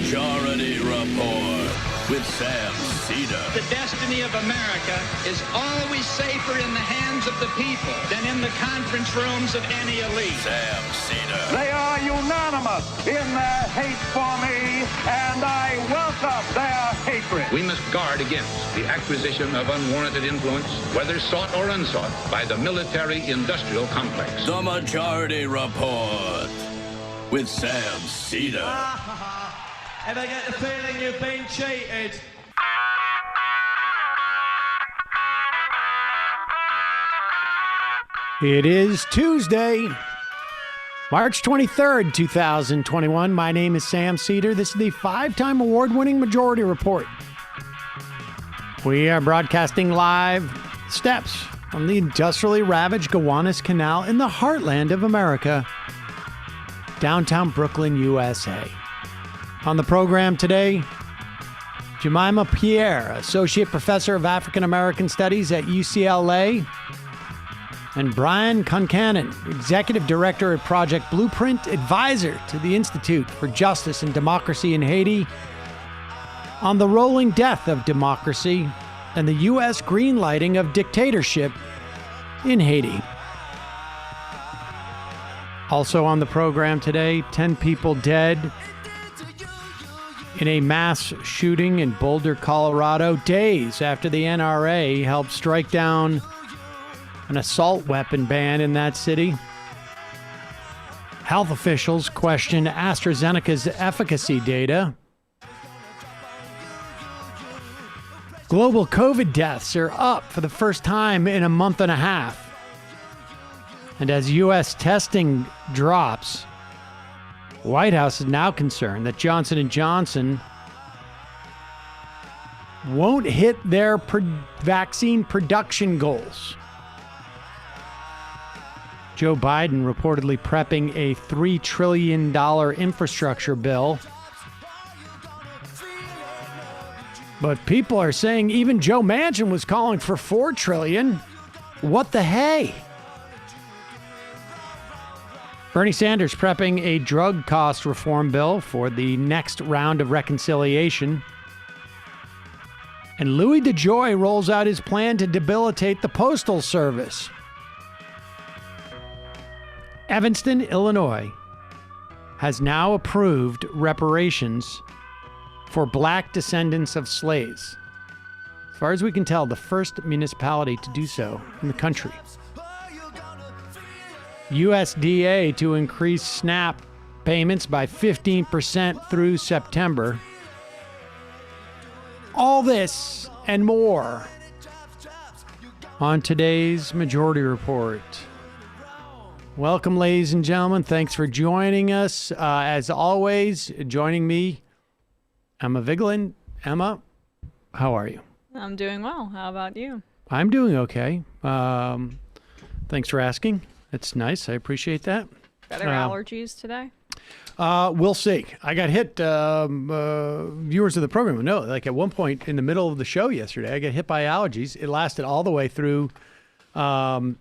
Majority Report with Sam Seder. The destiny of America is always safer in the hands of the people than in the conference rooms of any elite. Sam Seder. They are unanimous in their hate for me, and I welcome their hatred. We must guard against the acquisition of unwarranted influence, whether sought or unsought, by the military-industrial complex. The Majority Report with Sam Seder. Ever get the feeling you've been cheated? It is Tuesday, March 23rd, 2021. My name is Sam Seder. This is the five-time award-winning Majority Report. We are broadcasting live steps on the industrially ravaged Gowanus Canal in the heartland of America, downtown Brooklyn, USA. On the program today, Jemima Pierre, Associate Professor of African American Studies at UCLA, and Brian Concannon, Executive Director at Project Blueprint, Advisor to the Institute for Justice and Democracy in Haiti, on the rolling death of democracy and the U.S. greenlighting of dictatorship in Haiti. Also on the program today, 10 people dead in a mass shooting in Boulder, Colorado, days after the NRA helped strike down an assault weapon ban in that city. Health officials question AstraZeneca's efficacy data. Global COVID deaths are up for the first time in a month and a half. And as U.S. testing drops, White House is now concerned that Johnson & Johnson won't hit their vaccine production goals. Joe Biden reportedly prepping a $3 trillion infrastructure bill. But people are saying even Joe Manchin was calling for $4 trillion. What the hey? Bernie Sanders prepping a drug cost reform bill for the next round of reconciliation. And Louis DeJoy rolls out his plan to debilitate the Postal Service. Evanston, Illinois, has now approved reparations for black descendants of slaves. As far as we can tell, the first municipality to do so in the country. USDA to increase SNAP payments by 15% through September. All this and more on today's Majority Report. Welcome, ladies and gentlemen. Thanks for joining us. As always, joining me, Emma Vigeland. Emma, how are you? I'm doing well. How about you? I'm doing okay. Thanks for asking. That's nice. I appreciate that. Better allergies today? We'll see. I got hit, viewers of the program know, like at one point in the middle of the show yesterday, I got hit by allergies. It lasted all the way through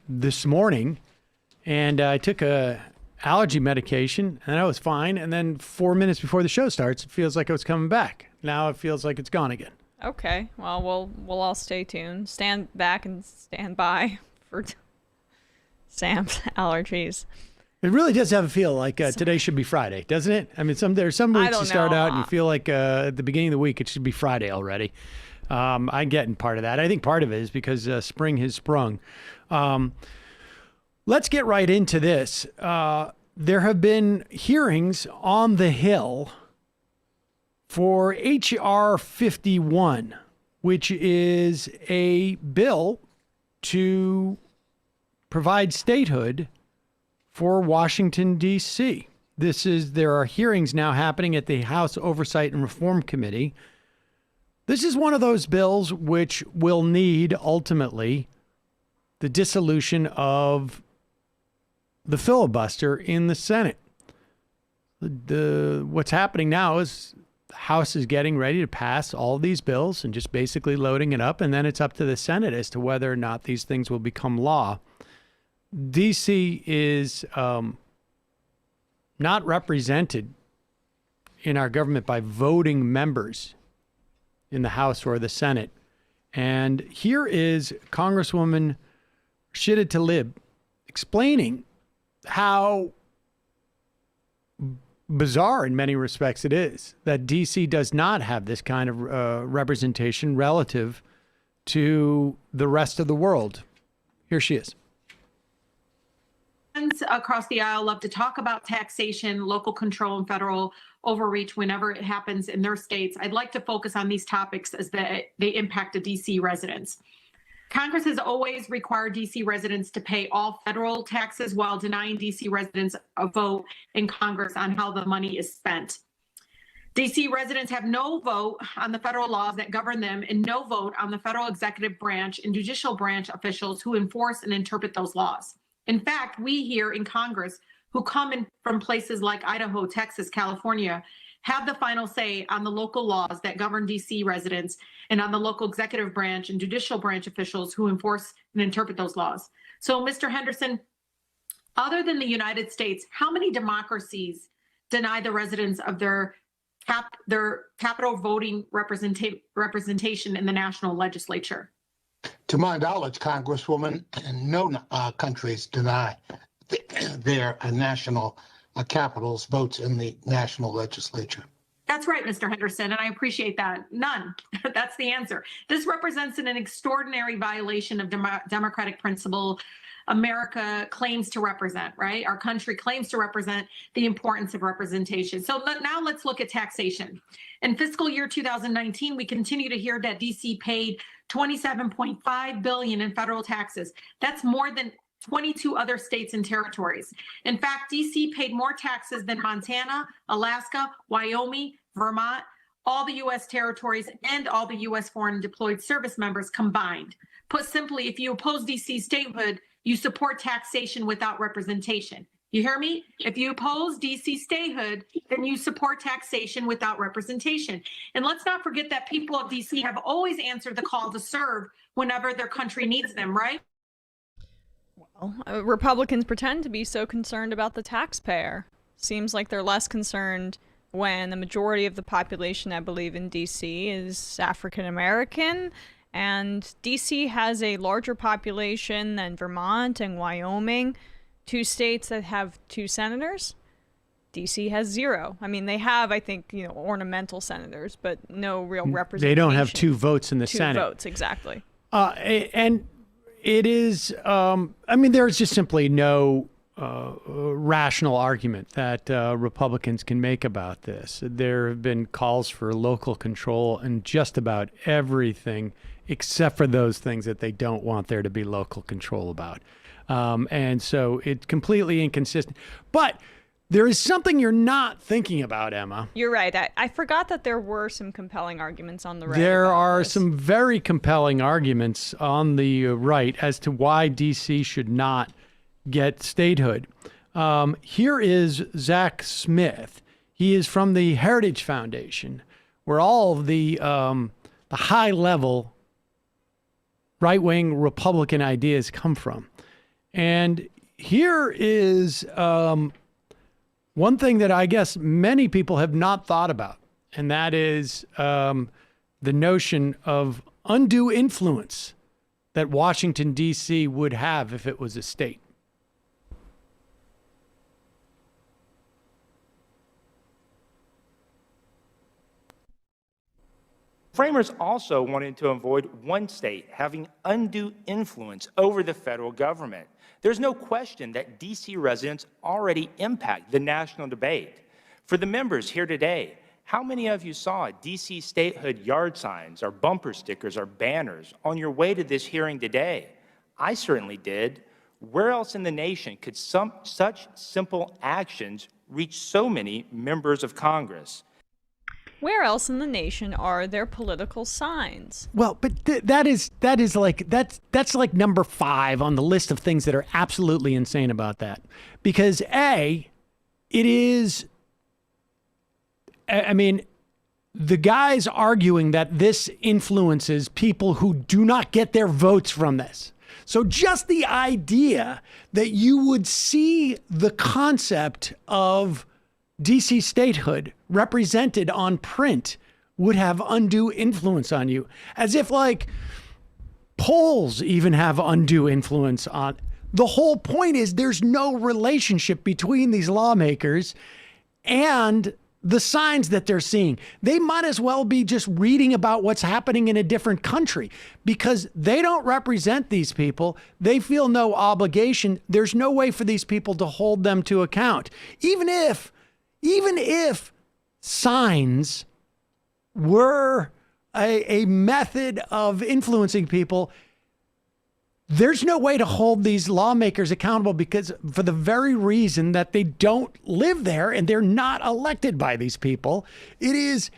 this morning. And I took a allergy medication, and I was fine. And then 4 minutes before the show starts, it feels like it was coming back. Now it feels like it's gone again. Okay. Well, we'll all stay tuned. Stand back and stand by for Sam's allergies. It really does have a feel like today should be Friday, doesn't it? I mean, there's some weeks you start out and you feel like at the beginning of the week it should be Friday already. I'm getting part of that. I think part of it is because spring has sprung. Let's get right into this. There have been hearings on the Hill for H.R. 51, which is a bill to provide statehood for Washington, D.C. There are hearings now happening at the House Oversight and Reform Committee. This is one of those bills which will need ultimately the dissolution of the filibuster in the Senate. What's happening now is the House is getting ready to pass all these bills and just basically loading it up, and then it's up to the Senate as to whether or not these things will become law. D.C. is not represented in our government by voting members in the House or the Senate. And here is Congresswoman Rashida Tlaib explaining how bizarre in many respects it is that D.C. does not have this kind of representation relative to the rest of the world. Here she is. Across the aisle love to talk about taxation, local control, and federal overreach whenever it happens in their states. I'd like to focus on these topics as they impact the D.C. residents. Congress has always required D.C. residents to pay all federal taxes while denying D.C. residents a vote in Congress on how the money is spent. D.C. residents have no vote on the federal laws that govern them and no vote on the federal executive branch and judicial branch officials who enforce and interpret those laws. In fact, we here in Congress who come in from places like Idaho, Texas, California, have the final say on the local laws that govern D.C. residents and on the local executive branch and judicial branch officials who enforce and interpret those laws. So, Mr. Henderson, other than the United States, how many democracies deny the residents of their capital voting representation in the national legislature? To my knowledge, Congresswoman, no countries deny their national capitals votes in the national legislature. That's right, Mr. Henderson, and I appreciate that. None. That's the answer. This represents an extraordinary violation of democratic principle America claims to represent, right? Our country claims to represent the importance of representation. So now let's look at taxation. In fiscal year 2019, we continue to hear that DC paid $27.5 billion in federal taxes. That's more than 22 other states and territories. In fact, DC paid more taxes than Montana, Alaska, Wyoming, Vermont, all the U.S. territories, and all the U.S. foreign deployed service members combined. Put simply, if you oppose DC statehood, you support taxation without representation. You hear me? If you oppose DC statehood, then you support taxation without representation. And let's not forget that people of DC have always answered the call to serve whenever their country needs them, right? Well, Republicans pretend to be so concerned about the taxpayer. Seems like they're less concerned when the majority of the population, I believe, in DC is African American. And DC has a larger population than Vermont and Wyoming, two states that have 2 senators. DC has 0. I mean, they have, I think, ornamental senators, but no real representation. They don't have 2 votes in the Senate. 2 votes, exactly. And it is, there's just simply no rational argument that Republicans can make about this. There have been calls for local control in just about everything, except for those things that they don't want there to be local control about. And so it's completely inconsistent. But there is something you're not thinking about, Emma. You're right. I forgot that there were some compelling arguments on the right. There are some very compelling arguments on the right as to why D.C. should not get statehood. Here is Zach Smith. He is from the Heritage Foundation, where all of the high-level right-wing Republican ideas come from. And here is one thing that I guess many people have not thought about, and that is the notion of undue influence that Washington, D.C. would have if it was a state. Framers also wanted to avoid one state having undue influence over the federal government. There's no question that D.C. residents already impact the national debate. For the members here today, how many of you saw D.C. statehood yard signs or bumper stickers or banners on your way to this hearing today? I certainly did. Where else in the nation could such simple actions reach so many members of Congress? Where else in the nation are there political signs? Well, but that's like number 5 on the list of things that are absolutely insane about that. Because the guys arguing that this influences people who do not get their votes from this. So just the idea that you would see the concept of DC statehood represented on print would have undue influence on you. As if like polls even have undue influence on. The whole point is there's no relationship between these lawmakers and the signs that they're seeing. They might as well be just reading about what's happening in a different country because they don't represent these people. They feel no obligation. There's no way for these people to hold them to account. Even if signs were a method of influencing people, there's no way to hold these lawmakers accountable because for the very reason that they don't live there and they're not elected by these people. It is,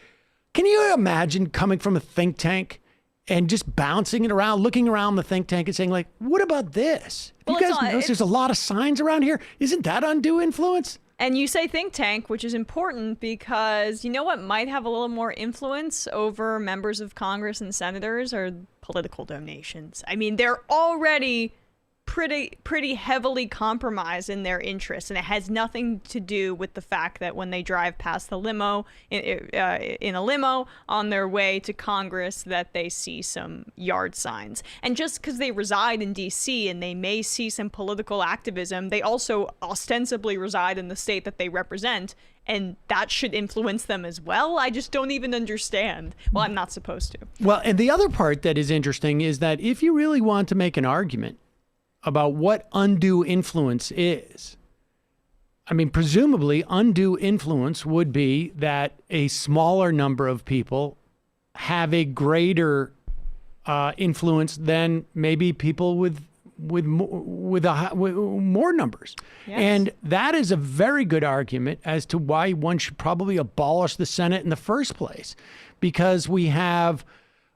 can you imagine coming from a think tank and just bouncing it around, looking around the think tank and saying like, what about this? Well, you guys notice there's a lot of signs around here. Isn't that undue influence? And you say think tank, which is important because you know what might have a little more influence over members of Congress and senators are political donations. I mean, they're already pretty heavily compromised in their interests, and it has nothing to do with the fact that when they drive past the limo in a limo on their way to Congress that they see some yard signs. And just because they reside in DC and they may see some political activism, they also ostensibly reside in the state that they represent, and that should influence them as well. I just don't even understand. Well, I'm not supposed to. Well, and the other part that is interesting is that if you really want to make an argument about what undue influence is, I mean, presumably undue influence would be that a smaller number of people have a greater influence than maybe people with more numbers. Yes. And that is a very good argument as to why one should probably abolish the Senate in the first place, because we have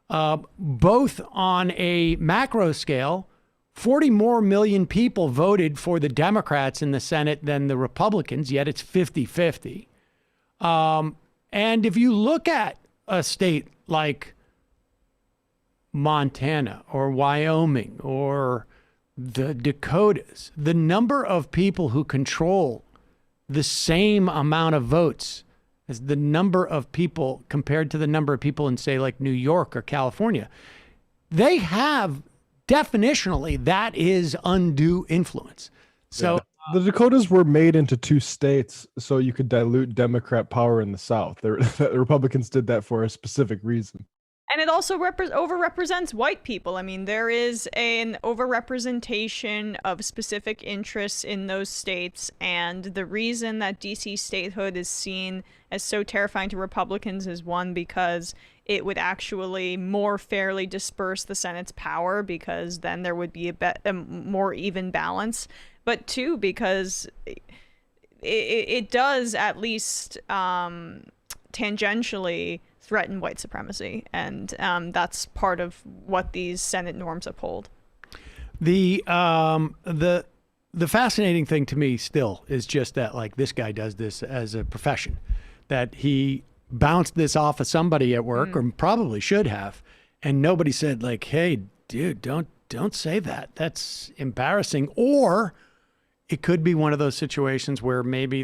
both on a macro scale, 40 more million people voted for the Democrats in the Senate than the Republicans, yet it's 50-50. And if you look at a state like Montana or Wyoming or the Dakotas, the number of people who control the same amount of votes as the number of people compared to the number of people in, say, like New York or California, they have definitionally, that is undue influence. So the Dakotas were made into two states so you could dilute Democrat power in the South. The Republicans did that for a specific reason. And it also overrepresents white people. I mean, there is an overrepresentation of specific interests in those states. And the reason that DC statehood is seen as so terrifying to Republicans is one, because it would actually more fairly disperse the Senate's power, because then there would be a more even balance. But two, because it does at least tangentially threaten white supremacy, and that's part of what these Senate norms uphold. The fascinating thing to me still is just that, like, this guy does this as a profession, that he bounced this off of somebody at work, or probably should have, and nobody said like, "Hey, dude, don't say that. That's embarrassing." Or it could be one of those situations where maybe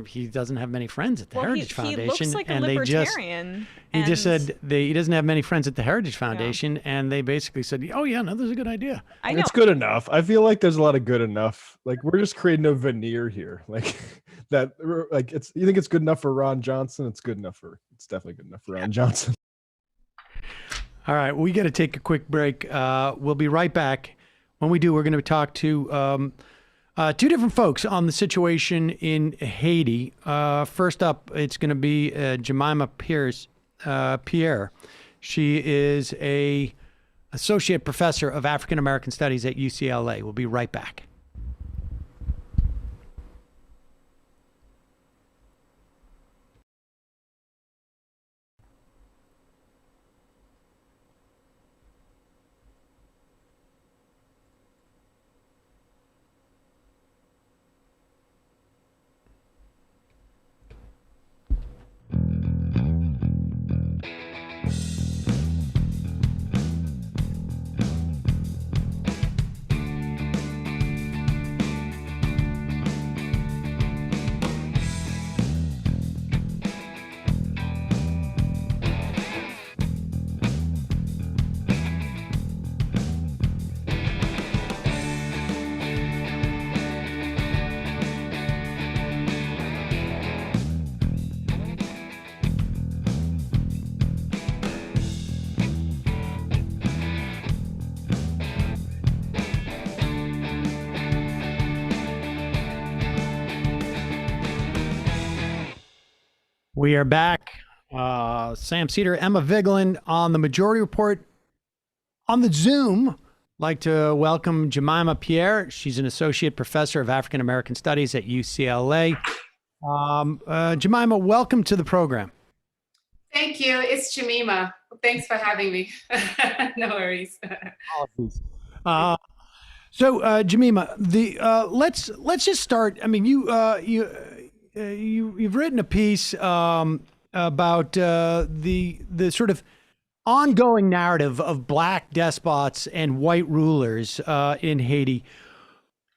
he doesn't have many friends at the Heritage Foundation. He looks like a libertarian. He just said he doesn't have many friends at the Heritage Foundation, and they basically said, "Oh yeah, no, that's a good idea." I know. It's good enough. I feel like there's a lot of good enough. Like, we're just creating a veneer here. Like that. Like, you think it's good enough for Ron Johnson? It's definitely good enough for Ron Johnson. All right, we got to take a quick break. We'll be right back. When we do, we're going to talk to two different folks on the situation in Haiti. First up, it's going to be Jemima Pierre. She is a associate professor of African American Studies at UCLA. We'll be right back. We are back. Sam Seder, Emma Vigeland on the Majority Report. On the Zoom, like to welcome Jemima Pierre. She's an associate professor of African American Studies at UCLA. Jemima, welcome to the program. Thank you. It's Jemima. Thanks for having me. No worries. So, Jemima, let's just start. I mean, you've written a piece about the sort of ongoing narrative of black despots and white rulers in Haiti.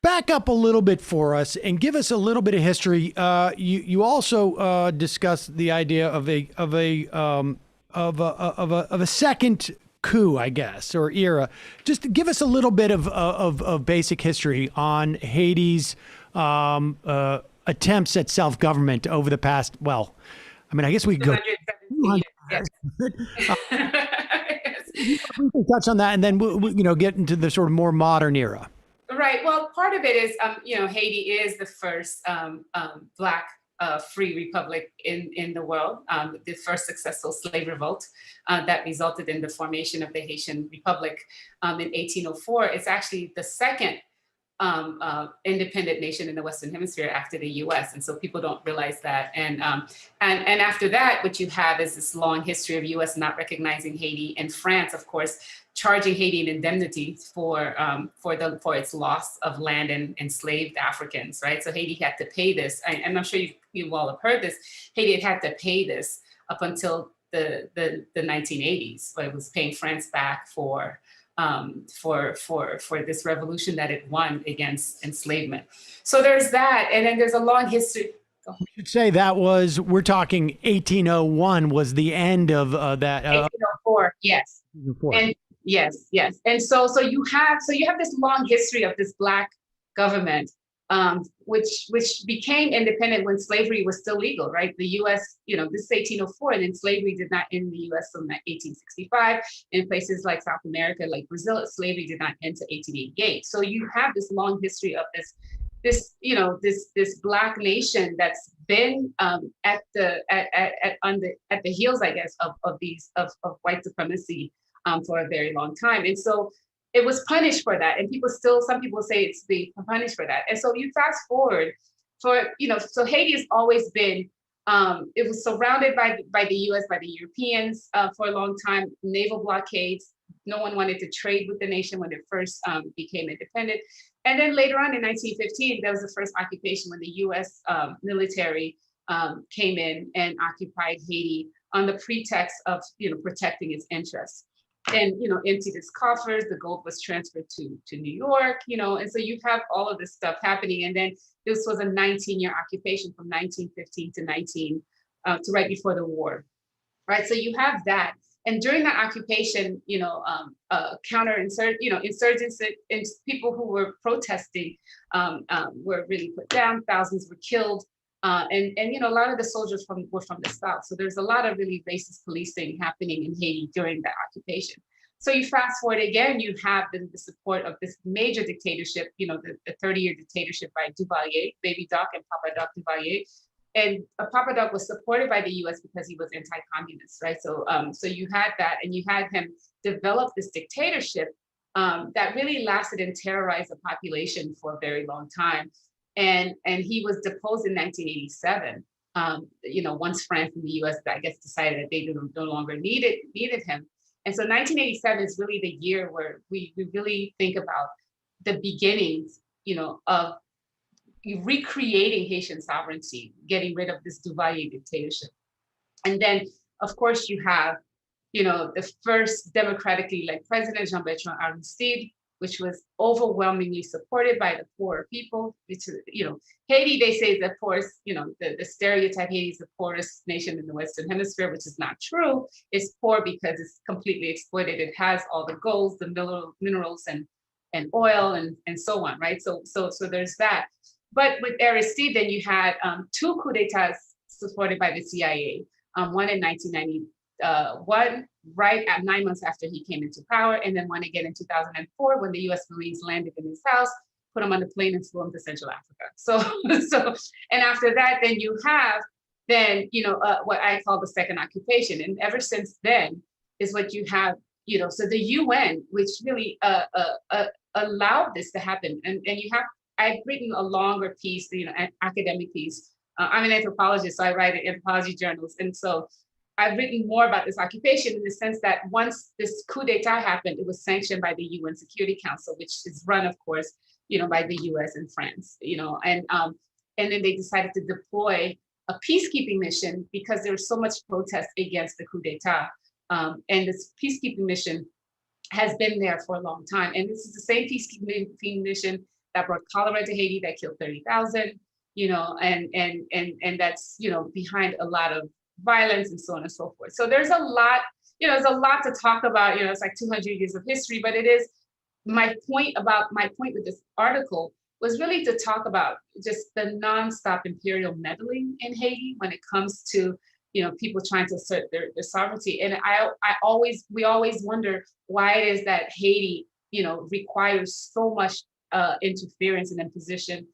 Back up a little bit for us and give us a little bit of history. You also discussed the idea of a second coup, I guess, or era. Just give us a little bit of basic history on Haiti's attempts at self-government over the past, well, I mean, I guess we could go. Yes. We can touch on that, and then we'll get into the sort of more modern era. Right. Well, part of it is, Haiti is the first Black free republic in the world, the first successful slave revolt that resulted in the formation of the Haitian Republic in 1804. It's actually the second independent nation in the Western Hemisphere after the U.S. And so people don't realize that. And after that, what you have is this long history of U.S. not recognizing Haiti, and France, of course, charging Haiti an indemnity for its loss of land and enslaved Africans, right? So Haiti had to pay this, and I'm sure you all have heard this. Haiti had to pay this up until the 1980s, but it was paying France back for this revolution that it won against enslavement. So there's that, and then there's a long history. We should say we're talking 1801 was the end of that. 1804, yes. 1804. And yes. And so you have this long history of this Black government, which became independent when slavery was still legal, right? The U.S., this is 1804, and then slavery did not end in the U.S. until 1865. In places like South America, like Brazil, slavery did not end until 1888. So you have this long history of this Black nation that's been at the heels, I guess, of white supremacy for a very long time. And so it was punished for that. And some people say it's being punished for that. And so you fast forward so Haiti has always been, it was surrounded by the US, by the Europeans for a long time, naval blockades. No one wanted to trade with the nation when it first became independent. And then later on in 1915, there was the first occupation when the US military came in and occupied Haiti on the pretext of protecting its interests. And emptied its coffers. The gold was transferred to New York, and so you have all of this stuff happening. And then this was a 19-year occupation from 1915 to right before the war, right? So you have that, and during that occupation, insurgents and people who were protesting were really put down. Thousands were killed. And a lot of the soldiers were from the South. So there's a lot of really racist policing happening in Haiti during that occupation. So you fast forward again, you have the support of this major dictatorship, the 30-year dictatorship by Duvalier, Baby Doc and Papa Doc Duvalier. And Papa Doc was supported by the US because he was anti-communist, right? So you had that, and you had him develop this dictatorship that really lasted and terrorized the population for a very long time. And he was deposed in 1987. Once France and the U.S. I guess decided that they no longer needed him. And so 1987 is really the year where we really think about the beginnings, of recreating Haitian sovereignty, getting rid of this Duvalier dictatorship. And then, of course, you have, the first democratically elected president, Jean-Bertrand Aristide, which was overwhelmingly supported by the poor people. Haiti, they say, is the poorest, the stereotype Haiti is the poorest nation in the Western Hemisphere, which is not true. It's poor because it's completely exploited. It has all the golds, the minerals and oil and so on, right? So there's that. But with Aristide, then you had two coups d'etats supported by the CIA, one in 1991, right at 9 months after he came into power, and then one again in 2004 when the U.S. Marines landed in his house, put him on the plane and flew him to Central Africa. So and after that, then you have then, what I call the second occupation. And ever since then is what you have, so the UN, which really allowed this to happen. And I've written a longer piece, an academic piece. I'm an anthropologist, so I write in anthropology journals. And so I've written more about this occupation in the sense that once this coup d'etat happened, it was sanctioned by the UN Security Council, which is run, of course, by the US and France, and then they decided to deploy a peacekeeping mission because there was so much protest against the coup d'etat. And this peacekeeping mission has been there for a long time. And this is the same peacekeeping mission that brought cholera to Haiti, that killed 30,000, and that's, behind a lot of violence and so on and so forth. So there's a lot to talk about, it's like 200 years of history, but it is my point with this article was really to talk about just the nonstop imperial meddling in Haiti when it comes to, people trying to assert their sovereignty. And we always wonder why it is that Haiti, requires so much interference and imposition,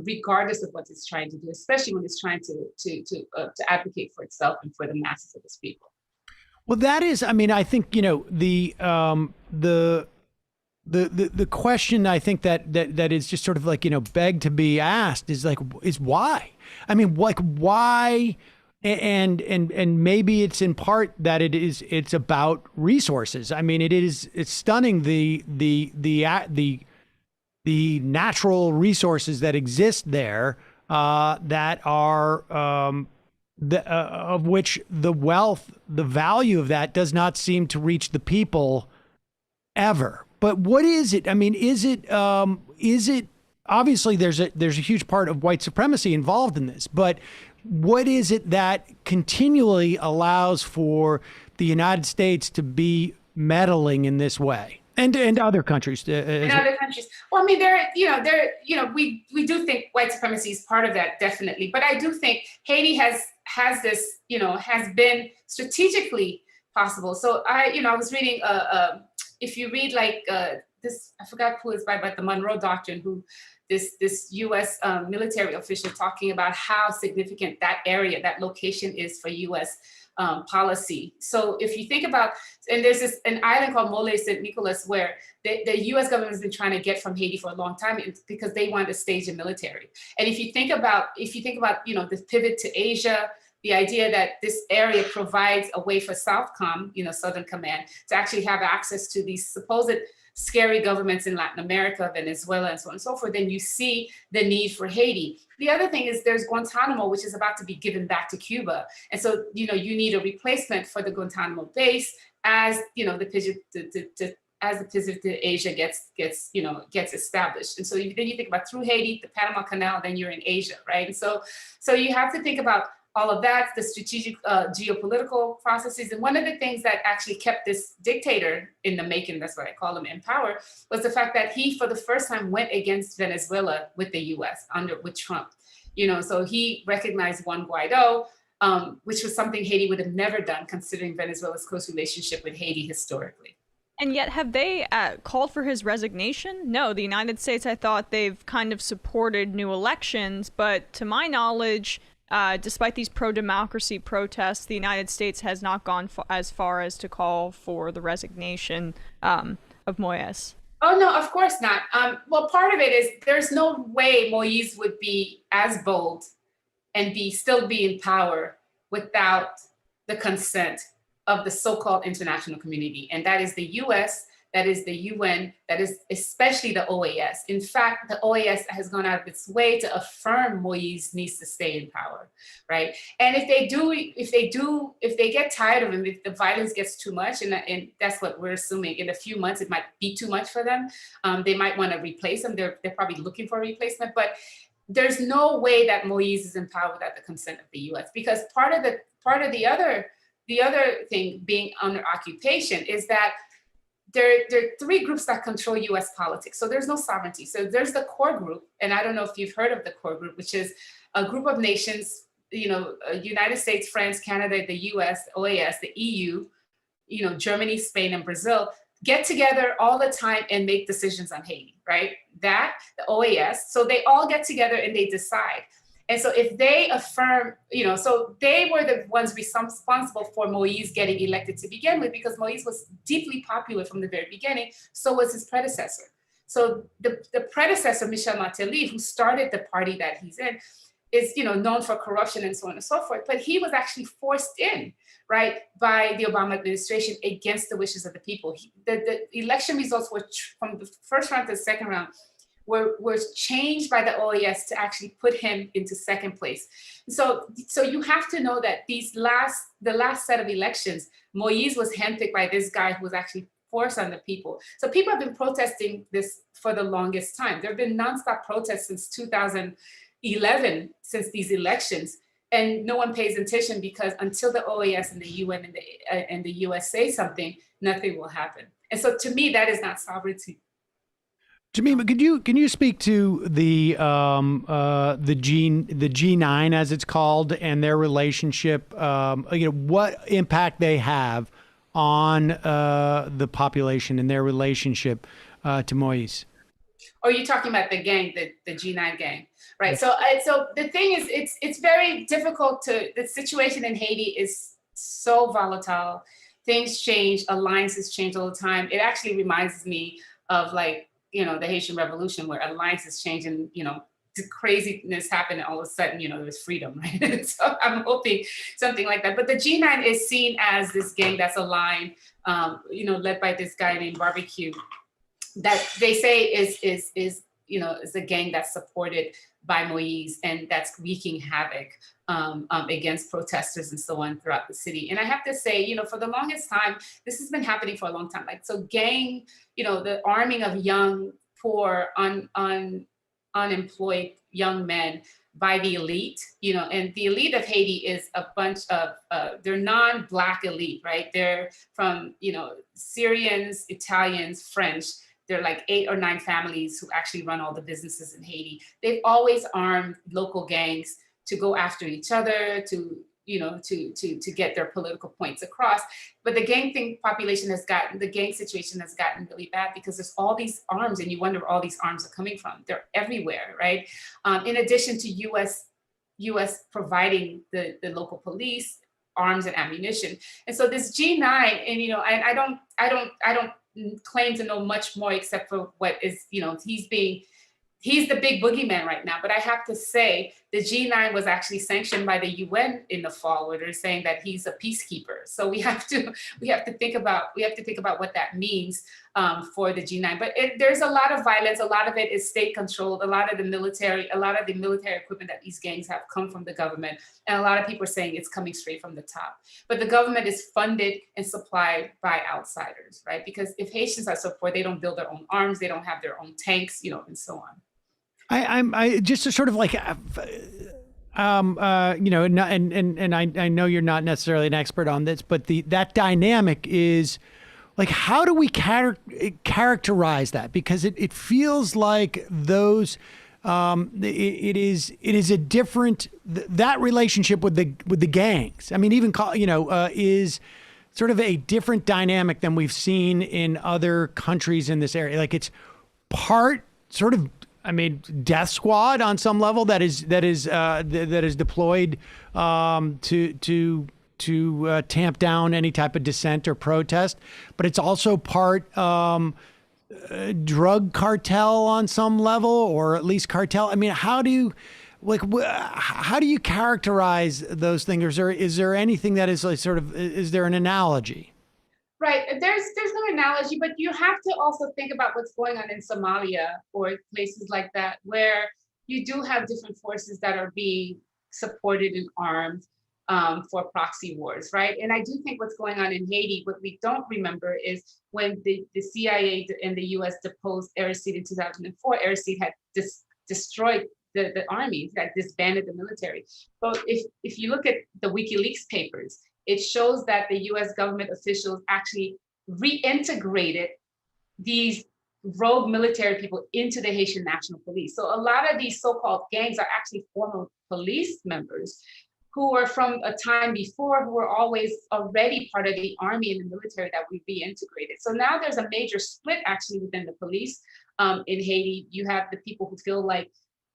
regardless of what it's trying to do, especially when it's trying to advocate for itself and for the masses of its people. Well, that is, I think, the question I think that is just sort of like, begged to be asked is why? Why? And maybe it's in part that it's about resources. It's stunning the natural resources that exist there, that are of which the wealth, the value of that does not seem to reach the people ever. But what is it? Is it obviously there's a huge part of white supremacy involved in this, but what is it that continually allows for the United States to be meddling in this way, and other countries? Other countries. Well, we do think white supremacy is part of that, definitely. But I do think Haiti has this, has been strategically possible. So I was reading if you read this, I forgot who it's by, but the Monroe Doctrine, who this U.S. Military official talking about how significant that area, that location is for U.S. Policy. So if you think about, and there's an island called Mole St. Nicolas where the U.S. government has been trying to get from Haiti for a long time because they want to stage a military. And if you think about, the pivot to Asia, the idea that this area provides a way for Southcom, Southern Command, to actually have access to these supposed scary governments in Latin America, Venezuela, and so on and so forth, then you see the need for Haiti. The other thing is there's Guantanamo, which is about to be given back to Cuba. And so, you need a replacement for the Guantanamo base as, the pivot to Asia gets established. And so then you think about through Haiti, the Panama Canal, then you're in Asia, right? And so you have to think about all of that, the strategic geopolitical processes. And one of the things that actually kept this dictator in the making, that's what I call him, in power, was the fact that he, for the first time, went against Venezuela with the US with Trump. So he recognized Juan Guaido, which was something Haiti would have never done, considering Venezuela's close relationship with Haiti historically. And yet, have they called for his resignation? No, the United States, I thought they've kind of supported new elections, but to my knowledge, despite these pro-democracy protests, the United States has not gone as far as to call for the resignation of Moïse. Oh, no, of course not. Well, part of it is there's no way Moïse would be as bold and still be in power without the consent of the so-called international community. And that is the US, that is the UN, that is especially the OAS. In fact, the OAS has gone out of its way to affirm Moïse needs to stay in power, right? And if they get tired of him, if the violence gets too much, and that's what we're assuming, in a few months it might be too much for them, they might want to replace him. They're probably looking for a replacement, but there's no way that Moïse is in power without the consent of the US, because part of the other thing being under occupation is that there are three groups that control US politics. So there's no sovereignty. So there's the core group, and I don't know if you've heard of the core group, which is a group of nations, United States, France, Canada, the US, the OAS, the EU, Germany, Spain, and Brazil, get together all the time and make decisions on Haiti, right? The OAS, so they all get together and they decide. And so if they affirm, so they were the ones responsible for Moïse getting elected to begin with, because Moïse was deeply popular from the very beginning. So was his predecessor. So the predecessor, Michel Martelly, who started the party that he's in, is known for corruption and so on and so forth. But he was actually forced in, right, by the Obama administration against the wishes of the people. The election results were from the first round to the second round were changed by the OAS to actually put him into second place. So you have to know that the last set of elections, Moïse was handpicked by this guy who was actually forced on the people. So people have been protesting this for the longest time. There have been nonstop protests since 2011, since these elections, and no one pays attention because until the OAS and the UN and the US say something, nothing will happen. And so to me, that is not sovereignty. Jemima, can you speak to the G9 as it's called and their relationship? What impact they have on the population and their relationship to Moïse? Or are you talking about the gang, the G9 gang, right? So the thing is, it's very difficult the situation in Haiti is so volatile. Things change, alliances change all the time. It actually reminds me of the Haitian Revolution, where alliances change and, the craziness happened and all of a sudden, there was freedom, right? So I'm hoping something like that. But the G9 is seen as this gang that's aligned, led by this guy named Barbecue, that they say is a gang that's supported by Moïse and that's wreaking havoc against protesters and so on throughout the city. And I have to say, for the longest time, this has been happening for a long time. Gang, the arming of young, poor, unemployed young men by the elite, and the elite of Haiti is a bunch of, they're non-Black elite, right? They're from, Syrians, Italians, French. They're like 8 or 9 families who actually run all the businesses in Haiti. They've always armed local gangs to go after each other, to get their political points across. But the gang situation has gotten really bad because there's all these arms, and you wonder where all these arms are coming from. They're everywhere, right? In addition to U.S. providing the local police arms and ammunition. And so this G9, and I don't claim to know much more except for what is, he's the big boogeyman right now. But I have to say the G9 was actually sanctioned by the UN in the fall, where they're saying that he's a peacekeeper. So we have to think about what that means for the G9. But there's a lot of violence. A lot of it is state controlled. A lot of the military equipment that these gangs have come from the government. And a lot of people are saying it's coming straight from the top. But the government is funded and supplied by outsiders, right? Because if Haitians are so poor, they don't build their own arms, they don't have their own tanks, and so on. I just to sort of I know you're not necessarily an expert on this, but that dynamic is how do we characterize that? Because it feels like those, it is a different, that relationship with the gangs. I mean, even is sort of a different dynamic than we've seen in other countries in this area. It's part sort of, death squad on some level that is deployed to tamp down any type of dissent or protest, but it's also part drug cartel on some level, or at least cartel. How do you characterize those things? Is there anything that is is there an analogy? Right. There's no analogy, but you have to also think about what's going on in Somalia or places like that, where you do have different forces that are being supported and armed for proxy wars, right? And I do think what's going on in Haiti, what we don't remember is when the CIA and the US deposed Aristide in 2004, Aristide had destroyed the army, that disbanded the military. But if you look at the WikiLeaks papers, it shows that the US government officials actually reintegrated these rogue military people into the Haitian National Police. So a lot of these so-called gangs are actually former police members who were from a time before, who were always already part of the army and the military that we reintegrated. So now there's a major split actually within the police in Haiti. You have the people who feel like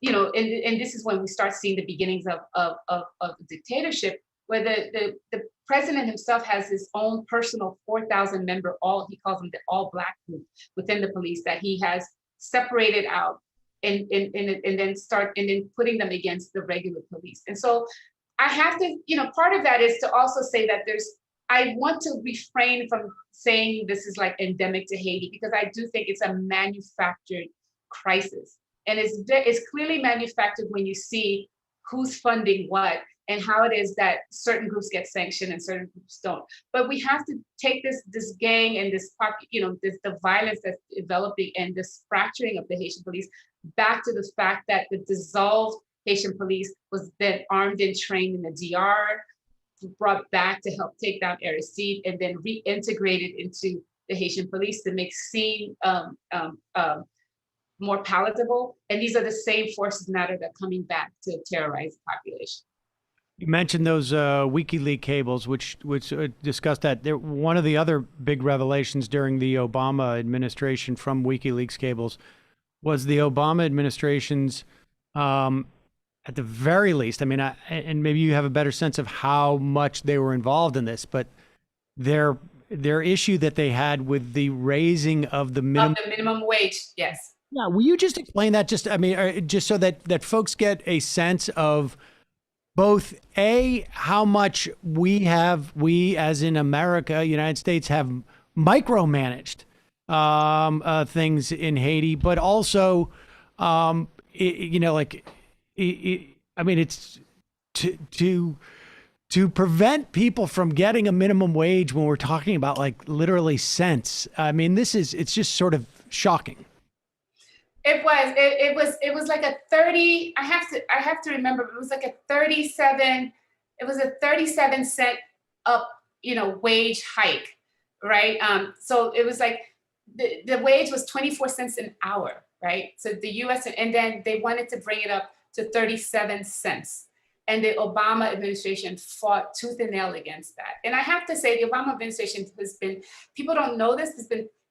and this is when we start seeing the beginnings of dictatorship, where the president himself has his own personal 4,000 member, he calls them the all Black group within the police that he has separated out and then putting them against the regular police. And so I have to, part of that is to also say that I want to refrain from saying this is like endemic to Haiti, because I do think it's a manufactured crisis. And it's clearly manufactured when you see who's funding what and how it is that certain groups get sanctioned and certain groups don't. But we have to take this gang and the violence that's developing and this fracturing of the Haitian police back to the fact that the dissolved Haitian police was then armed and trained in the DR, brought back to help take down Aristide, and then reintegrated into the Haitian police to make scene more palatable. And these are the same forces now that are coming back to terrorize the population. You mentioned those WikiLeaks cables, which discussed that. One of the other big revelations during the Obama administration from WikiLeaks cables was the Obama administration's, at the very least, I mean, and maybe you have a better sense of how much they were involved in this, but their issue that they had with the raising of the minimum wage, yes. Yeah, will you just explain that? Just so that folks get a sense of both how much we as in America, United States, have micromanaged things in Haiti, but also, it's to prevent people from getting a minimum wage when we're talking about like literally cents. I mean, it's just sort of shocking. It was like a 30, I have to remember, it was like a 37 cent up, wage hike, right? So it was like the wage was 24 cents an hour, right? So the US, and then they wanted to bring it up to 37 cents. And the Obama administration fought tooth and nail against that. And I have to say, the Obama administration has been, people don't know this,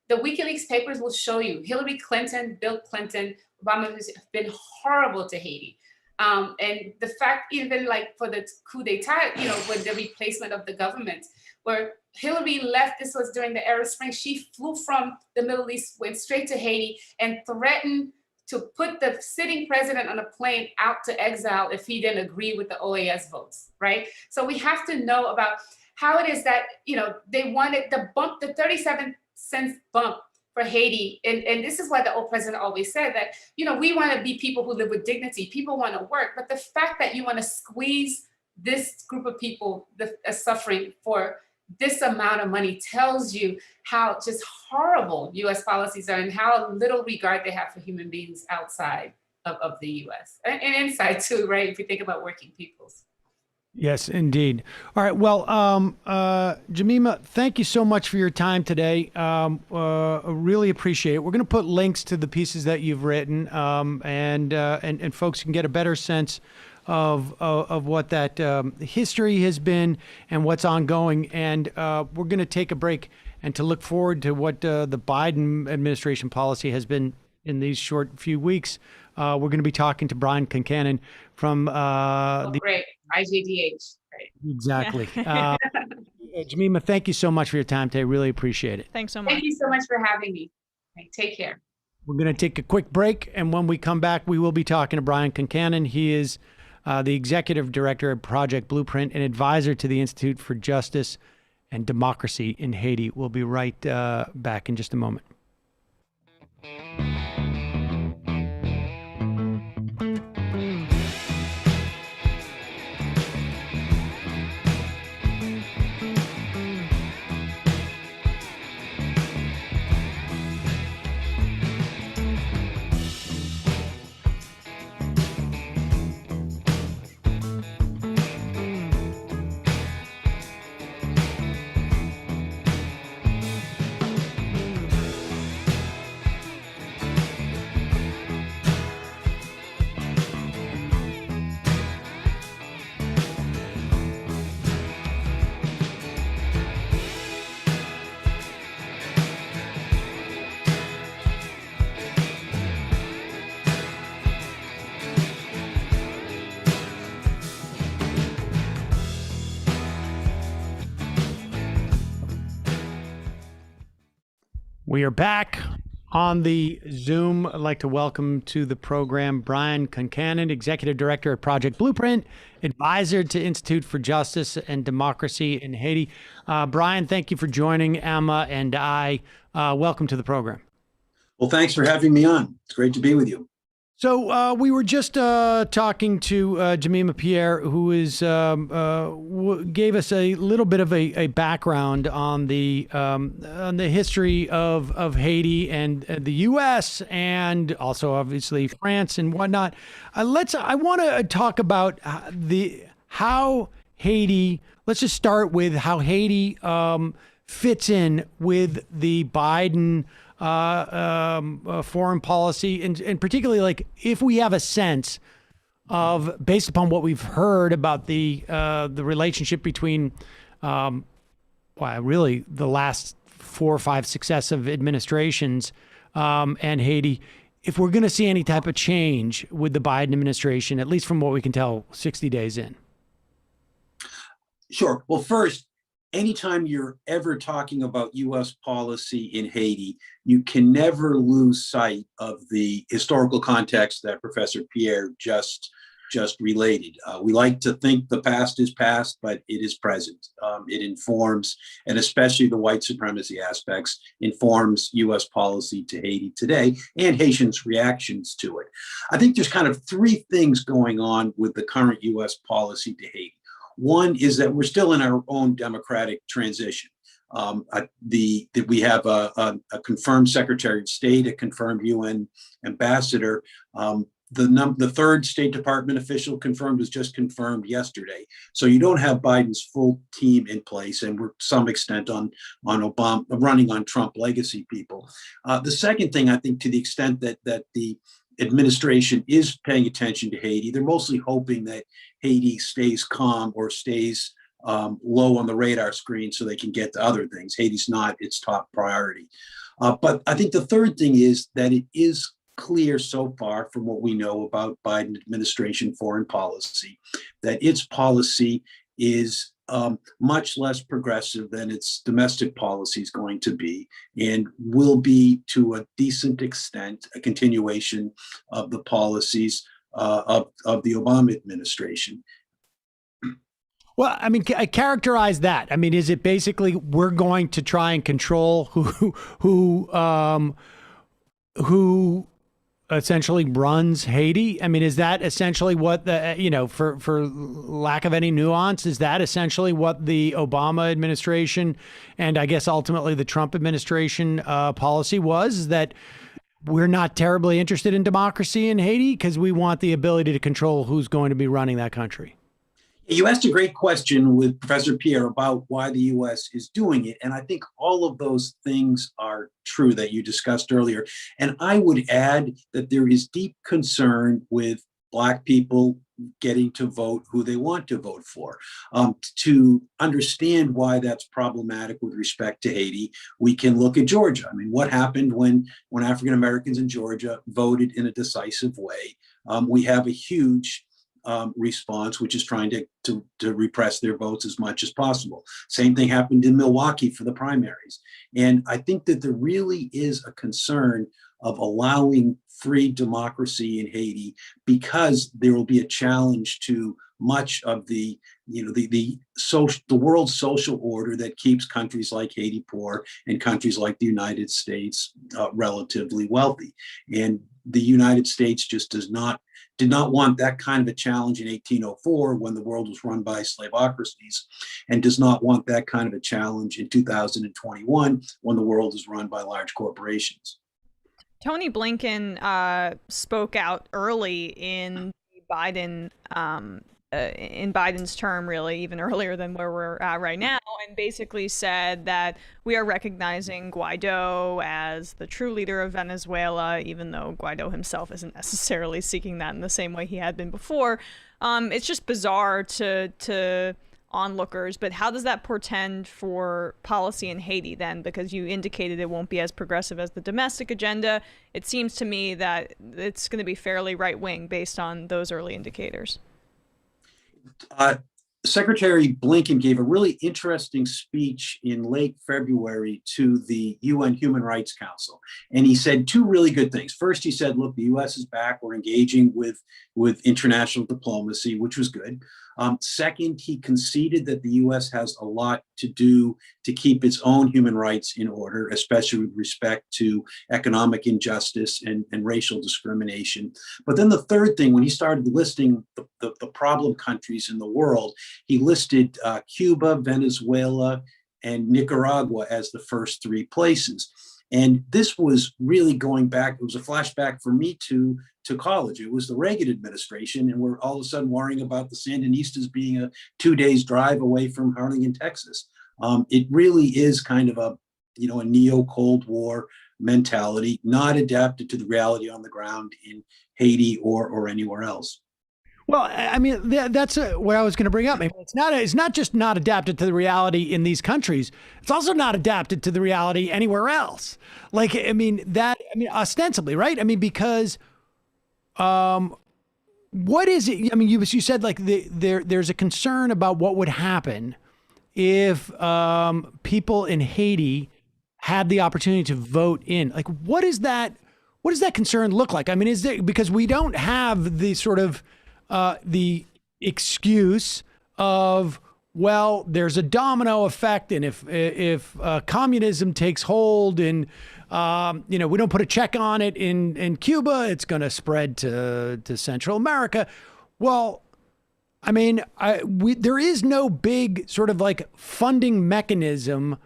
the WikiLeaks papers will show you, Hillary Clinton, Bill Clinton, Obama has been horrible to Haiti. And the fact, even like for the coup d'etat, with the replacement of the government, where Hillary left, this was during the Arab Spring, she flew from the Middle East, went straight to Haiti and threatened to put the sitting president on a plane out to exile if he didn't agree with the OAS votes, right? So we have to know about how it is that, they wanted the 37 cents bump for Haiti. And this is why the old president always said that, we want to be people who live with dignity. People want to work. But the fact that you want to squeeze this group of people suffering for this amount of money tells you how just horrible US policies are and how little regard they have for human beings outside of the US and inside too, right? If you think about working peoples. Yes, indeed. All right. Well, Jemima, thank you so much for your time today. Really appreciate it. We're going to put links to the pieces that you've written, and folks can get a better sense of what that history has been and what's ongoing. And we're going to take a break and to look forward to what the Biden administration policy has been in these short few weeks. We're going to be talking to Brian Concannon from great. IJDH. Right. Exactly. Yeah. Jemima, thank you so much for your time today. Really appreciate it. Thanks so much. Thank you so much for having me. Okay, take care. We're going to take a quick break, and when we come back, we will be talking to Brian Concannon. He is the executive director of Project Blueprint and advisor to the Institute for Justice and Democracy in Haiti. We'll be right back in just a moment. We are back on the Zoom. I'd like to welcome to the program Brian Concannon, Executive Director at Project Blueprint, Advisor to Institute for Justice and Democracy in Haiti. Brian, thank you for joining Emma and I. Welcome to the program. Well, thanks for having me on. It's great to be with you. So we were just talking to Jemima Pierre, who is gave us a little bit of a background on the history of Haiti and the U.S. and also obviously France and whatnot. I want to talk about how Haiti. Let's just start with how Haiti fits in with the Biden foreign policy, and particularly, like, if we have a sense of, based upon what we've heard about the relationship between really the last 4 or 5 successive administrations and Haiti, if we're going to see any type of change with the Biden administration, at least from what we can tell 60 days in. Sure. Well, first, anytime you're ever talking about U.S. policy in Haiti, you can never lose sight of the historical context that Professor Pierre just related. We like to think the past is past, but it is present. It informs, and especially the white supremacy aspects, informs U.S. policy to Haiti today and Haitians' reactions to it. I think there's kind of 3 things going on with the current U.S. policy to Haiti. One is that we're still in our own democratic transition. We have a confirmed Secretary of State, a confirmed UN ambassador. The third State Department official confirmed was just confirmed yesterday. So you don't have Biden's full team in place, and we're to some extent on Obama, running on Trump legacy people. The second thing, I think, to the extent that the administration is paying attention to Haiti, they're mostly hoping that Haiti stays calm or stays low on the radar screen so they can get to other things. Haiti's not its top priority. But I think the third thing is that it is clear so far from what we know about Biden administration foreign policy, that its policy is much less progressive than its domestic policy is going to be, and will be, to a decent extent, a continuation of the policies of the Obama administration. Well, I mean, I characterize that. I mean, is it basically we're going to try and control who essentially runs Haiti? I mean, is that essentially what for lack of any nuance, is that essentially what the Obama administration and I guess ultimately the Trump administration policy was, is that we're not terribly interested in democracy in Haiti because we want the ability to control who's going to be running that country? You asked a great question with Professor Pierre about why the U.S. is doing it. And I think all of those things are true that you discussed earlier. And I would add that there is deep concern with Black people getting to vote who they want to vote for. To understand why that's problematic with respect to Haiti, we can look at Georgia. I mean, what happened when African Americans in Georgia voted in a decisive way? We have a huge response, which is trying to repress their votes as much as possible. Same thing happened in Milwaukee for the primaries. And I think that there really is a concern of allowing free democracy in Haiti, because there will be a challenge to much of the world's social order that keeps countries like Haiti poor and countries like the United States relatively wealthy. And the United States just did not want that kind of a challenge in 1804 when the world was run by slavocracies, and does not want that kind of a challenge in 2021 when the world is run by large corporations. Tony Blinken spoke out early in Biden in Biden's term, really, even earlier than where we're at right now, and basically said that we are recognizing Guaido as the true leader of Venezuela, even though Guaido himself isn't necessarily seeking that in the same way he had been before. It's just bizarre to onlookers, but how does that portend for policy in Haiti then? Because you indicated it won't be as progressive as the domestic agenda. It seems to me that it's going to be fairly right-wing based on those early indicators. Secretary Blinken gave a really interesting speech in late February to the UN Human Rights Council. And he said two really good things. First, he said, look, the US is back. We're engaging with international diplomacy, which was good. Second, he conceded that the US has a lot to do to keep its own human rights in order, especially with respect to economic injustice and racial discrimination. But then the third thing, when he started listing the problem countries in the world, he listed Cuba, Venezuela, and Nicaragua as the first three places. And this was really going back, it was a flashback for me to college. It was the Reagan administration, and we're all of a sudden worrying about the Sandinistas being a 2 days drive away from Harlingen, Texas. It really is kind of a neo-Cold War mentality, not adapted to the reality on the ground in Haiti or anywhere else. Well, I mean, that's what I was going to bring up. It's not just not adapted to the reality in these countries. It's also not adapted to the reality anywhere else. Like, ostensibly, right? I mean, because what is it? I mean, you said like there's a concern about what would happen if people in Haiti had the opportunity to vote in. Like, what does that concern look like? I mean, is it because we don't have the sort of the excuse of, well, there's a domino effect, and if communism takes hold and we don't put a check on it in Cuba, it's going to spread to Central America. Well, I mean, there is no big sort of like funding mechanism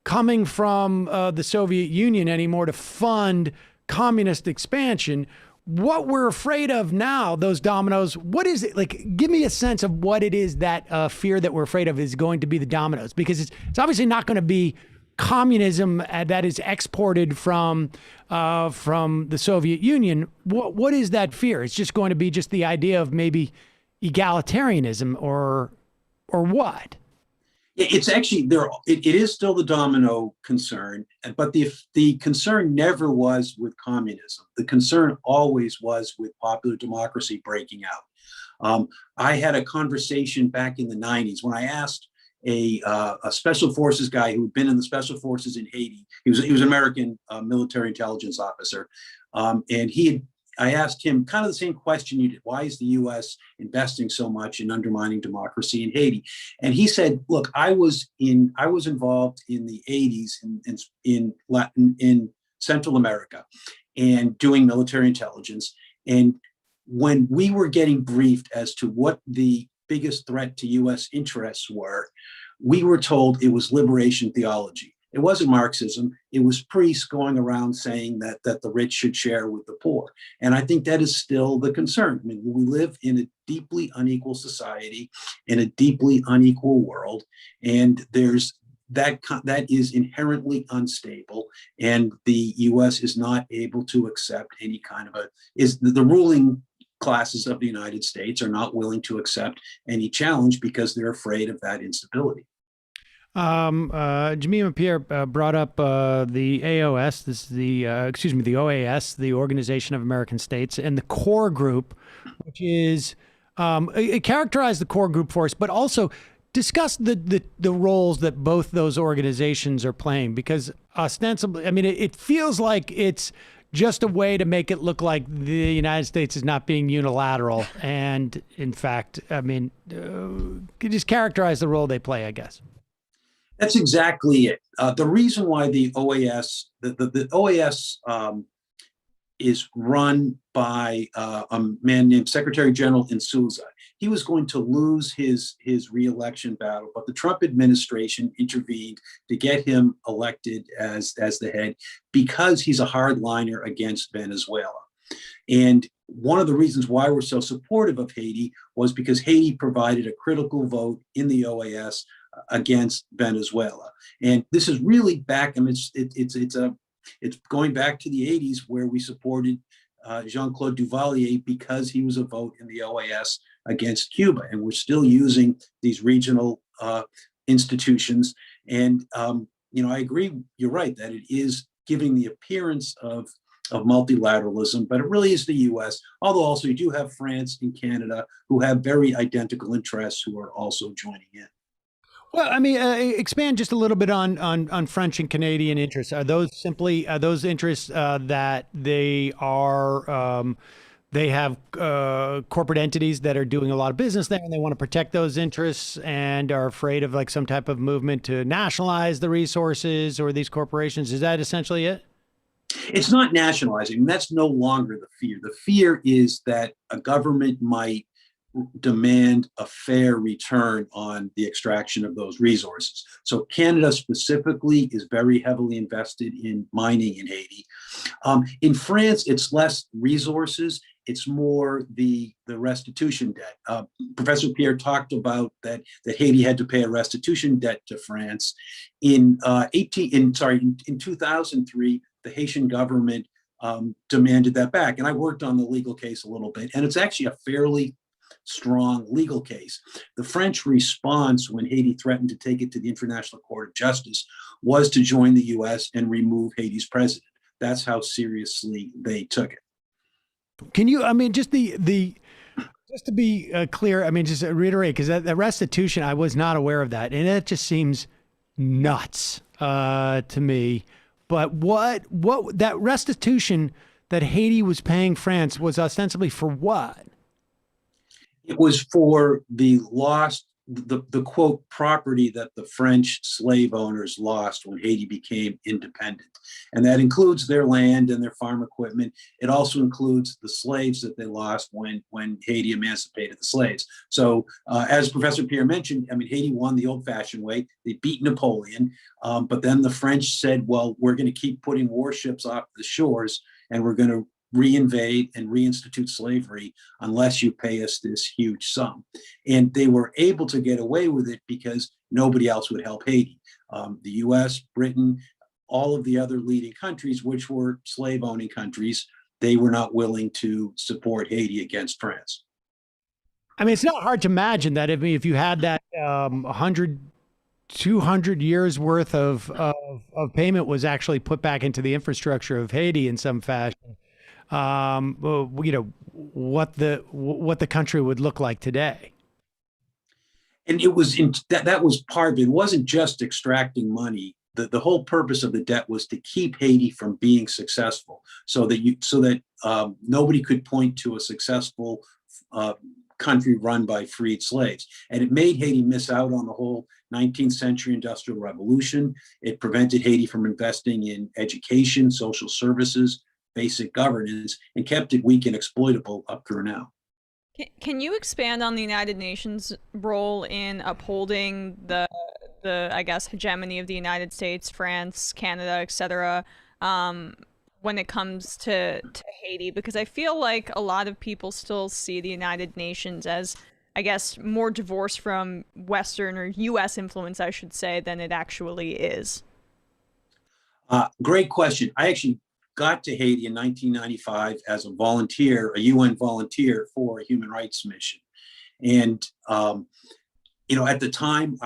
coming from the Soviet Union anymore to fund communist expansion. What we're afraid of now, those dominoes, what is it? Like, give me a sense of what it is that fear that we're afraid of is going to be the dominoes, because it's obviously not going to be communism that is exported from the Soviet Union. What is that fear? It's just going to be just the idea of maybe egalitarianism or what? It's actually there. It is still the domino concern, but the concern never was with communism. The concern always was with popular democracy breaking out. I had a conversation back in the 90s when I asked a special forces guy who had been in the special forces in Haiti. He was an American military intelligence officer, and I asked him kind of the same question you did. Why is the U.S. investing so much in undermining democracy in Haiti? And he said, look, I was involved in the 80s in Central America and doing military intelligence. And when we were getting briefed as to what the biggest threat to U.S. interests were, we were told it was liberation theology. It wasn't Marxism. It was priests going around saying that the rich should share with the poor. And I think that is still the concern. I mean, we live in a deeply unequal society, in a deeply unequal world, and there's that is inherently unstable. And the U.S. is not able to accept any kind of the ruling classes of the United States are not willing to accept any challenge because they're afraid of that instability. Jemima Pierre brought up the AOS. This is the OAS, the Organization of American States, and the core group, which is it characterized the core group for us, but also discuss the roles that both those organizations are playing, because ostensibly, I mean, it feels like it's just a way to make it look like the United States is not being unilateral. And in fact, I mean, could just characterize the role they play, I guess. That's exactly it. The reason why the OAS, the OAS is run by a man named Secretary General Insouza. He was going to lose his re-election battle, but the Trump administration intervened to get him elected as the head because he's a hardliner against Venezuela. And one of the reasons why we're so supportive of Haiti was because Haiti provided a critical vote in the OAS against Venezuela. And this is really back, I mean, it's going back to the 80s where we supported Jean-Claude Duvalier because he was a vote in the OAS against Cuba. And we're still using these regional institutions. And, I agree, you're right, that it is giving the appearance of multilateralism, but it really is the U.S., although also you do have France and Canada who have very identical interests who are also joining in. Well, I mean, expand just a little bit on French and Canadian interests. Are those interests that they are they have corporate entities that are doing a lot of business there, and they want to protect those interests and are afraid of like some type of movement to nationalize the resources or these corporations? Is that essentially it? It's not nationalizing. That's no longer the fear. The fear is that a government might demand a fair return on the extraction of those resources. So Canada specifically is very heavily invested in mining in Haiti. In France, it's less resources. It's more the restitution debt. Professor Pierre talked about that Haiti had to pay a restitution debt to France. In 2003, the Haitian government demanded that back. And I worked on the legal case a little bit, and it's actually a fairly strong legal case. The French response when Haiti threatened to take it to the International Court of Justice was to join the US and remove Haiti's president. That's how seriously they took it. Can you, I mean, just just to be clear, I mean, just reiterate, because that restitution, I was not aware of that. And it just seems nuts to me. But what that restitution that Haiti was paying France was ostensibly for what? It was for the lost, the quote, property that the French slave owners lost when Haiti became independent. And that includes their land and their farm equipment. It also includes the slaves that they lost when Haiti emancipated the slaves. So as Professor Pierre mentioned, I mean, Haiti won the old-fashioned way. They beat Napoleon, but then the French said, well, we're going to keep putting warships off the shores, and we're going to reinvade and reinstitute slavery unless you pay us this huge sum. And they were able to get away with it because nobody else would help Haiti. The US, Britain, all of the other leading countries, which were slave-owning countries, they were not willing to support Haiti against France. I mean, it's not hard to imagine that if you had that 100, 200 years worth of payment was actually put back into the infrastructure of Haiti in some fashion, you know, what the country would look like today. And it was that was part of it. It wasn't just extracting money. The whole purpose of the debt was to keep Haiti from being successful, so that nobody could point to a successful country run by freed slaves. And it made Haiti miss out on the whole 19th century industrial revolution. It prevented Haiti from investing in education, social services, basic governance, and kept it weak and exploitable up through now. Can you expand on the United Nations role in upholding the I guess, hegemony of the United States, France, Canada, etc., when it comes to Haiti? Because I feel like a lot of people still see the United Nations as, I guess, more divorced from Western or U.S. influence, I should say, than it actually is. Great question. I actually got to Haiti in 1995 as a volunteer, a UN volunteer for a human rights mission. And, you know, at the time,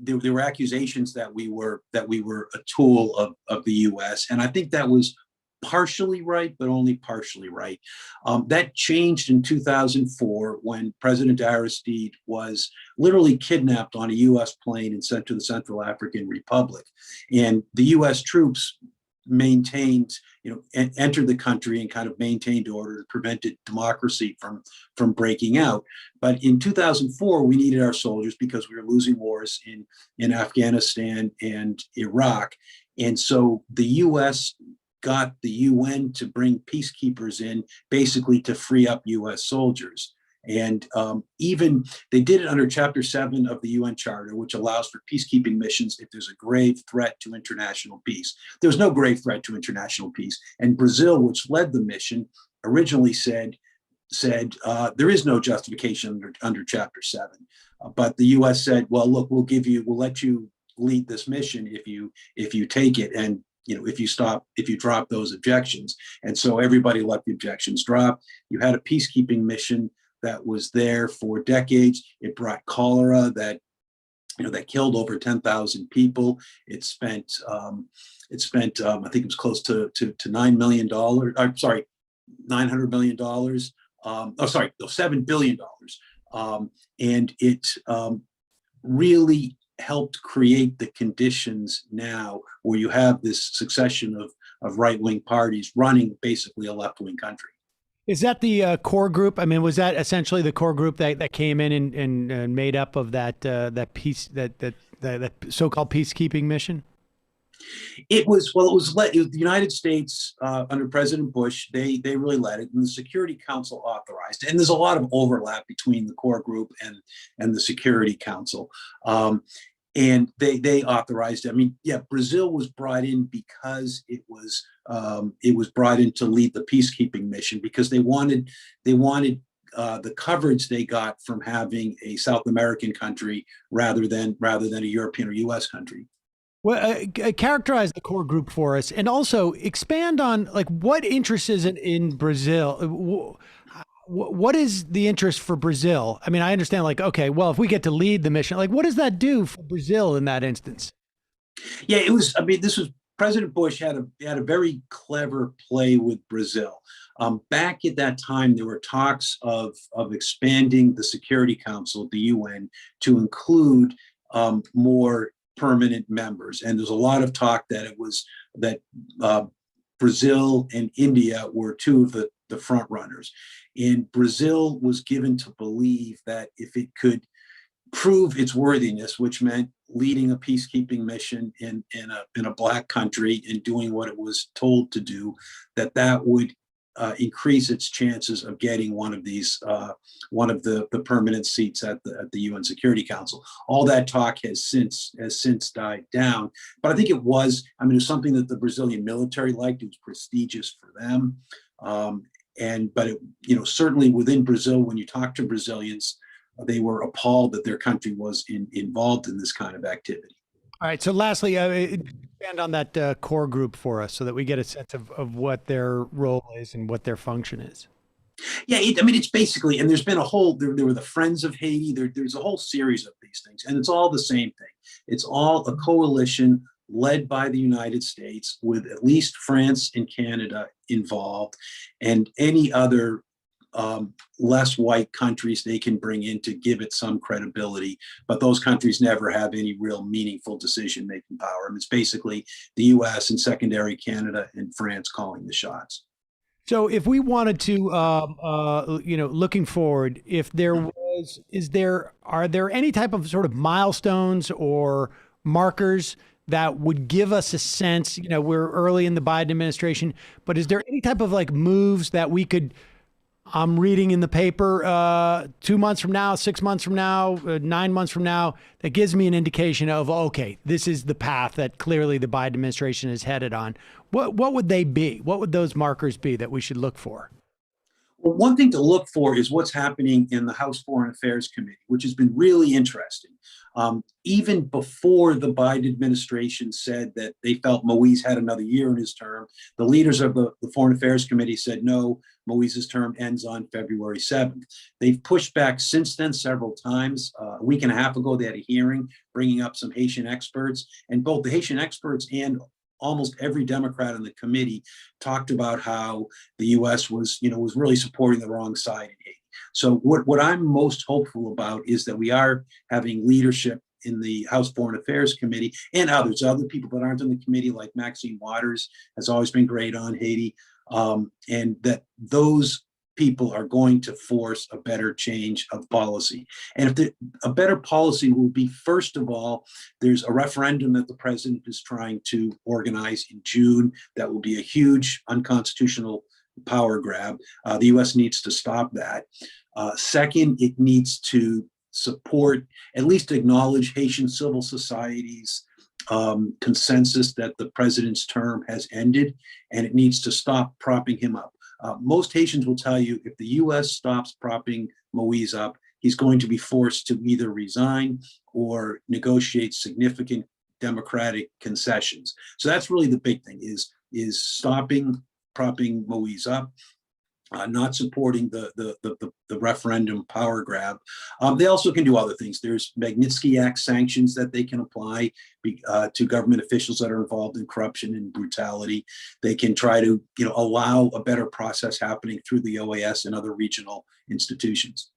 there were accusations that we were a tool of the US. And I think that was partially right, but only partially right. That changed in 2004 when President Aristide was literally kidnapped on a US plane and sent to the Central African Republic. And the US troops maintained, you know, entered the country and kind of maintained order and prevented democracy from breaking out. But in 2004, we needed our soldiers because we were losing wars in Afghanistan and Iraq. And so the US got the UN to bring peacekeepers in, basically to free up US soldiers. And even they did it under Chapter 7 of the UN Charter, which allows for peacekeeping missions if there's a grave threat to international peace. There was no grave threat to international peace. And Brazil, which led the mission, originally said there is no justification under Chapter 7. But the US said, well, look, we'll let you lead this mission if you take it. And you know, if you drop those objections. And so everybody let the objections drop. You had a peacekeeping mission that was there for decades. It brought cholera that that killed over 10,000 people. It spent I think it was close to $9 million. I'm sorry, $900 million. $7 billion. And it really helped create the conditions now where you have this succession of right-wing parties running basically a left-wing country. Is that the core group? I mean, was that essentially the core group that came in and made up of that that so-called peacekeeping mission? It was the United States under President Bush. They really led it, and the Security Council authorized it. And there's a lot of overlap between the core group and the Security Council. And they authorized it. I mean, yeah, Brazil was brought in because it was brought in to lead the peacekeeping mission, because they wanted the coverage they got from having a South American country rather than a European or U.S. country. Well, characterize the core group for us, and also expand on what interest is in Brazil. What is the interest for Brazil? I mean, I understand okay, well, if we get to lead the mission, what does that do for Brazil in that instance? Yeah, it was. I mean, this was President Bush had a very clever play with Brazil. Back at that time, there were talks of expanding the Security Council, the UN, to include more permanent members. And there's a lot of talk that Brazil and India were two of the front runners. And Brazil was given to believe that if it could prove its worthiness, which meant leading a peacekeeping mission in a black country and doing what it was told to do, that would increase its chances of getting one of the permanent seats at the UN Security Council. All that talk has since died down, but I think it was something that the Brazilian military liked. It was prestigious for them, but certainly within Brazil, when you talk to Brazilians, they were appalled that their country was involved in this kind of activity. All right. So lastly, expand on that core group for us so that we get a sense of what their role is and what their function is. Yeah, it's basically, and there's been there were the Friends of Haiti. There's a whole series of these things, and it's all the same thing. It's all a coalition led by the United States with at least France and Canada involved, and any other less white countries they can bring in to give it some credibility, but those countries never have any real meaningful decision-making power. It's basically the U.S. and secondary Canada and France calling the shots. So if we wanted to, looking forward, are there any type of sort of milestones or markers that would give us a sense, we're early in the Biden administration, but is there any type of moves that we could, I'm reading in the paper 2 months from now, 6 months from now, 9 months from now, that gives me an indication of, okay, this is the path that clearly the Biden administration is headed on. What would they be? What would those markers be that we should look for? Well, one thing to look for is what's happening in the House Foreign Affairs Committee, which has been really interesting. Even before the Biden administration said that they felt Moise had another year in his term, the leaders of the Foreign Affairs Committee said, no, Moise's term ends on February 7th. They've pushed back since then several times. A week and a half ago, they had a hearing bringing up some Haitian experts, and both the Haitian experts and almost every Democrat in the committee talked about how the U.S. was really supporting the wrong side in Haiti. So what I'm most hopeful about is that we are having leadership in the House Foreign Affairs Committee and other people that aren't in the committee, like Maxine Waters has always been great on Haiti, and that those people are going to force a better change of policy. And if a better policy will be, first of all, there's a referendum that the president is trying to organize in June that will be a huge unconstitutional power grab. The U.S. needs to stop that. Second, it needs to support, at least acknowledge Haitian civil society's consensus that the president's term has ended, and it needs to stop propping him up. Most Haitians will tell you if the U.S. stops propping Moise up, he's going to be forced to either resign or negotiate significant democratic concessions. So that's really the big thing, is stopping propping Moise up. not supporting the referendum power grab. They also can do other things. There's Magnitsky Act sanctions that they can apply to government officials that are involved in corruption and brutality. They can try to, allow a better process happening through the OAS and other regional institutions.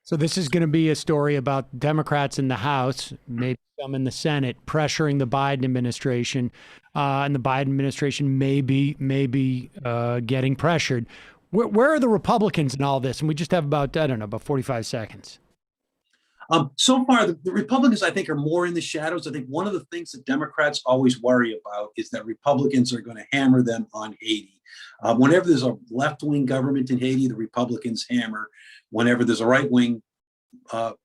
So this is going to be a story about Democrats in the House, maybe some in the Senate, pressuring the Biden administration, and the Biden administration may be getting pressured. Where are the Republicans in all this? And we just have about 45 seconds. So far, the Republicans, I think, are more in the shadows. I think one of the things that Democrats always worry about is that Republicans are going to hammer them on Haiti. Whenever there's a left-wing government in Haiti, the Republicans hammer. Whenever there's a right-wing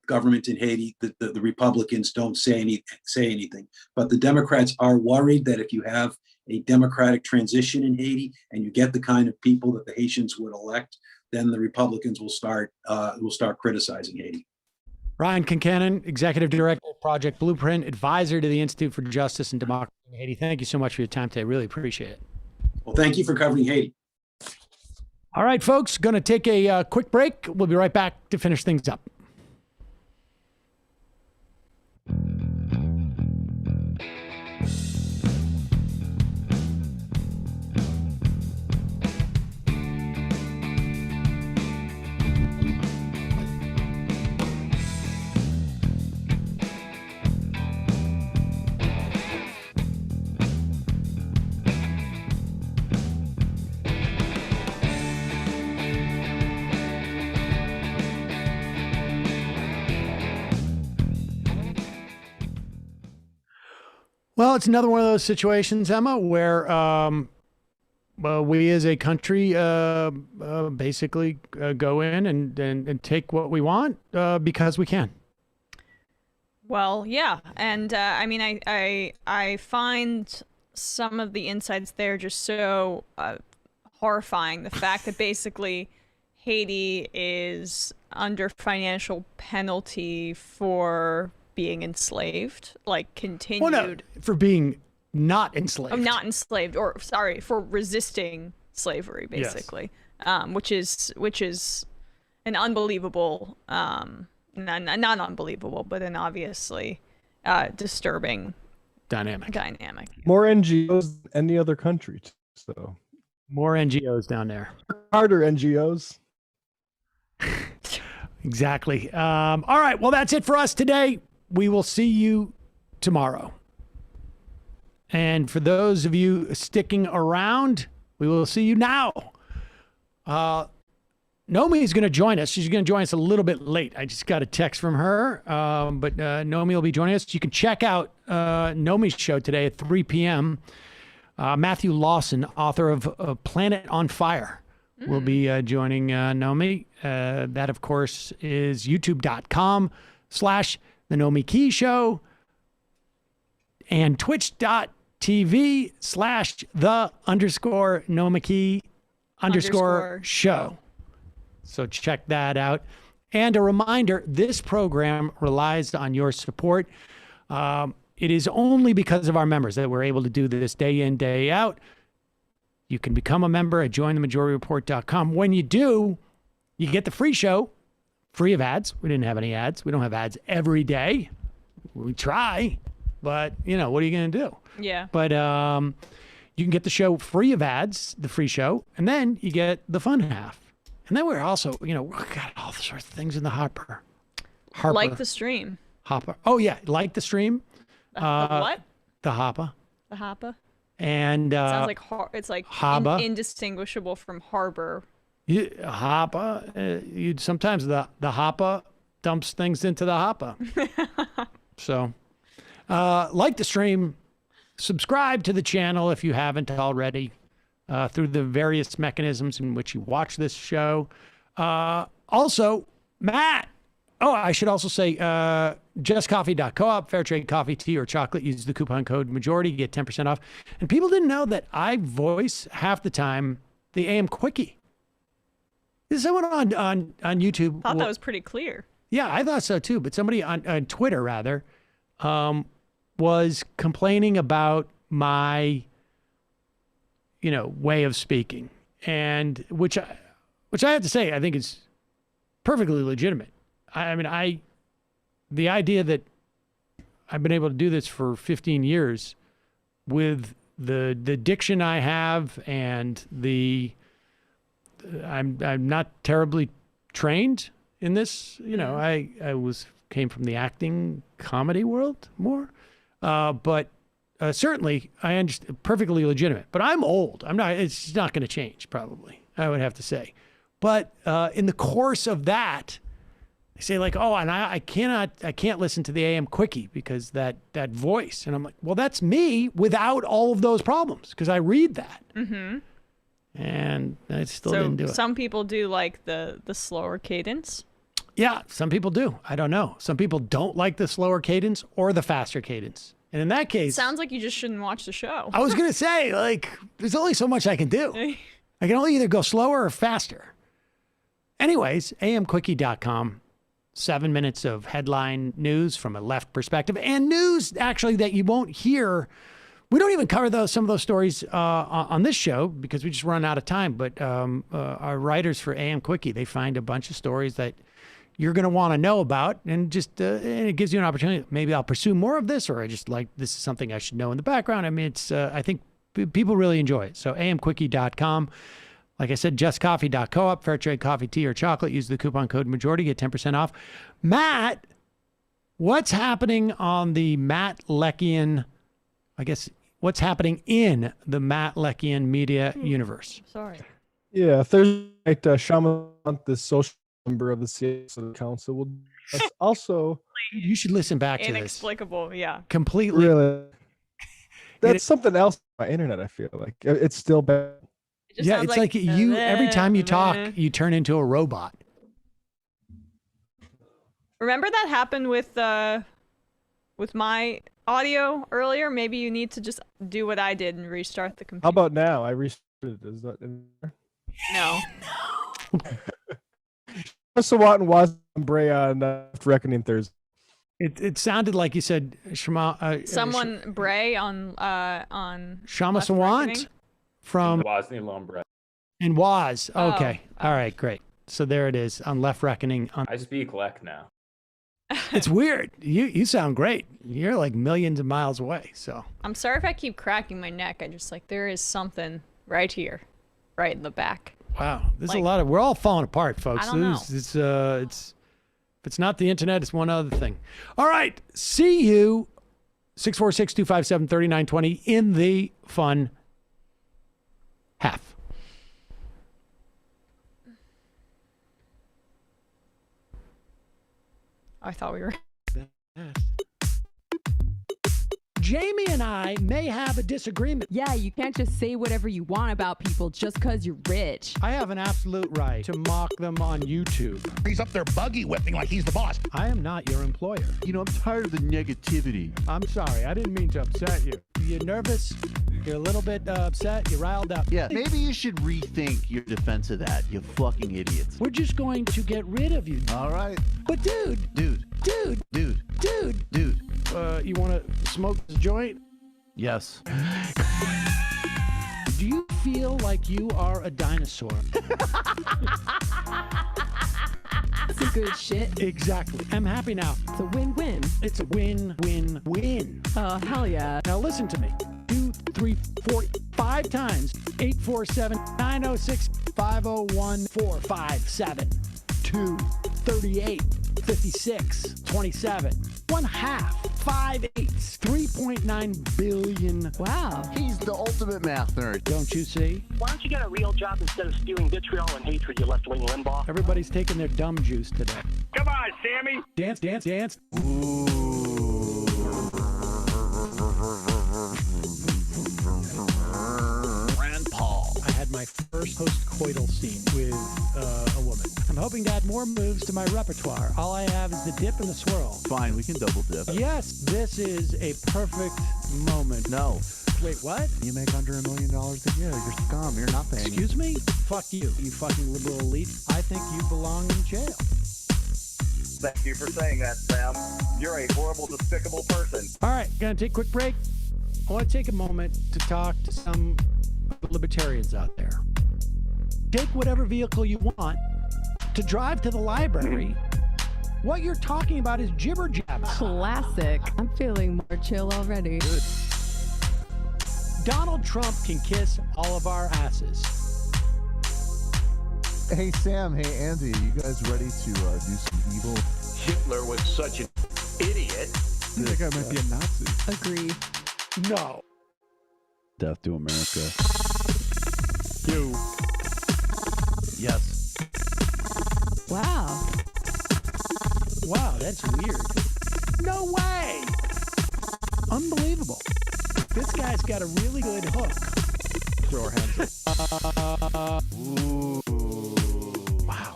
government in Haiti, the Republicans don't say anything. But the Democrats are worried that if you have a democratic transition in Haiti and you get the kind of people that the Haitians would elect, then the Republicans will start criticizing Haiti. Brian Concannon, Executive Director of Project Blueprint, Advisor to the Institute for Justice and Democracy in Haiti. Thank you so much for your time today. Really appreciate it. Well, thank you for covering Haiti. All right, folks, going to take a quick break. We'll be right back to finish things up. Well, it's another one of those situations, Emma, where we as a country basically go in and take what we want because we can. Well, yeah. And I mean, I find some of the insights there just so horrifying. The fact that basically Haiti is under financial penalty for being enslaved, like continued. Well, no, for being not enslaved. Oh, not enslaved, or sorry, for resisting slavery, basically. Yes. Which is an unbelievable, not unbelievable, but an obviously disturbing dynamic. More NGOs than any other country, so more NGOs down there. Harder NGOs. Exactly. All right. Well, that's it for us today. We will see you tomorrow. And for those of you sticking around, we will see you now. Nomi is going to join us. She's going to join us a little bit late. I just got a text from her, but Nomi will be joining us. You can check out Nomi's show today at 3 p.m. Matthew Lawson, author of Planet on Fire, will be joining Nomi. That, of course, is youtube.com/The Nomi Key Show and twitch.tv/the_Nomi Key _show. So check that out. And a reminder, this program relies on your support. It is only because of our members that we're able to do this day in, day out. You can become a member at jointhemajority.report.com. When you do, you get the free show, free of ads. We didn't have any ads. We don't have ads every day. We try, but what are you going to do? Yeah. But you can get the show free of ads, the free show, and then you get the fun half. And then we're also, we got all sorts of things in the hopper. Like the stream. Hopper. Oh, yeah. Like the stream. The what? The hopper. The hopper. And sounds like it's like indistinguishable from harbor. Hopper. Sometimes the hopper dumps things into the hopper. So, like the stream, subscribe to the channel if you haven't already, through the various mechanisms in which you watch this show. Also, Matt. Oh, I should also say, justcoffee.coop, fair trade coffee, tea, or chocolate. Use the coupon code majority, get 10% off. And people didn't know that I voice half the time the AM Quickie. There's someone on YouTube. I thought that was pretty clear. Yeah, I thought so too. But somebody on Twitter, rather, was complaining about my, way of speaking, and which which I have to say, I think is perfectly legitimate. The idea that I've been able to do this for 15 years with the diction I have and I'm not terribly trained in this. I came from the acting comedy world more, but certainly I understand, perfectly legitimate. But I'm old. It's not going to change, probably, I would have to say. But in the course of that, they say like, oh, and I can't listen to the AM Quickie because that voice. And I'm like, well, that's me without all of those problems because I read that. Mm-hmm. And I still didn't do it. Some people do like the slower cadence. Yeah, some people do. I don't know. Some people don't like the slower cadence or the faster cadence. And in that case... Sounds like you just shouldn't watch the show. I was going to say, like, there's only so much I can do. I can only either go slower or faster. Anyways, amquickie.com. 7 minutes of headline news from a left perspective and news actually that you won't hear. We don't even cover some of those stories on this show because we just run out of time. But our writers for AM Quickie, they find a bunch of stories that you're going to want to know about, and just and it gives you an opportunity. Maybe I'll pursue more of this, or I just like this is something I should know in the background. I mean, it's I think people really enjoy it. So amquickie.com. Like I said, justcoffee.coop, fair trade coffee, tea, or chocolate. Use the coupon code majority, get 10% off. Matt, what's happening on the Matt Leckian, I guess, what's happening in the Matt Leckian media universe? Sorry. Yeah, Thursday night, Shaman, the social member of the City Council, will also... You should listen back to this. Inexplicable, yeah. Completely. Really? That's something else on my internet, I feel like. It's still bad. Yeah, it's like you every time you talk, you turn into a robot. Remember that happened with my audio earlier? Maybe you need to just do what I did and restart the computer. How about now? I restarted it. Is that in there? No. Sawat and Waz and Bray on Reckoning Thursday. It sounded like you said someone Bray on Shama Sawant from Wozni Lombre. And Waz. Okay. All right, great. So there it is on Left Reckoning. I speak Lek now. It's weird. You sound great. You're like millions of miles away. So I'm sorry if I keep cracking my neck. I just there is something right here, right in the back. Wow, there's a lot of. We're all falling apart, folks. I don't know. It's if it's not the internet, it's one other thing. All right, see you 646-257-3920 in the fun half. I thought we were. Jamie and I may have a disagreement. Yeah, you can't just say whatever you want about people just because you're rich. I have an absolute right to mock them on YouTube. He's up there buggy whipping like he's the boss. I am not your employer. You know, I'm tired of the negativity. I'm sorry. I didn't mean to upset you. You're nervous. You're a little bit upset. You're riled up. Yeah, maybe you should rethink your defense of that, you fucking idiots. We're just going to get rid of you. All right. But dude. You want to smoke the joint? Yes. Do you feel like you are a dinosaur? That's some good shit. Exactly. I'm happy now. It's a win-win. It's a win-win-win. Oh, hell yeah. Now listen to me. 2, 3, 4, 5 times. 847-906-501-457. 2, 38, 56, 27. 1/2. 5 8s. 3.9 billion. Wow. He's the ultimate math nerd. Don't you see? Why don't you get a real job instead of spewing vitriol and hatred, you left-wing Limbaugh? Everybody's taking their dumb juice today. Come on, Sammy. Dance, dance, dance. Rand Paul. I had my first post-coital scene with a woman. I'm hoping to add more moves to my repertoire. All I have is the dip and the swirl. Fine, we can double dip. Yes, this is a perfect moment. No. Wait, what? You make under $1 million a year. You're scum. You're nothing. Excuse me? Fuck you, you fucking liberal elite. I think you belong in jail. Thank you for saying that, Sam. You're a horrible, despicable person. All right, gonna take a quick break. I want to take a moment to talk to some libertarians out there. take whatever vehicle you want to drive to the library. What you're talking about is jibber jabber. Classic. I'm feeling more chill already. Good. Donald Trump can kiss all of our asses. Hey, Sam. Hey, Andy. You guys ready to do some evil? Hitler was such an idiot. That guy might be a Nazi. Agree. No. Death to America. You. Yes. Wow. Wow, that's weird. No way. Unbelievable. This guy's got a really good hook. Throw our hands up. Ooh. Wow.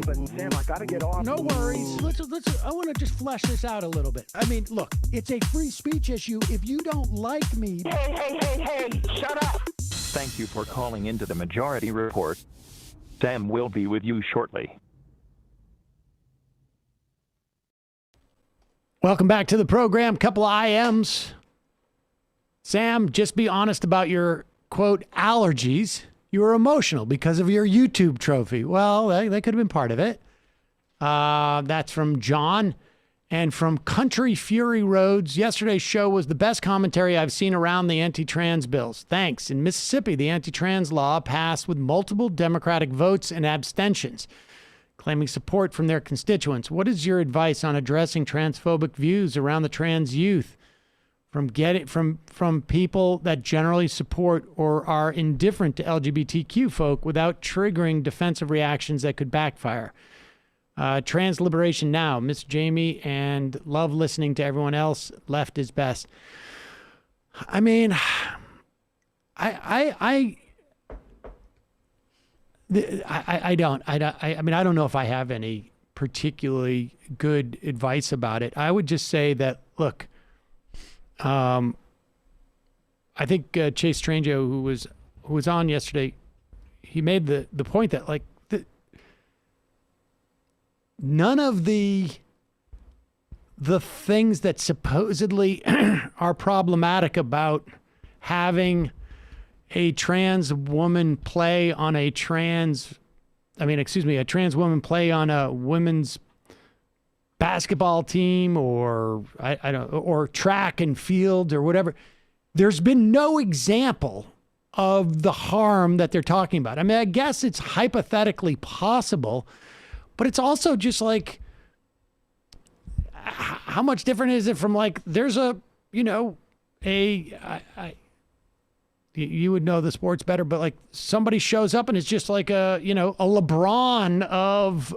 But Sam, I gotta get off. No worries. Let's. I want to just flesh this out a little bit. I mean, look, it's a free speech issue. If you don't like me, Hey, shut up. Thank you for calling into the Majority Report. Sam will be with you shortly. welcome back to the program. Couple of IMs. Sam, just be honest about your quote allergies. You were emotional because of your YouTube trophy. Well, that could have been part of it. That's from John. And from Country Fury Roads, yesterday's show was the best commentary I've seen around the anti-trans bills. Thanks. In Mississippi, the anti-trans law passed with multiple Democratic votes and abstentions, claiming support from their constituents. What is your advice on addressing transphobic views around the trans youth from people that generally support or are indifferent to LGBTQ folk without triggering defensive reactions that could backfire? Trans liberation now, Miss Jamie, and love listening to everyone else. Left is best. I mean, I don't know if I have any particularly good advice about it. I would just say that, look, I think Chase Strangio, who was on yesterday, he made the point that, like, none of the things that supposedly are problematic about having a trans woman play on a trans woman play on a women's basketball team or or track and field or whatever. There's been no example of the harm that they're talking about. I mean, I guess it's hypothetically possible, but it's also just like, how much different is it from, like, there's you would know the sports better, but like somebody shows up and it's just like a LeBron of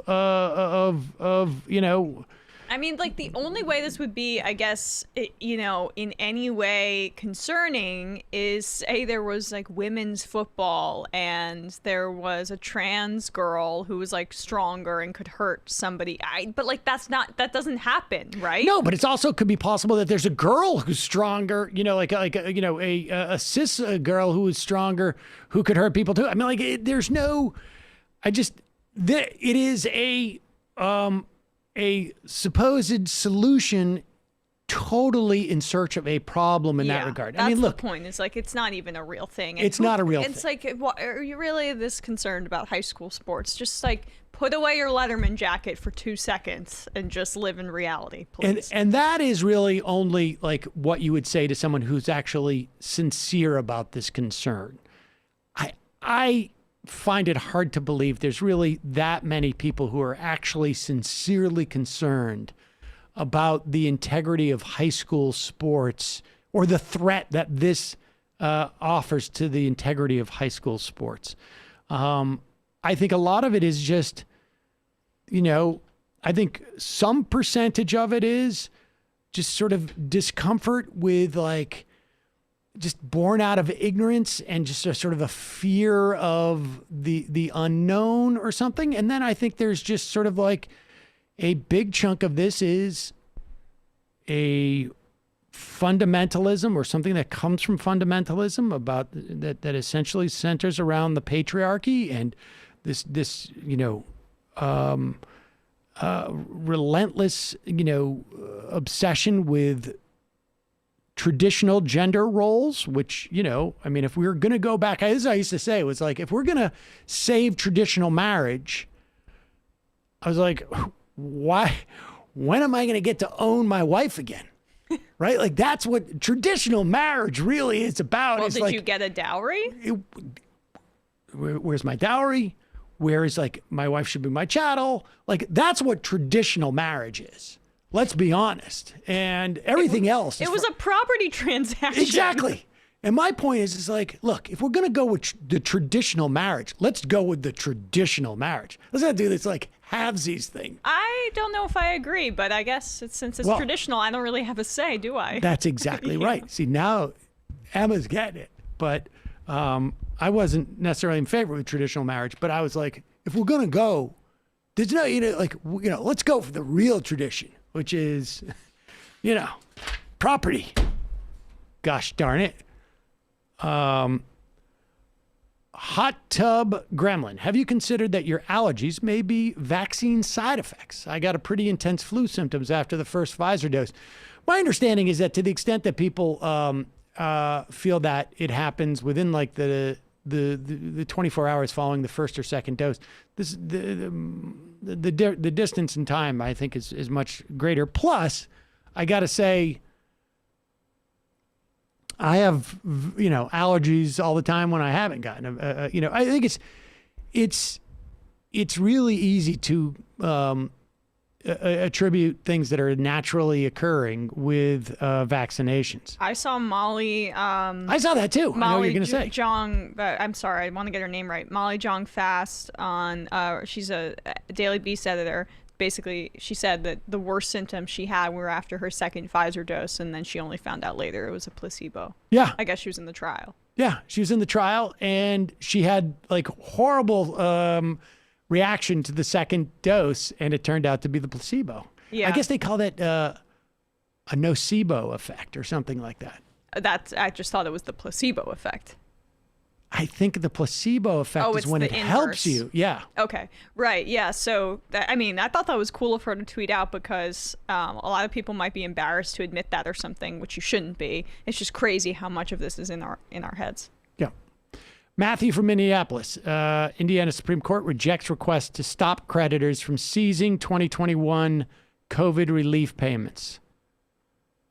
I mean, like, the only way this would be, I guess, in any way concerning is, say there was, like, women's football and there was a trans girl who was, like, stronger and could hurt somebody. But, like, that doesn't happen, right? No, but it's also could be possible that there's a girl who's stronger, a cis girl who is stronger who could hurt people too. I mean, like, it is a supposed solution totally in search of a problem in that regard. That's I mean, look, the point. It's like, it's not even a real thing. It's not a real thing. It's like, are you really this concerned about high school sports? Just, like, put away your Letterman jacket for 2 seconds and just live in reality, please. And that is really only, like, what you would say to someone who's actually sincere about this concern. I find it hard to believe there's really that many people who are actually sincerely concerned about the integrity of high school sports or the threat that this offers to the integrity of high school sports. I think a lot of it is just, I think some percentage of it is just sort of discomfort with, like, just born out of ignorance and just a sort of a fear of the unknown or something. And then I think there's just sort of like a big chunk of this is a fundamentalism or something that comes from fundamentalism about that essentially centers around the patriarchy and this relentless, obsession with traditional gender roles, which, you know, I mean, if we were going to go back, as I used to say, it was like, if we're going to save traditional marriage, I was like, why, when am I going to get to own my wife again? Right? Like, that's what traditional marriage really is about. Well, it's did like, you get a dowry? Where's my dowry? Where is, like, my wife should be my chattel? Like, that's what traditional marriage is. Let's be honest. And everything else. It was a property transaction. Exactly. And my point is like, look, if we're going to go with the traditional marriage, let's go with the traditional marriage. Let's not do this like halvesies thing. I don't know if I agree, but I guess since it's traditional, I don't really have a say, do I? That's exactly right. See, now Emma's getting it. But I wasn't necessarily in favor of traditional marriage, but I was like, if we're going to go, there's no, let's go for the real tradition, which is, property. Gosh darn it. Hot Tub Gremlin. Have you considered that your allergies may be vaccine side effects? I got a pretty intense flu symptoms after the first Pfizer dose. My understanding is that to the extent that people feel that it happens within like the 24 hours following the first or second dose, the distance in time, I think, is much greater. Plus, I got to say, I have, allergies all the time when I haven't gotten, I think it's really easy to attribute things that are naturally occurring with vaccinations. I saw Molly. I saw that too. Molly I know what you're going to say. Jong, I'm sorry, I want to get her name right. Molly Jong Fast on. She's a Daily Beast editor. Basically, she said that the worst symptoms she had were after her second Pfizer dose, and then she only found out later it was a placebo. Yeah. I guess she was in the trial. Yeah, she was in the trial, and she had like horrible reaction to the second dose, and it turned out to be the placebo. Yeah. I guess they call that a nocebo effect or something like that. I just thought it was the placebo effect. I think the placebo effect is when it helps you. Yeah. Okay. Right. Yeah. So, I thought that was cool of her to tweet out because a lot of people might be embarrassed to admit that or something, which you shouldn't be. It's just crazy how much of this is in our heads. Yeah. Matthew from Minneapolis. Indiana Supreme Court rejects request to stop creditors from seizing 2021 COVID relief payments.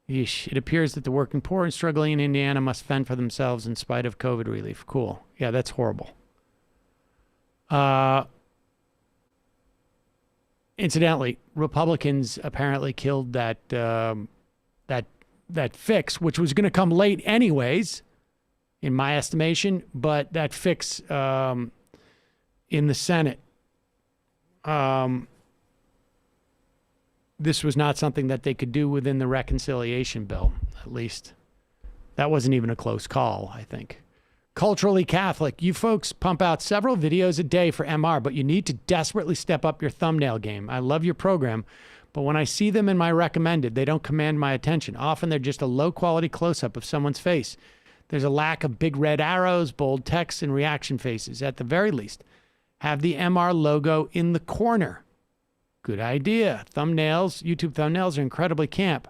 Yeesh. It appears that the working poor and struggling in Indiana must fend for themselves in spite of COVID relief. Cool. Yeah, that's horrible. Incidentally, Republicans apparently killed that fix, which was going to come late anyways, in my estimation. But that fix in the Senate. This was not something that they could do within the reconciliation bill, at least. That wasn't even a close call, I think. Culturally Catholic, you folks pump out several videos a day for MR, but you need to desperately step up your thumbnail game. I love your program, but when I see them in my recommended, they don't command my attention. Often they're just a low-quality close-up of someone's face. There's a lack of big red arrows, bold text, and reaction faces. At the very least, have the MR logo in the corner. Good idea. YouTube thumbnails are incredibly camp,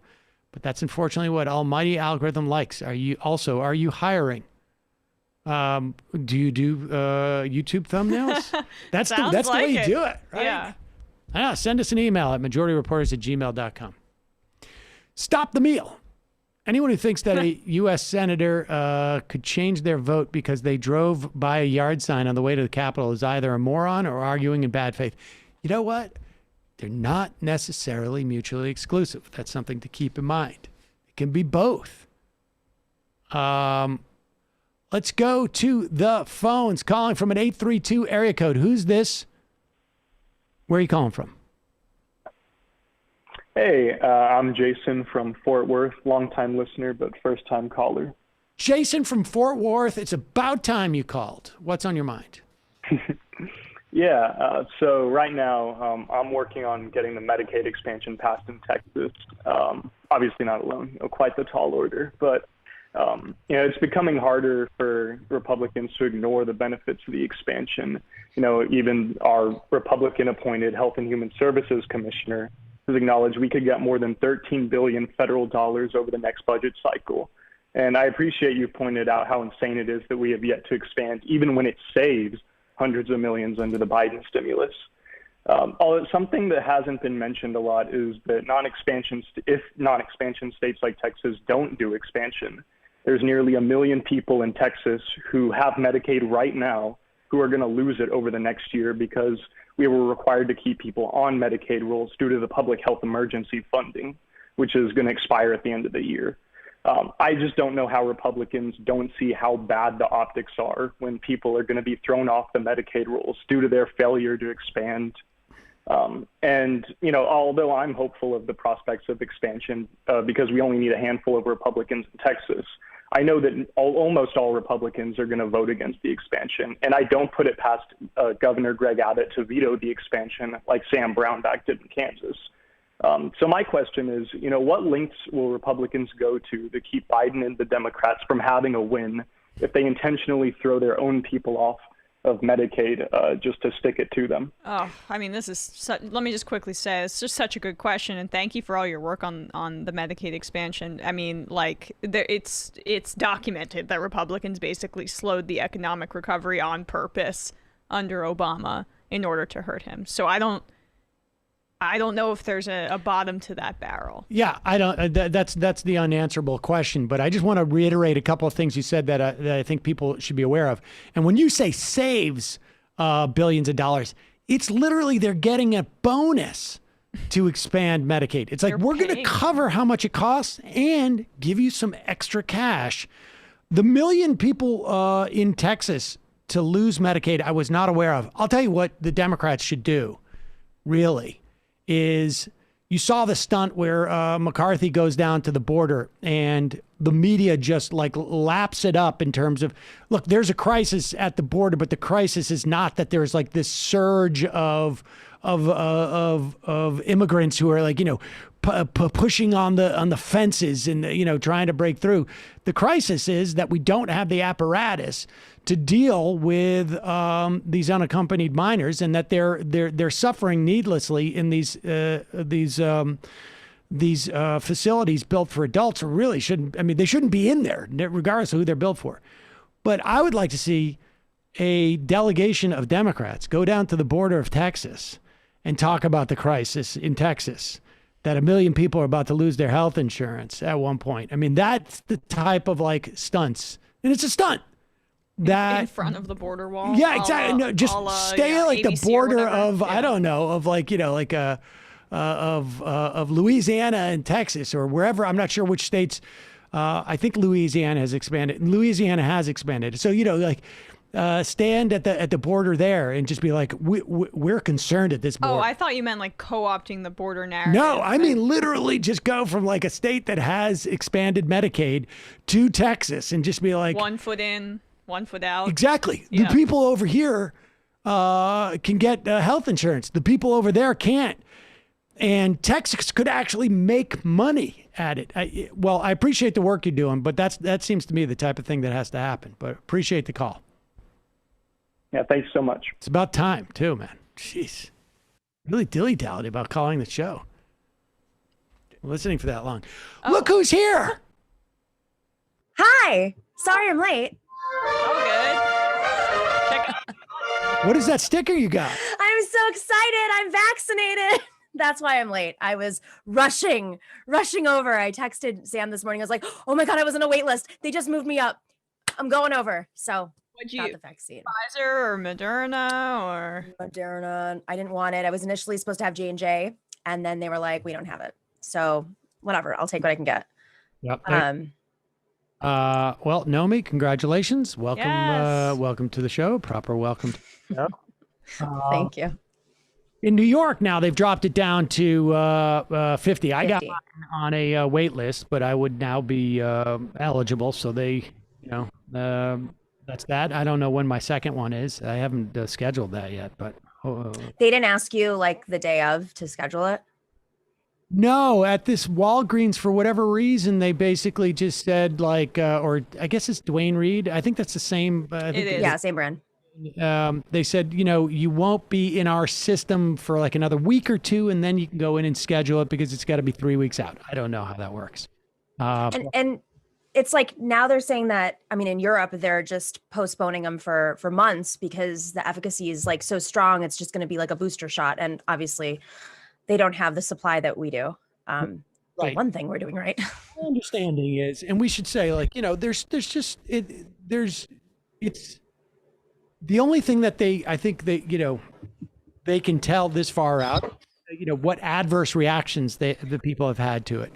but that's unfortunately what almighty algorithm likes. Are you hiring? Do you do YouTube thumbnails? That's the way you do it, right? Yeah. Send us an email at majorityreporters@gmail.com. Stop the meal. Anyone who thinks that a U.S. senator could change their vote because they drove by a yard sign on the way to the Capitol is either a moron or arguing in bad faith. You know what? They're not necessarily mutually exclusive. That's something to keep in mind. It can be both. Let's go to the phones. Calling from an 832 area code. Who's this? Where are you calling from? Hey, I'm Jason from Fort Worth. Longtime listener, but first-time caller. Jason from Fort Worth. It's about time you called. What's on your mind? Yeah, so right now I'm working on getting the Medicaid expansion passed in Texas. Obviously not alone, quite the tall order, but it's becoming harder for Republicans to ignore the benefits of the expansion. Even our Republican-appointed Health and Human Services Commissioner has acknowledged we could get more than $13 billion federal dollars over the next budget cycle. And I appreciate you pointed out how insane it is that we have yet to expand, even when it saves hundreds of millions under the Biden stimulus. Something that hasn't been mentioned a lot is that if non-expansion states like Texas don't do expansion, there's nearly 1 million people in Texas who have Medicaid right now who are going to lose it over the next year because we were required to keep people on Medicaid rules due to the public health emergency funding, which is going to expire at the end of the year. I just don't know how Republicans don't see how bad the optics are when people are going to be thrown off the Medicaid rules due to their failure to expand. And, although I'm hopeful of the prospects of expansion because we only need a handful of Republicans in Texas, I know that almost all Republicans are going to vote against the expansion. And I don't put it past Governor Greg Abbott to veto the expansion like Sam Brownback did in Kansas. So my question is, what lengths will Republicans go to keep Biden and the Democrats from having a win if they intentionally throw their own people off of Medicaid just to stick it to them? Oh, I mean, let me just quickly say, it's just such a good question, and thank you for all your work on the Medicaid expansion. I mean, it's documented that Republicans basically slowed the economic recovery on purpose under Obama in order to hurt him. So I don't know if there's a bottom to that barrel. Yeah, I don't. That's the unanswerable question. But I just want to reiterate a couple of things you said that I think people should be aware of. And when you say saves billions of dollars, it's literally they're getting a bonus to expand Medicaid. It's like we're going to cover how much it costs and give you some extra cash. The 1 million people in Texas to lose Medicaid, I was not aware of. I'll tell you what the Democrats should do, really. Is you saw the stunt where McCarthy goes down to the border and the media just laps it up in terms of, look, there's a crisis at the border, but the crisis is not that there's this surge of immigrants who are pushing on the fences and trying to break through. The crisis is that we don't have the apparatus to deal with these unaccompanied minors, and that they're suffering needlessly in these facilities built for adults. Or really shouldn't. I mean, they shouldn't be in there, regardless of who they're built for. But I would like to see a delegation of Democrats go down to the border of Texas and talk about the crisis in Texas, that 1 million people are about to lose their health insurance at one point. I mean, that's the type of stunts, and it's a stunt. That in front of the border wall. Yeah, exactly. No, just stay the ABC border of I don't know, of of Louisiana and Texas or wherever. I'm not sure which states. I think Louisiana has expanded. Louisiana has expanded. So stand at the border there and just be like, we're concerned at this border. Oh, I thought you meant co-opting the border narrative. No, I mean literally just go from a state that has expanded Medicaid to Texas and just be like 1 foot in, 1 foot out. Exactly. Yeah. The people over here can get health insurance. The people over there can't. And Texas could actually make money at it. I appreciate the work you're doing, but that seems to me the type of thing that has to happen. But appreciate the call. Yeah, thanks so much. It's about time, too, man. Jeez. Really dilly-dallied about calling the show. Listening for that long. Oh. Look who's here! Hi! Sorry I'm late. Oh, good. What is that sticker you got? I'm so excited! I'm vaccinated! That's why I'm late. I was rushing over. I texted Sam this morning. I was like, oh my God, I was on a wait list. They just moved me up. I'm going over. So What'd you got the vaccine. Pfizer or Moderna or? Moderna. I didn't want it. I was initially supposed to have J&J, and then they were like, we don't have it. So whatever. I'll take what I can get. Yep. Well, Naomi, congratulations. Welcome. Yes. Welcome to the show. Proper welcome to the show. Thank you. In New York now, they've dropped it down to 50. I got on a wait list, but I would now be eligible. So they, that's that. I don't know when my second one is. I haven't scheduled that yet, but. They didn't ask you the day of to schedule it? No, at this Walgreens, for whatever reason, they basically just said or I guess it's Dwayne Reed. I think that's the same. It is. Yeah, same brand. they said, you won't be in our system for like another week or two, and then you can go in and schedule it because it's got to be 3 weeks out. I don't know how that works. And it's like now they're saying that, I mean, in Europe, they're just postponing them for months because the efficacy is like so strong. It's just going to be like a booster shot. And obviously they don't have the supply that we do. Right. One thing we're doing right. My understanding is, and we should say, like, it's the only thing that I think they can tell this far out, what adverse reactions the people have had to it.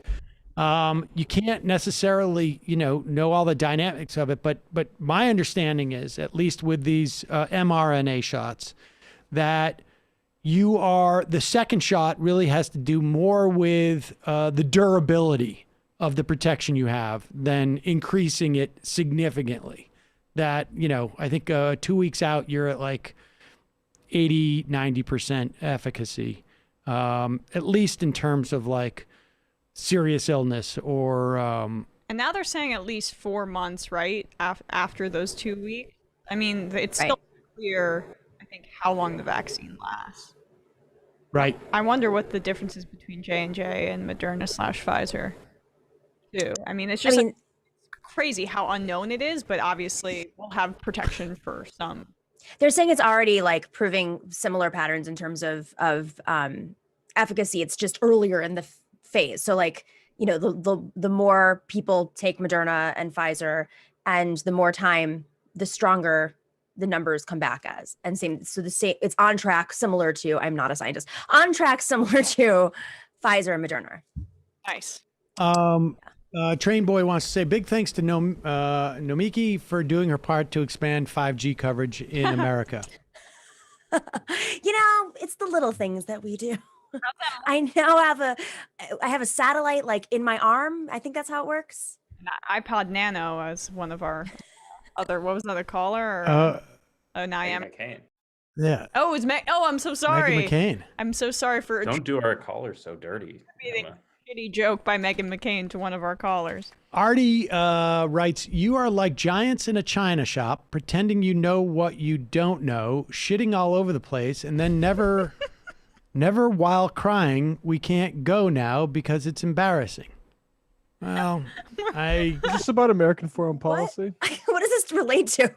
You can't necessarily, know all the dynamics of it, but my understanding is, at least with these mRNA shots, that the second shot really has to do more with the durability of the protection you have than increasing it significantly. That, I think 2 weeks out, you're at like 80, 90% efficacy, at least in terms of like serious illness or... And now they're saying at least 4 months, right? After those 2 weeks. I mean, it's still clear, I think, how long the vaccine lasts. Right. I wonder what the difference is between J&J and Moderna/Pfizer, too. I mean, it's just crazy how unknown it is, but obviously we'll have protection for some. They're saying it's already like proving similar patterns in terms of efficacy. It's just earlier in the phase. So like, the more people take Moderna and Pfizer, and the more time, the stronger the numbers come back as. And it's on track, similar to, I'm not a scientist, on track similar to Pfizer and Moderna. Nice. Train Boy wants to say big thanks to Nomiki for doing her part to expand 5G coverage in America. It's the little things that we do. I now have a satellite like in my arm. I think that's how it works. An iPod Nano as one of our other, what was another caller? Or, an IM McCain. Yeah. Oh, it was I'm so sorry. Meghan McCain. I'm so sorry for Don't do our callers so dirty. Shitty joke by Meghan McCain to one of our callers. Artie writes, you are like giants in a china shop, pretending you know what you don't know, shitting all over the place, and then never while crying, we can't go now because it's embarrassing. Well, Is this about American foreign policy? What does this relate to?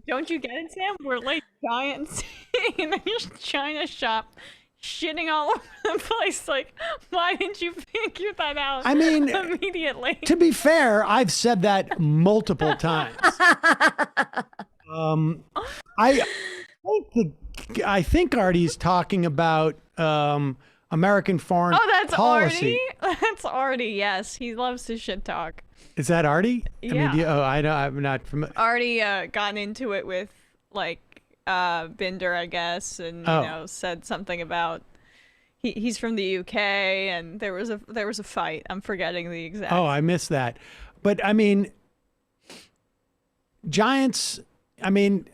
Don't you get it, Sam? We're like giants in a china shop, shitting all over the place. Like, why didn't you figure that out? I mean, immediately. To be fair, I've said that multiple times. I think Artie's talking about American foreign policy. Artie? That's Artie, yes. He loves to shit talk. Is that Artie? Yeah. I know. I'm not familiar. Artie got into it with like Binder, I guess, and said something about he's from the UK, and there was a fight. I'm forgetting the exact. Oh, I missed that. But I mean, giants. I mean,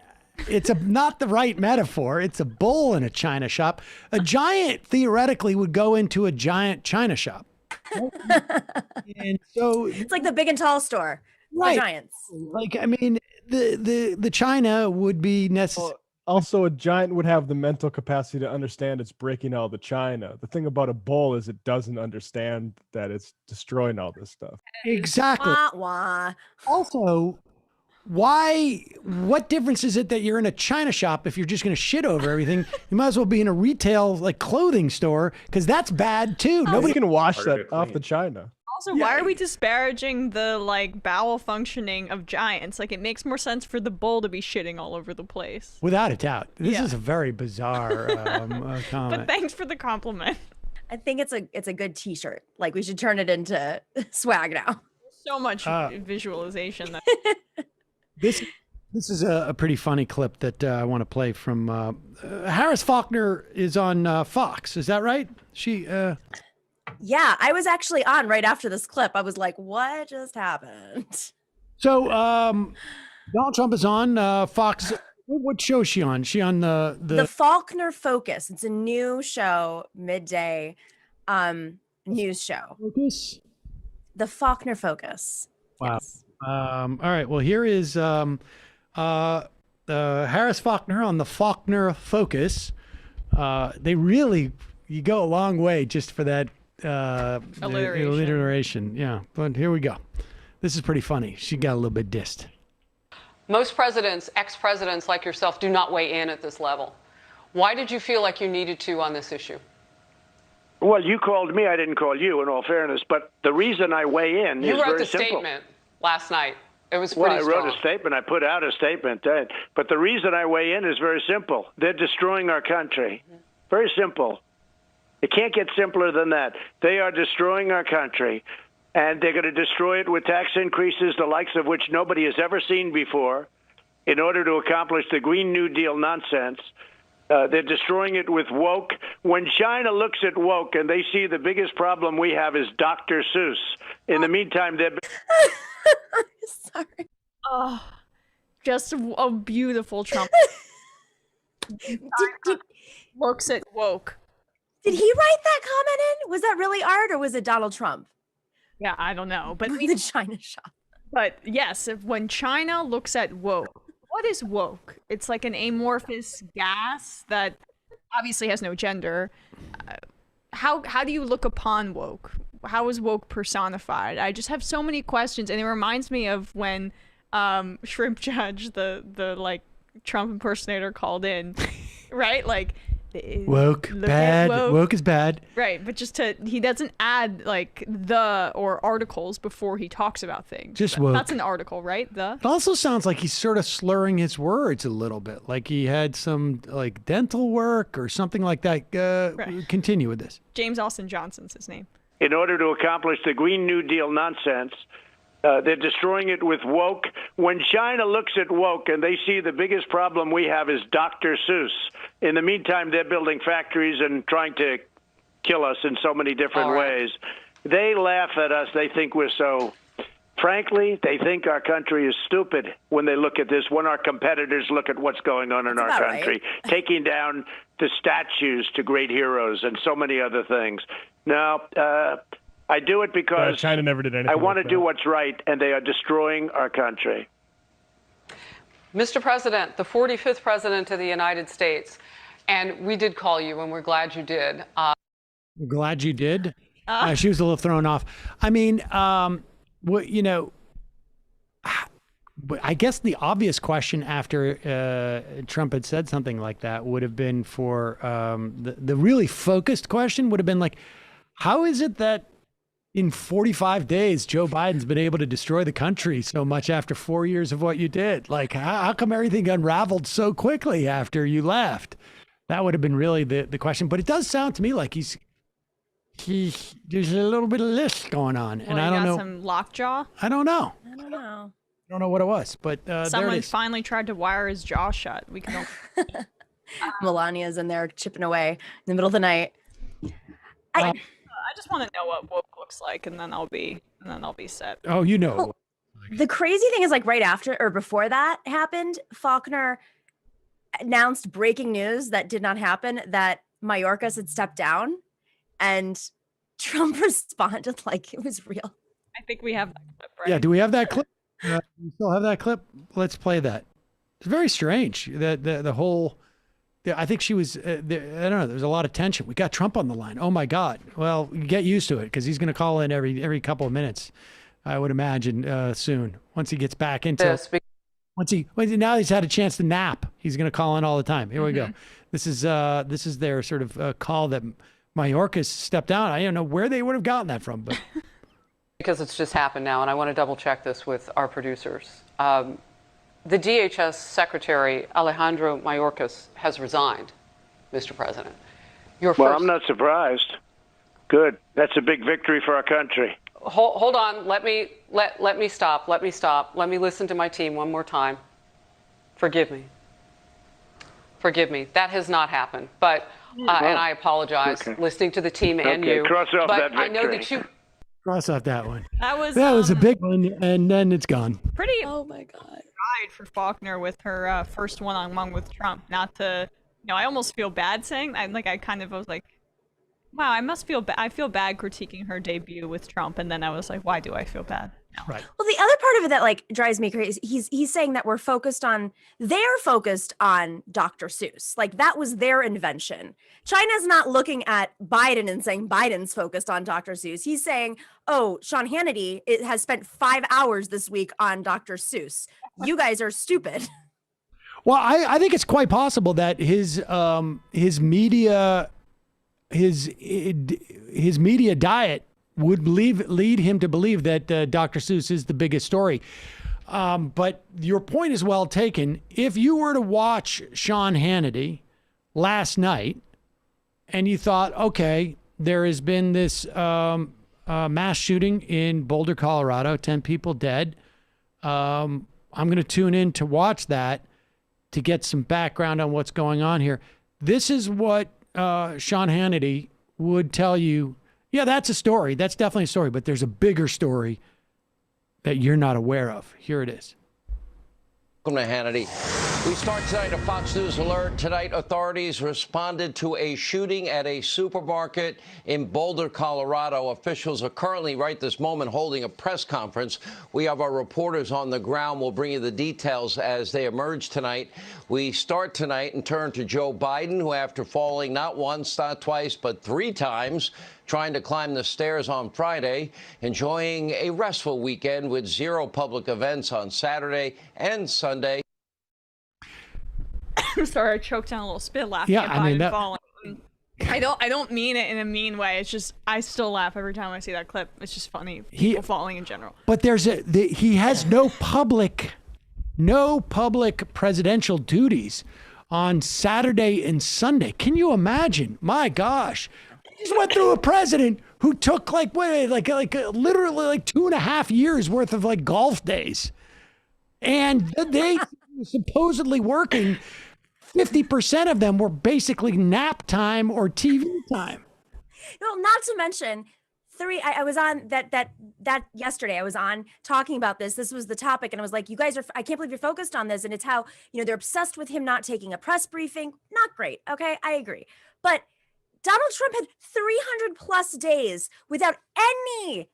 it's not the right metaphor. It's a bull in a china shop. A giant theoretically would go into a giant china shop. And so it's like the big and tall store. Right. For giants. Like, I mean, the china would be necessary. Also, a giant would have the mental capacity to understand it's breaking all the china. The thing about a bull is it doesn't understand that it's destroying all this stuff. Exactly. Wah, wah. Also, what difference is it that you're in a china shop if you're just going to shit over everything? You might as well be in a retail like clothing store, because that's bad too. Nobody can wash that off the china. Also, why are we disparaging the like bowel functioning of giants? Like, it makes more sense for the bull to be shitting all over the place. Without a doubt. This is a very bizarre comment. But thanks for the compliment. I think it's a good T-shirt. Like, we should turn it into swag now. So much visualization. This is a pretty funny clip that I want to play from Harris Faulkner is on Fox. Is that right? She. Yeah, I was actually on right after this clip. I was like, what just happened? So Donald Trump is on Fox. What show is she on? Is she on the Faulkner Focus. It's a new show, midday news show. Focus? The Faulkner Focus. Wow. Yes. All right. Well, here is Harris Faulkner on the Faulkner Focus. You go a long way just for that alliteration. Yeah, but here we go. This is pretty funny. She got a little bit dissed. Most presidents, ex-presidents like yourself, do not weigh in at this level. Why did you feel like you needed to on this issue? Well, you called me. I didn't call you, in all fairness. But the reason I weigh in is very simple. You wrote the statement last night. It was pretty strong. Well, I wrote a statement. I put out a statement. But the reason I weigh in is very simple. They're destroying our country. Very simple. It can't get simpler than that. They are destroying our country, and they're going to destroy it with tax increases, the likes of which nobody has ever seen before, in order to accomplish the Green New Deal nonsense. They're destroying it with woke. When China looks at woke and they see the biggest problem we have is Dr. Seuss. In the meantime, they're... Sorry. Oh, just a beautiful Trump. Looks at woke. Did he write that comment in? Was that really art or was it Donald Trump? Yeah, I don't know. But the China shop. But yes, when China looks at woke, what is woke? It's like an amorphous gas that obviously has no gender. How do you look upon woke? How is woke personified? I just have so many questions, and it reminds me of when Shrimp Judge, the like Trump impersonator, called in, right? Like woke bad. Woke is bad. Right, but he doesn't add like the or articles before he talks about things. Just woke. That's an article, right? It also sounds like he's sort of slurring his words a little bit, like he had some like dental work or something like that. Right. Continue with this. James Austin Johnson's his name. In order to accomplish the Green New Deal nonsense, they're destroying it with woke. When China looks at woke and they see the biggest problem we have is Dr. Seuss. In the meantime, they're building factories and trying to kill us in so many different ways. They laugh at us. They think we're so... Frankly, they think our country is stupid when they look at this, when our competitors look at what's going on in our country, taking down the statues to great heroes and so many other things. Now, I do it because China never did anything. I want to do what's right, and they are destroying our country. Mr. President, the 45th President of the United States, and we did call you, and we're glad you did. Glad you did? She was a little thrown off. I mean, but I guess the obvious question after Trump had said something like that would have been for the really focused question would have been like, how is it that in 45 days, Joe Biden's been able to destroy the country so much after 4 years of what you did? Like, how come everything unraveled so quickly after you left? That would have been really the question. But it does sound to me like there's a little bit of list going on. Well, and I don't know. Some lockjaw? I don't know. I don't know. I don't know what it was, but someone finally tried to wire his jaw shut. We can. Melania's in there chipping away in the middle of the night. I just want to know what woke looks like, and then I'll be set. Oh, you know. Well, the crazy thing is, like right after or before that happened, Faulkner announced breaking news that did not happen, that Mayorkas had stepped down, and Trump responded like it was real. I think we have that clip, right? Yeah, do we have that clip? We still have that clip? Let's play that. It's very strange. The whole... I think she was, I don't know, there's a lot of tension. We got Trump on the line. Oh my God. Well, get used to it because he's going to call in every couple of minutes, I would imagine, soon. Once he gets back into now he's had a chance to nap. He's going to call in all the time. Here we go. This is their sort of call that Mayorkas stepped down. I don't know where they would have gotten that from, but Because it's just happened now, and I want to double check this with our producers. The DHS Secretary, Alejandro Mayorkas, has resigned, Mr. President. Well, I'm not surprised. Good. That's a big victory for our country. Hold on. Let me stop. Let me stop. Let me listen to my team one more time. Forgive me. Forgive me. That has not happened. But and I apologize, listening to the team and you. Cross off but that victory. I know that you... cross off that one. That was a big one, and then it's gone. Pretty. Oh my God. Pride for Faulkner with her first one-on-one with Trump. Not to, I almost feel bad saying. I was like, wow, I must feel bad. I feel bad critiquing her debut with Trump, and then I was like, why do I feel bad? Right. Well, the other part of it that like drives me crazy, he's saying that they're focused on Dr. Seuss. Like that was their invention. China's not looking at Biden and saying Biden's focused on Dr. Seuss. He's saying, oh, Sean Hannity has spent 5 hours this week on Dr. Seuss. You guys are stupid. Well, I think it's quite possible that his media diet would lead him to believe that Dr. Seuss is the biggest story. But your point is well taken. If you were to watch Sean Hannity last night and you thought, okay, there has been this mass shooting in Boulder, Colorado, 10 people dead. I'm going to tune in to watch that to get some background on what's going on here. This is what Sean Hannity would tell you. Yeah, that's a story. That's definitely a story, but there's a bigger story that you're not aware of. Here it is. Welcome to Hannity. We start tonight a Fox News alert. Tonight, authorities responded to a shooting at a supermarket in Boulder, Colorado. Officials are currently, right this moment, holding a press conference. We have our reporters on the ground. We'll bring you the details as they emerge tonight. We start tonight and turn to Joe Biden, who, after falling not once, not twice, but 3 times, trying to climb the stairs on Friday, enjoying a restful weekend with 0 public events on Saturday and Sunday. I'm sorry, I choked down a little spit laughing at Biden falling. I don't mean it in a mean way. It's just I still laugh every time I see that clip. It's just funny, people falling in general. But he has no public presidential duties on Saturday and Sunday. Can you imagine? My gosh. He just went through a president who took literally 2.5 years worth of like golf days. And they supposedly working, 50% of them were basically nap time or TV time. No, not to mention I was on that yesterday. I was on talking about this. This was the topic. And I was like, you guys I can't believe you're focused on this. And it's how, they're obsessed with him not taking a press briefing. Not great. Okay. I agree. But Donald Trump had 300 plus days without any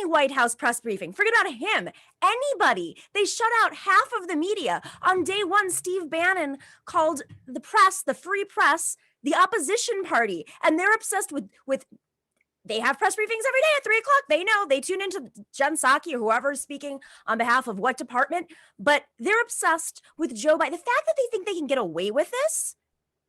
White House press briefing. Forget about him. Anybody. They shut out half of the media. On day 1, Steve Bannon called the press, the free press, the opposition party. And they're obsessed with they have press briefings every day at 3 o'clock. They know, they tune into Jen Psaki or whoever is speaking on behalf of what department, but they're obsessed with Joe Biden. The fact that they think they can get away with this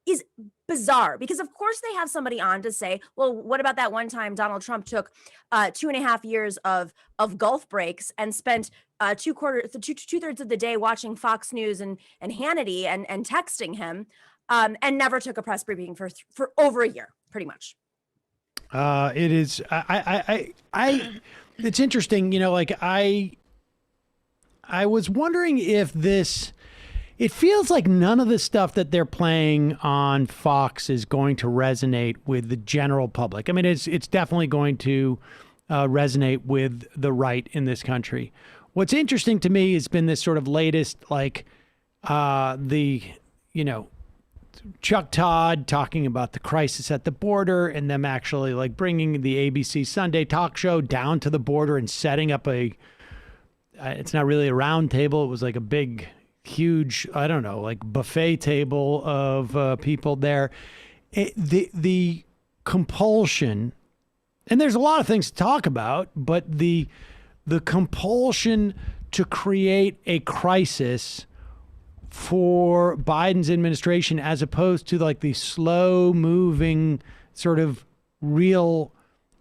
is bizarre, because of course they have somebody on to say, well, what about that one time Donald Trump took 2.5 years of golf breaks and spent two-thirds of the day watching Fox News and Hannity and texting him and never took a press briefing for over a year, pretty much. It is, it's interesting, I was wondering if it feels like none of the stuff that they're playing on Fox is going to resonate with the general public. I mean, it's definitely going to resonate with the right in this country. What's interesting to me has been this sort of latest, Chuck Todd talking about the crisis at the border and them actually bringing the ABC Sunday talk show down to the border and setting up it's not really a round table. It was like a big, huge, buffet table of people there. The compulsion, and there's a lot of things to talk about, but the compulsion to create a crisis for Biden's administration, as opposed to the slow moving sort of real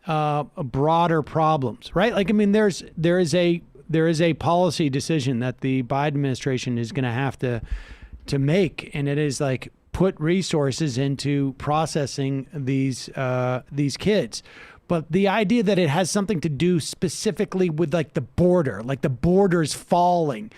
broader problems, right? There is a policy decision that the Biden administration is going to have to make, and it is put resources into processing these kids. But the idea that it has something to do specifically with the border's falling,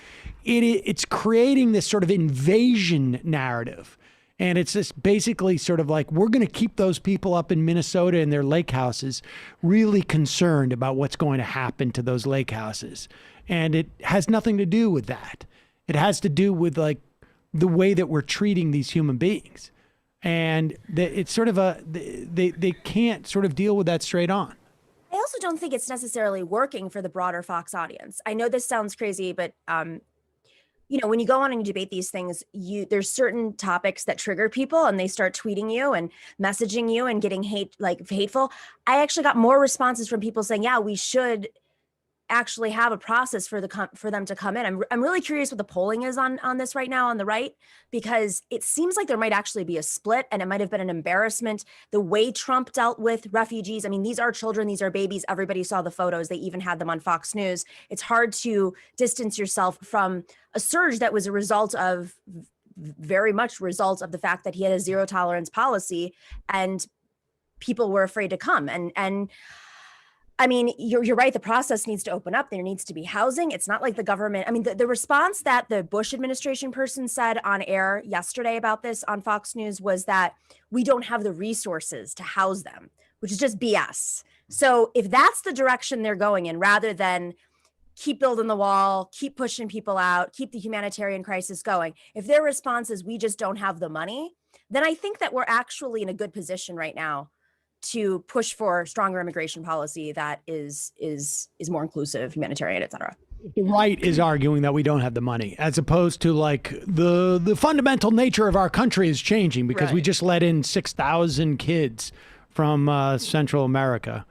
it's creating this sort of invasion narrative. And it's just basically sort of we're going to keep those people up in Minnesota in their lake houses really concerned about what's going to happen to those lake houses. And it has nothing to do with that. It has to do with the way that we're treating these human beings. And it's sort of they can't sort of deal with that straight on. I also don't think it's necessarily working for the broader Fox audience. I know this sounds crazy, but when you go on and you debate these things, there's certain topics that trigger people and they start tweeting you and messaging you and getting hateful. I actually got more responses from people saying, yeah, we should actually have a process for them to come in. I'm really curious what the polling is on this right now on the right, because it seems like there might actually be a split, and it might have been an embarrassment the way Trump dealt with refugees. I mean, these are children, these are babies. Everybody saw the photos. They even had them on Fox News. It's hard to distance yourself from a surge that was a result of very much result of the fact that he had a zero tolerance policy and people were afraid to come. And I mean, you're right. The process needs to open up. There needs to be housing. It's not like the government. I mean, the response that the Bush administration person said on air yesterday about this on Fox News was that we don't have the resources to house them, which is just BS. So if that's the direction they're going in, rather than keep building the wall, keep pushing people out, keep the humanitarian crisis going, if their response is we just don't have the money, then I think that we're actually in a good position right now to push for stronger immigration policy that is more inclusive, humanitarian, et cetera. The right is arguing that we don't have the money, as opposed to like the fundamental nature of our country is changing because we just let in 6,000 kids from Central America.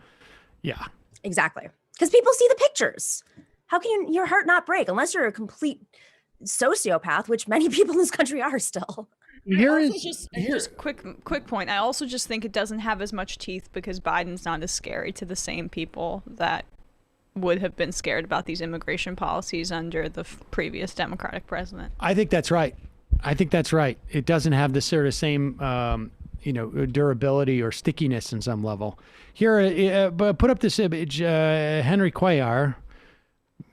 Yeah, exactly. Because people see the pictures. How can your heart not break unless you're a complete sociopath, which many people in this country are still. Just quick point. I also just think it doesn't have as much teeth because Biden's not as scary to the same people that would have been scared about these immigration policies under the previous Democratic president. I think that's right. It doesn't have the sort of same, durability or stickiness in some level. Here, put up this image. Henry Cuellar,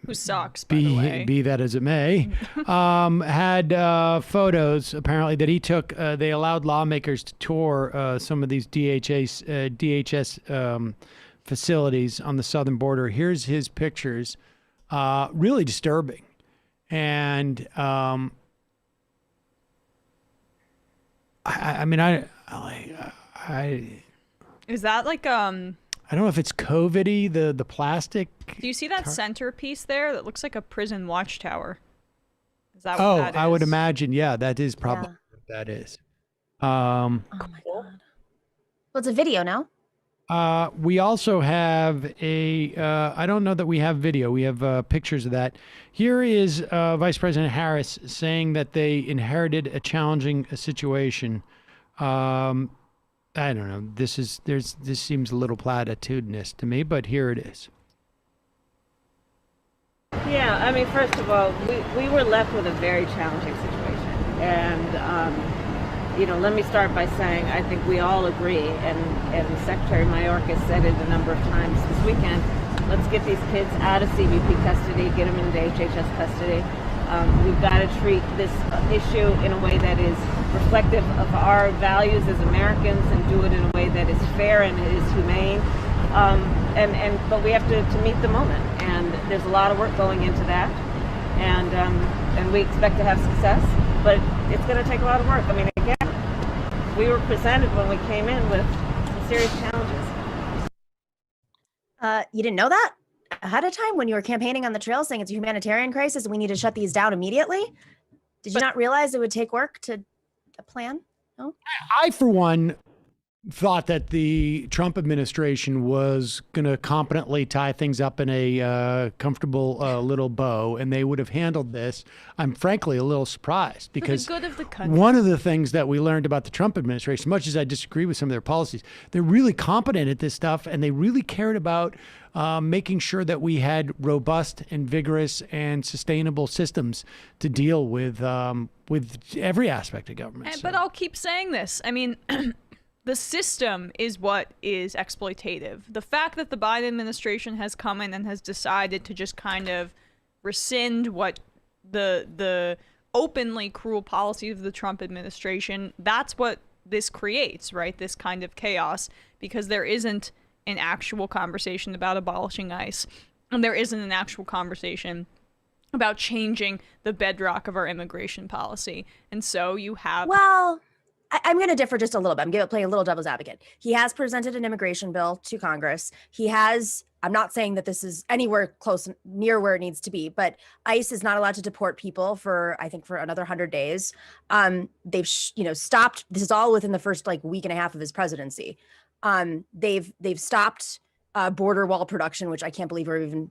who sucks, by the way. Be that as it may, had photos apparently that he took. They allowed lawmakers to tour some of these DHS facilities on the southern border. Here's his pictures. Really disturbing. And Is that like I don't know if it's COVID-y, the plastic. Do you see that centerpiece there that looks like a prison watchtower? Is that what that is? I would imagine, yeah, that is probably what that is. Oh my God. Well, it's a video now. We also have I don't know that we have video. We have pictures of that. Here is Vice President Harris saying that they inherited a challenging situation. I don't know. This seems a little platitudinous to me, but here it is. Yeah, I mean, first of all, we were left with a very challenging situation. And, let me start by saying I think we all agree, and Secretary Mayorkas said it a number of times this weekend, let's get these kids out of CBP custody, get them into HHS custody. We've got to treat this issue in a way that is reflective of our values as Americans and do it in a way that is fair and is humane. But we have to meet the moment, and there's a lot of work going into that, and we expect to have success, but it's going to take a lot of work. I mean, again, we were presented when we came in with some serious challenges. You didn't know that ahead of time when you were campaigning on the trail saying it's a humanitarian crisis and we need to shut these down immediately? Did you not realize it would take work to plan? No? I, for one, thought that the Trump administration was going to competently tie things up in a comfortable little bow, and they would have handled this. I'm frankly a little surprised because for the good of the country. One of the things that we learned about the Trump administration, much as I disagree with some of their policies, they're really competent at this stuff, and they really cared about making sure that we had robust and vigorous and sustainable systems to deal with every aspect of government. But I'll keep saying this. I mean, the system is what is exploitative. The fact that the Biden administration has come in and has decided to just kind of rescind what the openly cruel policy of the Trump administration, that's what this creates, right? This kind of chaos, because there isn't an actual conversation about abolishing ICE, and there isn't an actual conversation about changing the bedrock of our immigration policy. And so you have... Well, I'm going to differ just a little bit. I'm going to play a little devil's advocate. He has presented an immigration bill to Congress. He has, I'm not saying that this is anywhere close near where it needs to be, but ICE is not allowed to deport people for, I think, for another 100 days. They've, stopped. This is all within the first week and a half of his presidency. They've stopped border wall production, which I can't believe we're even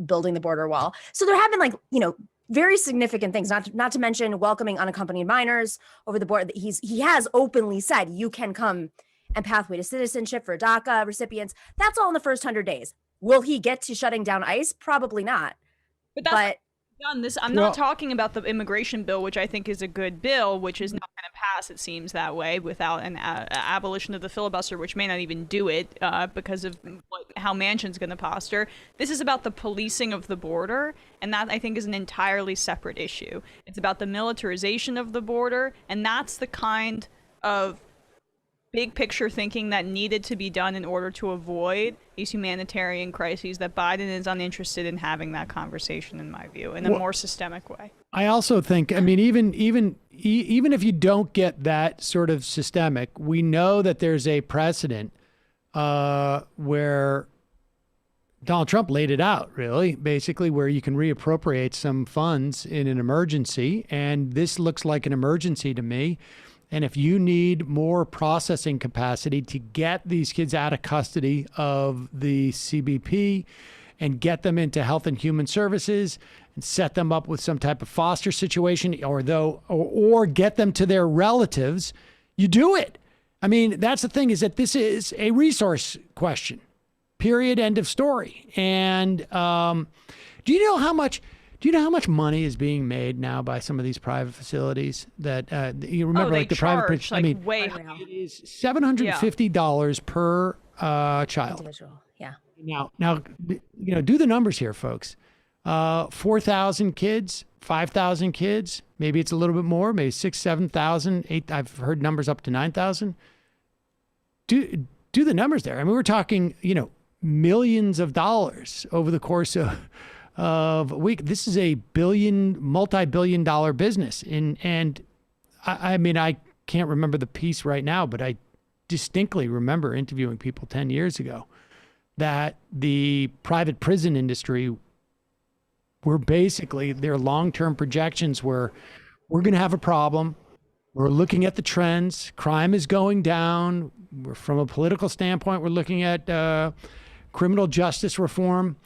building the border wall. So there have been very significant things, not to mention welcoming unaccompanied minors over the border. He has openly said you can come and pathway to citizenship for DACA recipients. That's all in the first 100 days. Will he get to shutting down ICE? Probably not. But done this. I'm not talking about the immigration bill, which I think is a good bill, which is not going to pass, it seems that way, without an abolition of the filibuster, which may not even do it because of how Manchin's going to posture. This is about the policing of the border, and that I think is an entirely separate issue. It's about the militarization of the border, and that's the kind of big picture thinking that needed to be done in order to avoid these humanitarian crises that Biden is uninterested in having that conversation, in my view, in a more systemic way. I also think, even if you don't get that sort of systemic, we know that there's a precedent where Donald Trump laid it out, really, basically, where you can reappropriate some funds in an emergency. And this looks like an emergency to me. And if you need more processing capacity to get these kids out of custody of the CBP and get them into Health and Human Services and set them up with some type of foster situation or get them to their relatives, you do it. I mean, that's the thing, is that this is a resource question, period, end of story. And do you know how much money is being made now by some of these private facilities that you remember, the private, way high. It is $750 per child. Individual. Yeah. Now, do the numbers here, folks. 4,000 kids, 5,000 kids, maybe it's a little bit more, maybe 6,000, 7,000, 8,000. I've heard numbers up to 9,000. Do the numbers there. I mean, we're talking, millions of dollars over the course of a week. This is a multi-billion dollar business. And I can't remember the piece right now, but I distinctly remember interviewing people 10 years ago that the private prison industry were basically, their long-term projections were, we're going to have a problem. We're looking at the trends. Crime is going down. From a political standpoint, we're looking at criminal justice reform.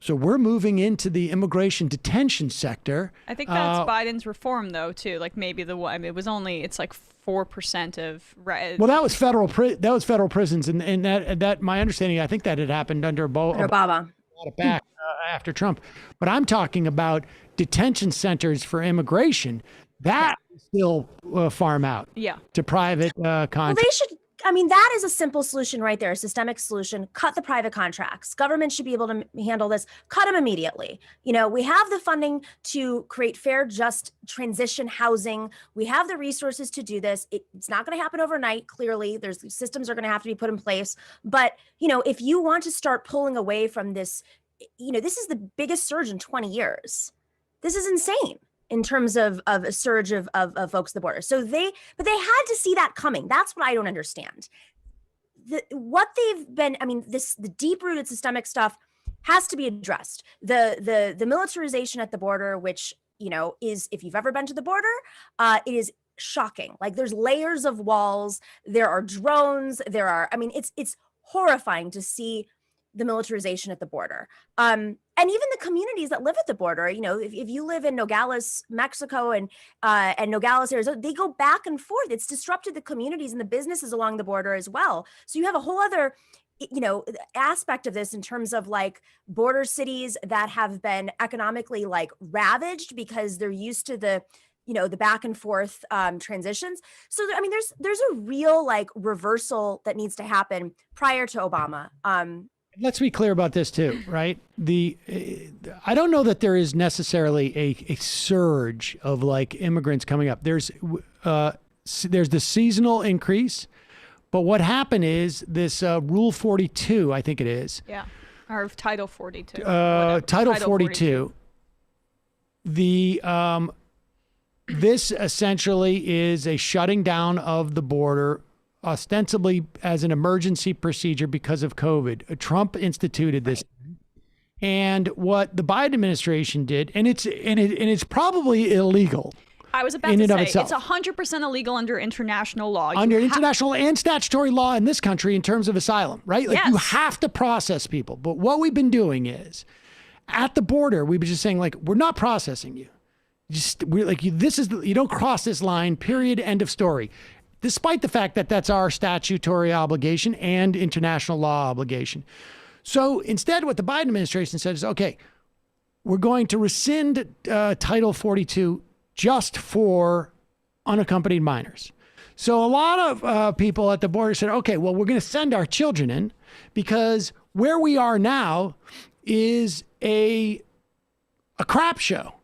So we're moving into the immigration detention sector. I think that's Biden's reform, though, too. Maybe it was only, it's 4% of. Well, that was federal prisons, and that my understanding, I think that had happened under Obama. Back after Trump. But I'm talking about detention centers for immigration. That is still farm out. Yeah. To private contracts. Well, they should. That is a simple solution right there, a systemic solution. Cut the private contracts. Government should be able to handle this. Cut them immediately. We have the funding to create fair, just transition housing. We have the resources to do this. It's not going to happen overnight. Clearly, systems are going to have to be put in place. But, if you want to start pulling away from this, this is the biggest surge in 20 years. This is insane in terms of a surge of folks at the border. But they had to see that coming. That's what I don't understand. What they've been, the deep-rooted systemic stuff has to be addressed. The militarization at the border, which, is, if you've ever been to the border, it is shocking. There's layers of walls. There are drones. It's horrifying to see the militarization at the border. And even the communities that live at the border, if you live in Nogales, Mexico and Nogales, Arizona, they go back and forth. It's disrupted the communities and the businesses along the border as well. So you have a whole other, aspect of this in terms of border cities that have been economically ravaged because they're used to the back and forth transitions. So, there's a real reversal that needs to happen prior to Obama. Let's be clear about this too, right? I don't know that there is necessarily a surge of immigrants coming up. There's the seasonal increase, but what happened is this Rule 42, I think it is. Yeah, or Title 42. Title 42. this essentially is a shutting down of the border, ostensibly as an emergency procedure because of COVID. Trump instituted this. And what the Biden administration did, and it's probably illegal. I was about to say, it's 100% illegal under international law. Under international and statutory law in this country in terms of asylum, right? Like you have to process people. But what we've been doing is at the border, we've been just saying like, we're not processing you. We're like, you don't cross this line, period, end of story. Despite the fact that that's our statutory obligation and international law obligation. So instead, what the Biden administration said is, okay, we're going to rescind Title 42 just for unaccompanied minors. So a lot of people at the border said, okay, well, we're going to send our children in because where we are now is a crap show.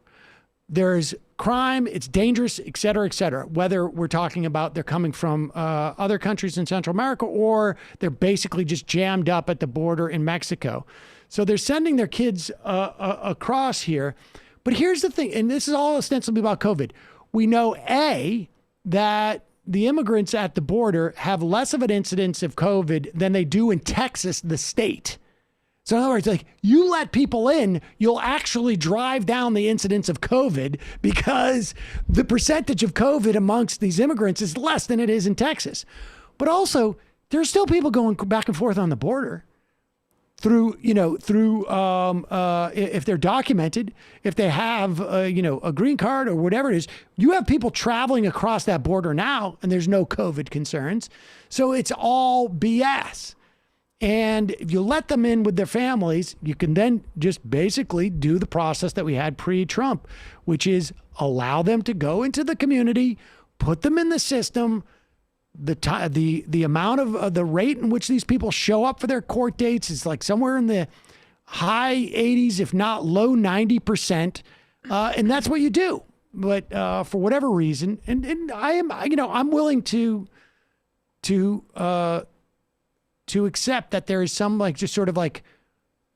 There's crime, it's dangerous, et cetera, whether we're talking about they're coming from other countries in Central America or they're basically just jammed up at the border in Mexico. So they're sending their kids across here. But here's the thing, and this is all ostensibly about COVID. We know, A, that the immigrants at the border have less of an incidence of COVID than they do in Texas, the state. So in other words, like you let people in, you'll actually drive down the incidence of COVID because the percentage of COVID amongst these immigrants is less than it is in Texas. But also, there's still people going back and forth on the border. If they're documented, if they have, a green card or whatever it is, you have people traveling across that border now and there's no COVID concerns. So it's all BS. And if you let them in with their families, you can then just basically do the process that we had pre-Trump, which is allow them to go into the community, put them in the system. The amount of the rate in which these people show up for their court dates is like somewhere in the high 80s, if not low 90%. And that's what you do. But for whatever reason, and I'm willing to accept that there is some like just sort of like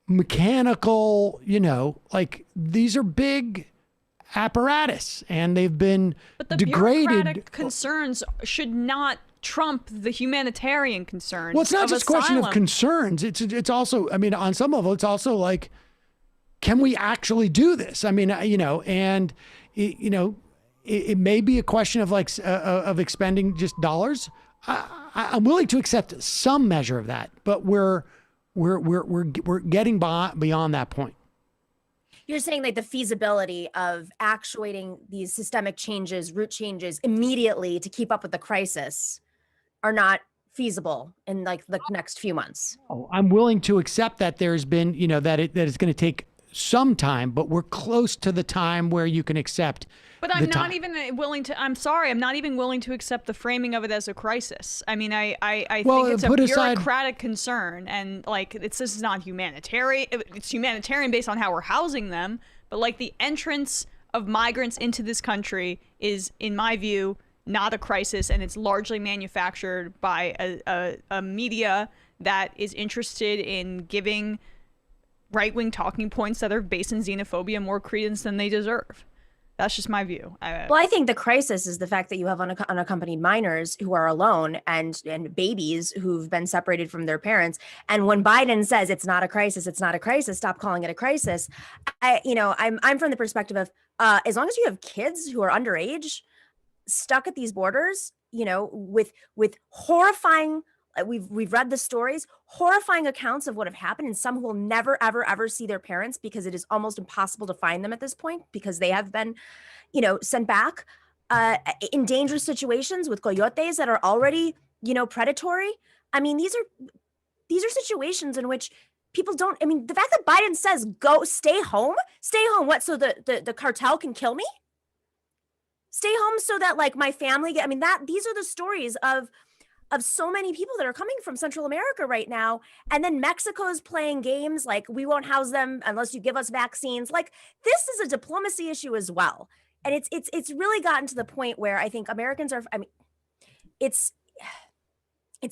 mechanical, like these are big apparatus and they've been degraded. Bureaucratic concerns should not trump the humanitarian concerns. Well, it's not just a question of asylum. concerns. It's also, I mean, on some level, it's also like, can we actually do this? I mean, and it may be a question of like of expending just dollars. I'm willing to accept some measure of that, but we're getting beyond that point. You're saying like the feasibility of actuating these systemic changes, root changes immediately to keep up with the crisis are not feasible in like the next few months. Oh, I'm willing to accept that there's been, that it's going to take some time, but we're close to the time where you can accept. But I'm not even willing to, I'm sorry, I'm not even willing to accept the framing of it as a crisis. I mean, I think it's a bureaucratic concern and like, this is not humanitarian. It's humanitarian based on how we're housing them. But like the entrance of migrants into this country is, in my view, not a crisis. And it's largely manufactured by a media that is interested in giving right-wing talking points that are based in xenophobia more credence than they deserve. That's just my view. Well, I think the crisis is the fact that you have unaccompanied minors who are alone and babies who've been separated from their parents. And when Biden says it's not a crisis, stop calling it a crisis. I'm from the perspective of as long as you have kids who are underage stuck at these borders, with horrifying. We've read the stories, horrifying accounts of what have happened, and some who will never, ever, ever see their parents because it is almost impossible to find them at this point because they have been, sent back in dangerous situations with coyotes that are already, predatory. I mean, these are situations in which people don't. I mean, the fact that Biden says stay home. What? So the cartel can kill me? Stay home so that like my family these are the stories of so many people that are coming from Central America right now. And then Mexico is playing games like we won't house them unless you give us vaccines. Like this is a diplomacy issue as well. And it's really gotten to the point where I think Americans are, it's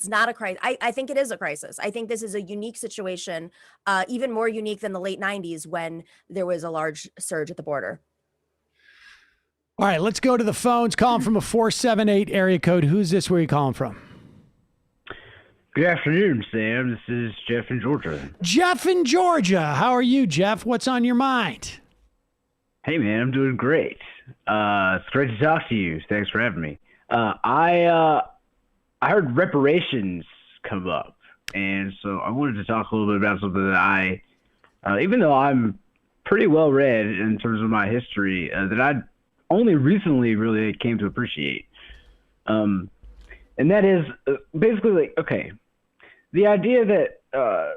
not a crisis. I think it is a crisis. I think this is a unique situation, even more unique than the late 90s when there was a large surge at the border. All right, let's go to the phones. Calling from a 478 area code. Who's this? Where are you calling from? Good afternoon, Sam. This is Jeff in Georgia. Jeff in Georgia. How are you, Jeff? What's on your mind? Hey, man, I'm doing great. It's great to talk to you. Thanks for having me. I heard reparations come up, and so I wanted to talk a little bit about something that even though I'm pretty well read in terms of my history, that I only recently really came to appreciate. And that is basically like, okay, the idea that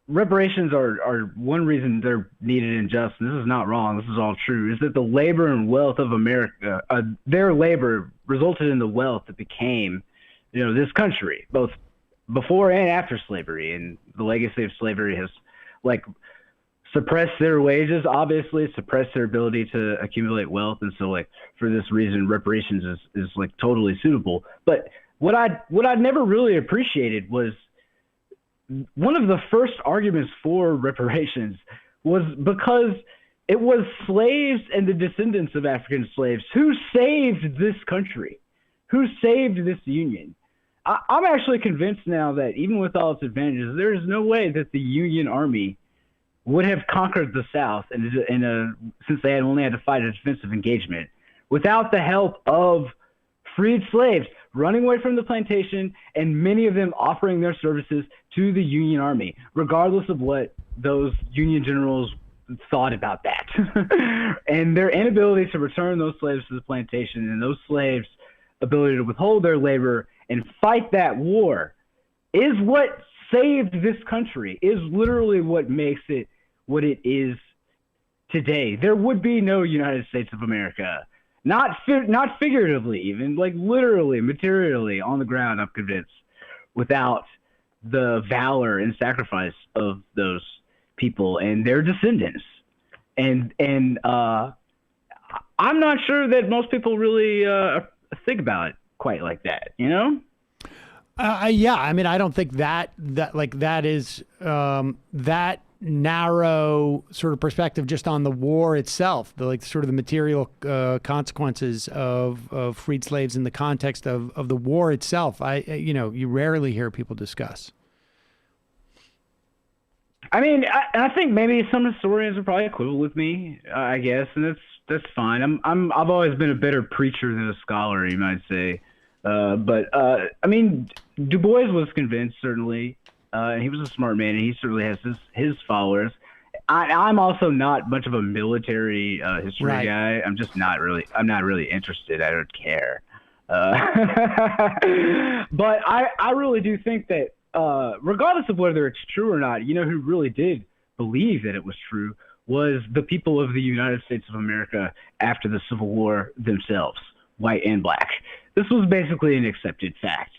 reparations are one reason they're needed and just, and this is not wrong, this is all true, is that the labor and wealth of America, their labor resulted in the wealth that became, this country, both before and after slavery. And the legacy of slavery has, suppressed their wages, obviously, suppressed their ability to accumulate wealth. And so, for this reason, reparations is totally suitable. But what I never really appreciated was one of the first arguments for reparations was because it was slaves and the descendants of African slaves who saved this country, who saved this union. I'm actually convinced now that even with all its advantages, there is no way that the Union Army would have conquered the South since they had only had to fight a defensive engagement without the help of freed slaves running away from the plantation, and many of them offering their services to the Union Army, regardless of what those Union generals thought about that. And their inability to return those slaves to the plantation, and those slaves' ability to withhold their labor and fight that war, is what saved this country, is literally what makes it what it is today. There would be no United States of America. Not figuratively, even, literally, materially, on the ground, I'm convinced, without the valor and sacrifice of those people and their descendants. And I'm not sure that most people really think about it quite like that, Yeah, I mean, I don't think that is that narrow sort of perspective just on the war itself, the material consequences of freed slaves in the context of the war itself. You rarely hear people discuss. I mean, I think maybe some historians are probably quibble with me, I guess, and that's fine. I've always been a better preacher than a scholar, you might say. But I mean, Du Bois was convinced, certainly. And he was a smart man, and he certainly has his followers. I'm also not much of a military history guy. I'm not really interested. I don't care. But I really do think that regardless of whether it's true or not, who really did believe that it was true was the people of the United States of America after the Civil War themselves, white and black. This was basically an accepted fact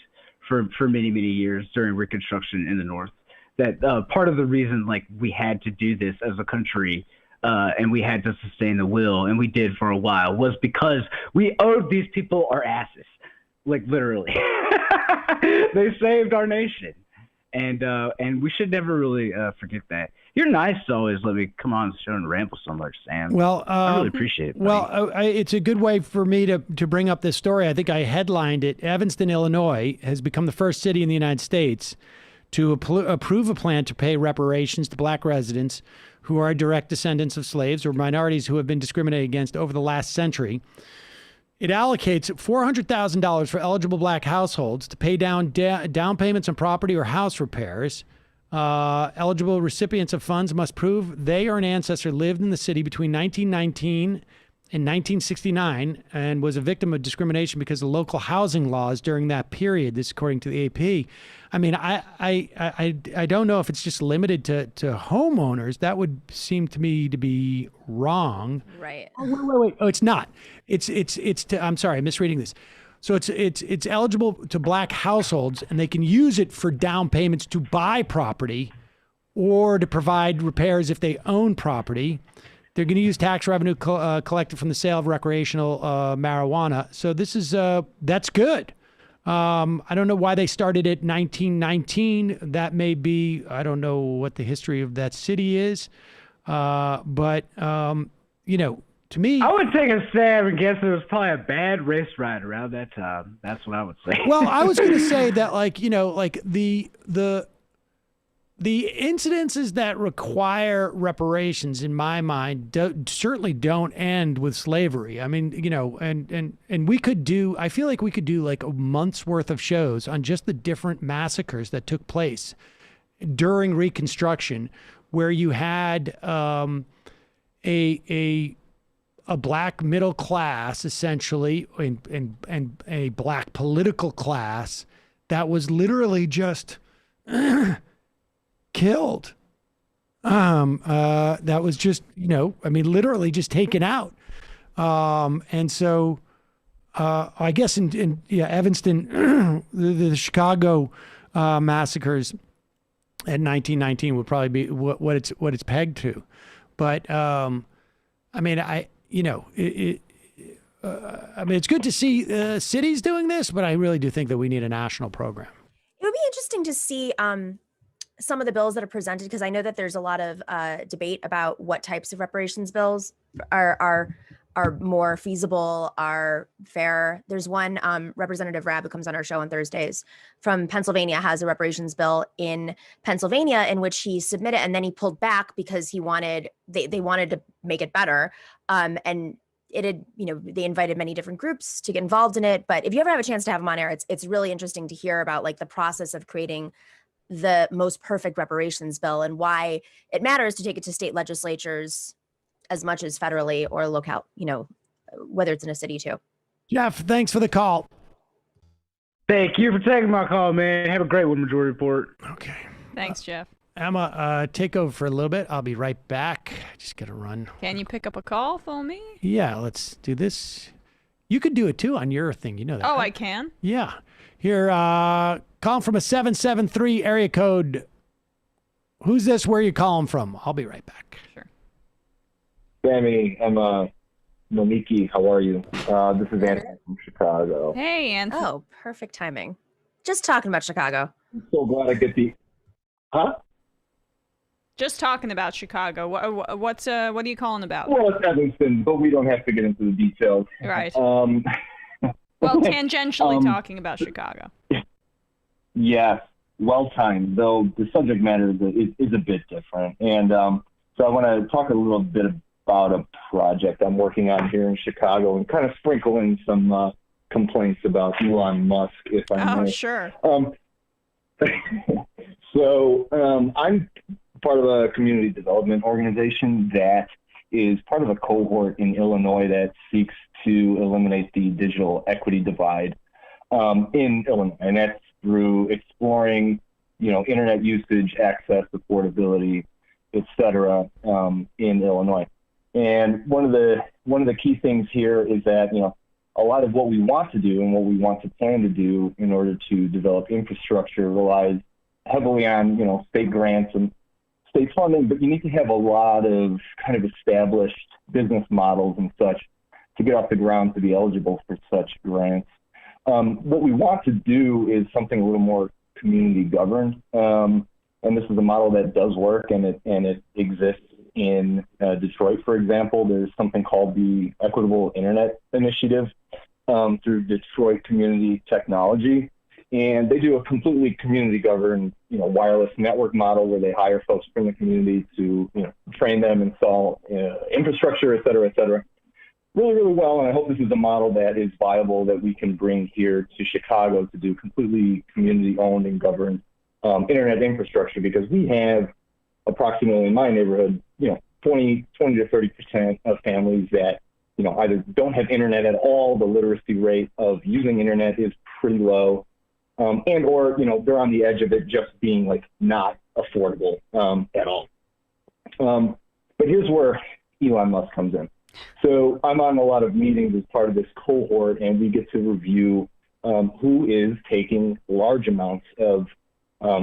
for many, many years during Reconstruction in the North, that part of the reason we had to do this as a country and we had to sustain the will, and we did for a while, was because we owed these people our asses, literally. They saved our nation, and we should never really forget that. You're nice to always let me come on the show and ramble so much, Sam. Well, I really appreciate it. Well, it's a good way for me to bring up this story. I think I headlined it. Evanston, Illinois has become the first city in the United States to approve a plan to pay reparations to black residents who are direct descendants of slaves or minorities who have been discriminated against over the last century. It allocates $400,000 for eligible black households to pay down payments on property or house repairs. Eligible recipients of funds must prove they or an ancestor lived in the city between 1919 and 1969 and was a victim of discrimination because of local housing laws during that period. This, according to the AP. I mean, I don't know if it's just limited to homeowners. That would seem to me to be wrong. Right. Oh, wait. Oh, it's not. It's to, I'm sorry, I'm misreading this. So it's eligible to black households, and they can use it for down payments to buy property or to provide repairs if they own property. They're going to use tax revenue collected from the sale of recreational marijuana. So this is that's good. I don't know why they started at 1919. That may be, I don't know what the history of that city is, but to me, I would take a stab and guess it was probably a bad race ride around that time. That's what I would say. well, I was going to say that, like, you know, like the incidences that require reparations, in my mind, certainly don't end with slavery. I mean, you know, and we could do, I feel like we could do like a month's worth of shows on just the different massacres that took place during Reconstruction, where you had a black middle class, essentially, and a black political class that was literally just killed. That was just, you know, I mean, literally just taken out. And so I guess in Evanston, the Chicago massacres in 1919 would probably be what it's pegged to. But I mean, I mean, it's good to see cities doing this, but I really do think that we need a national program. It would be interesting to see some of the bills that are presented, because I know that there's a lot of debate about what types of reparations bills are more feasible, are fair. There's one Representative Rabb, who comes on our show on Thursdays, from Pennsylvania, has a reparations bill in Pennsylvania in which he submitted, and then he pulled back because he wanted they wanted to make it better. And it had, you know, they invited many different groups to get involved in it. But if you ever have a chance to have him on air, it's really interesting to hear about like the process of creating the most perfect reparations bill and why it matters to take it to state legislatures as much as federally or local, you know, whether it's in a city too. Jeff, thanks for the call. Thank you for taking my call, man. Have a great one, Majority Report. Okay. Thanks, Jeff. Emma, take over for a little bit. I'll be right back. Just got to run. Can you pick up a call for me? Yeah, let's do this. You could do it too on your thing. You know that. Oh, right? I can? Yeah. Here, calling from a 773 area code. Who's this? Where are you calling from? I'll be right back. Sure. Sammy, I'm Nomiki. How are you? This is Anthony from Chicago. Hey, Anthony. Oh, perfect timing. Just talking about Chicago. I'm so glad I get the... Huh? Just talking about Chicago. What are you calling about? Well, it's Evanston, but we don't have to get into the details. Right. Well, tangentially talking about Chicago. Yes, well timed, though the subject matter is a bit different. And so I want to talk a little bit about a project I'm working on here in Chicago and kind of sprinkle in some complaints about Elon Musk, if I may. Oh, sure. So I'm part of a community development organization that is part of a cohort in Illinois that seeks to eliminate the digital equity divide in Illinois, and that's through exploring, you know, internet usage, access, affordability, et cetera, in Illinois. And one of the key things here is that, you know, a lot of what we want to do and what we want to plan to do in order to develop infrastructure relies heavily on, you know, state grants and state funding, but you need to have a lot of kind of established business models and such to get off the ground to be eligible for such grants. What we want to do is something a little more community governed, and this is a model that does work, and it exists in Detroit, for example. There's something called the Equitable Internet Initiative through Detroit Community Technology. And they do a completely community governed, you know, wireless network model where they hire folks from the community to, you know, train them, install infrastructure, et cetera, really, really well. And I hope this is a model that is viable that we can bring here to Chicago to do completely community owned and governed internet infrastructure, because we have approximately in my neighborhood, you know, 20 to 30% of families that, you know, either don't have internet at all. The literacy rate of using internet is pretty low. And or, you know, they're on the edge of it just being like not affordable at all. But here's where Elon Musk comes in. So I'm on a lot of meetings as part of this cohort, and we get to review who is taking large amounts of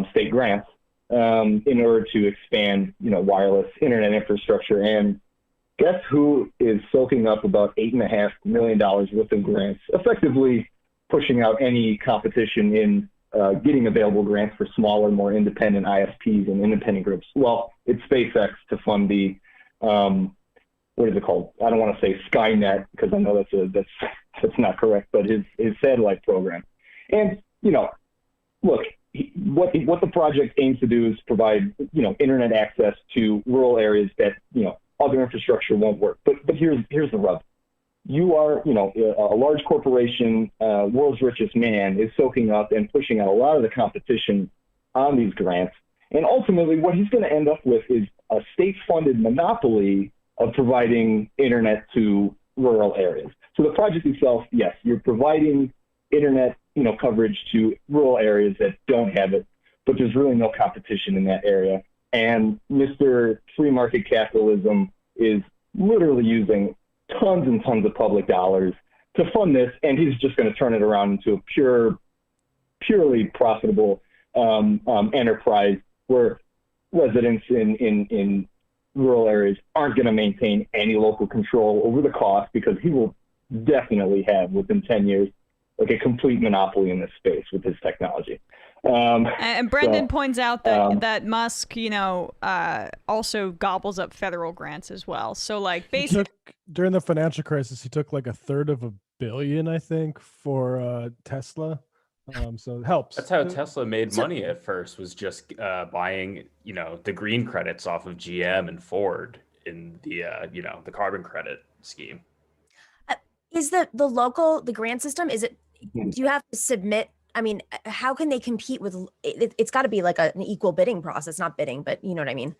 state grants in order to expand, you know, wireless internet infrastructure. And guess who is soaking up about $8.5 million worth of grants, effectively pushing out any competition in getting available grants for smaller, more independent ISPs and independent groups? Well, it's SpaceX to fund the what is it called? I don't want to say Skynet because I know that's not correct, but his satellite program. And, look, what the project aims to do is provide, internet access to rural areas that, other infrastructure won't work. But here's the rub. You are, a large corporation, world's richest man is soaking up and pushing out a lot of the competition on these grants. And ultimately what he's going to end up with is a state-funded monopoly of providing internet to rural areas. So the project itself, yes, you're providing internet, coverage to rural areas that don't have it, but there's really no competition in that area. And Mr. Free Market Capitalism is literally using tons and tons of public dollars to fund this, and he's just going to turn it around into a purely profitable enterprise where residents in rural areas aren't going to maintain any local control over the cost, because he will definitely have, within 10 years, like a complete monopoly in this space with his technology. And Brendan points out that Musk, also gobbles up federal grants as well. So like basically during the financial crisis, he took like $1/3 billion, I think, for Tesla. So it helps. That's how Tesla made money at first, was just buying, the green credits off of GM and Ford in the, the carbon credit scheme. Is the grant system, do you have to submit? I mean, how can they compete with it? It's got to be like an equal bidding process, not bidding, but you know what I mean?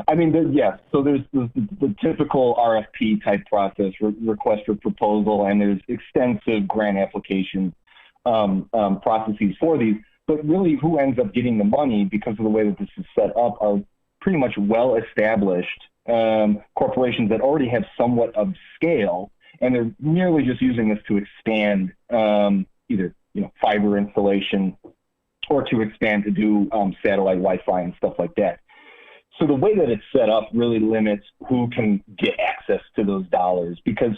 I mean, yes. So there's the typical RFP type process, request for proposal, and there's extensive grant application processes for these. But really, who ends up getting the money, because of the way that this is set up, are pretty much well-established corporations that already have somewhat of scale, and they're merely just using this to expand either fiber installation or to expand to do satellite Wi-Fi and stuff like that. So the way that it's set up really limits who can get access to those dollars, because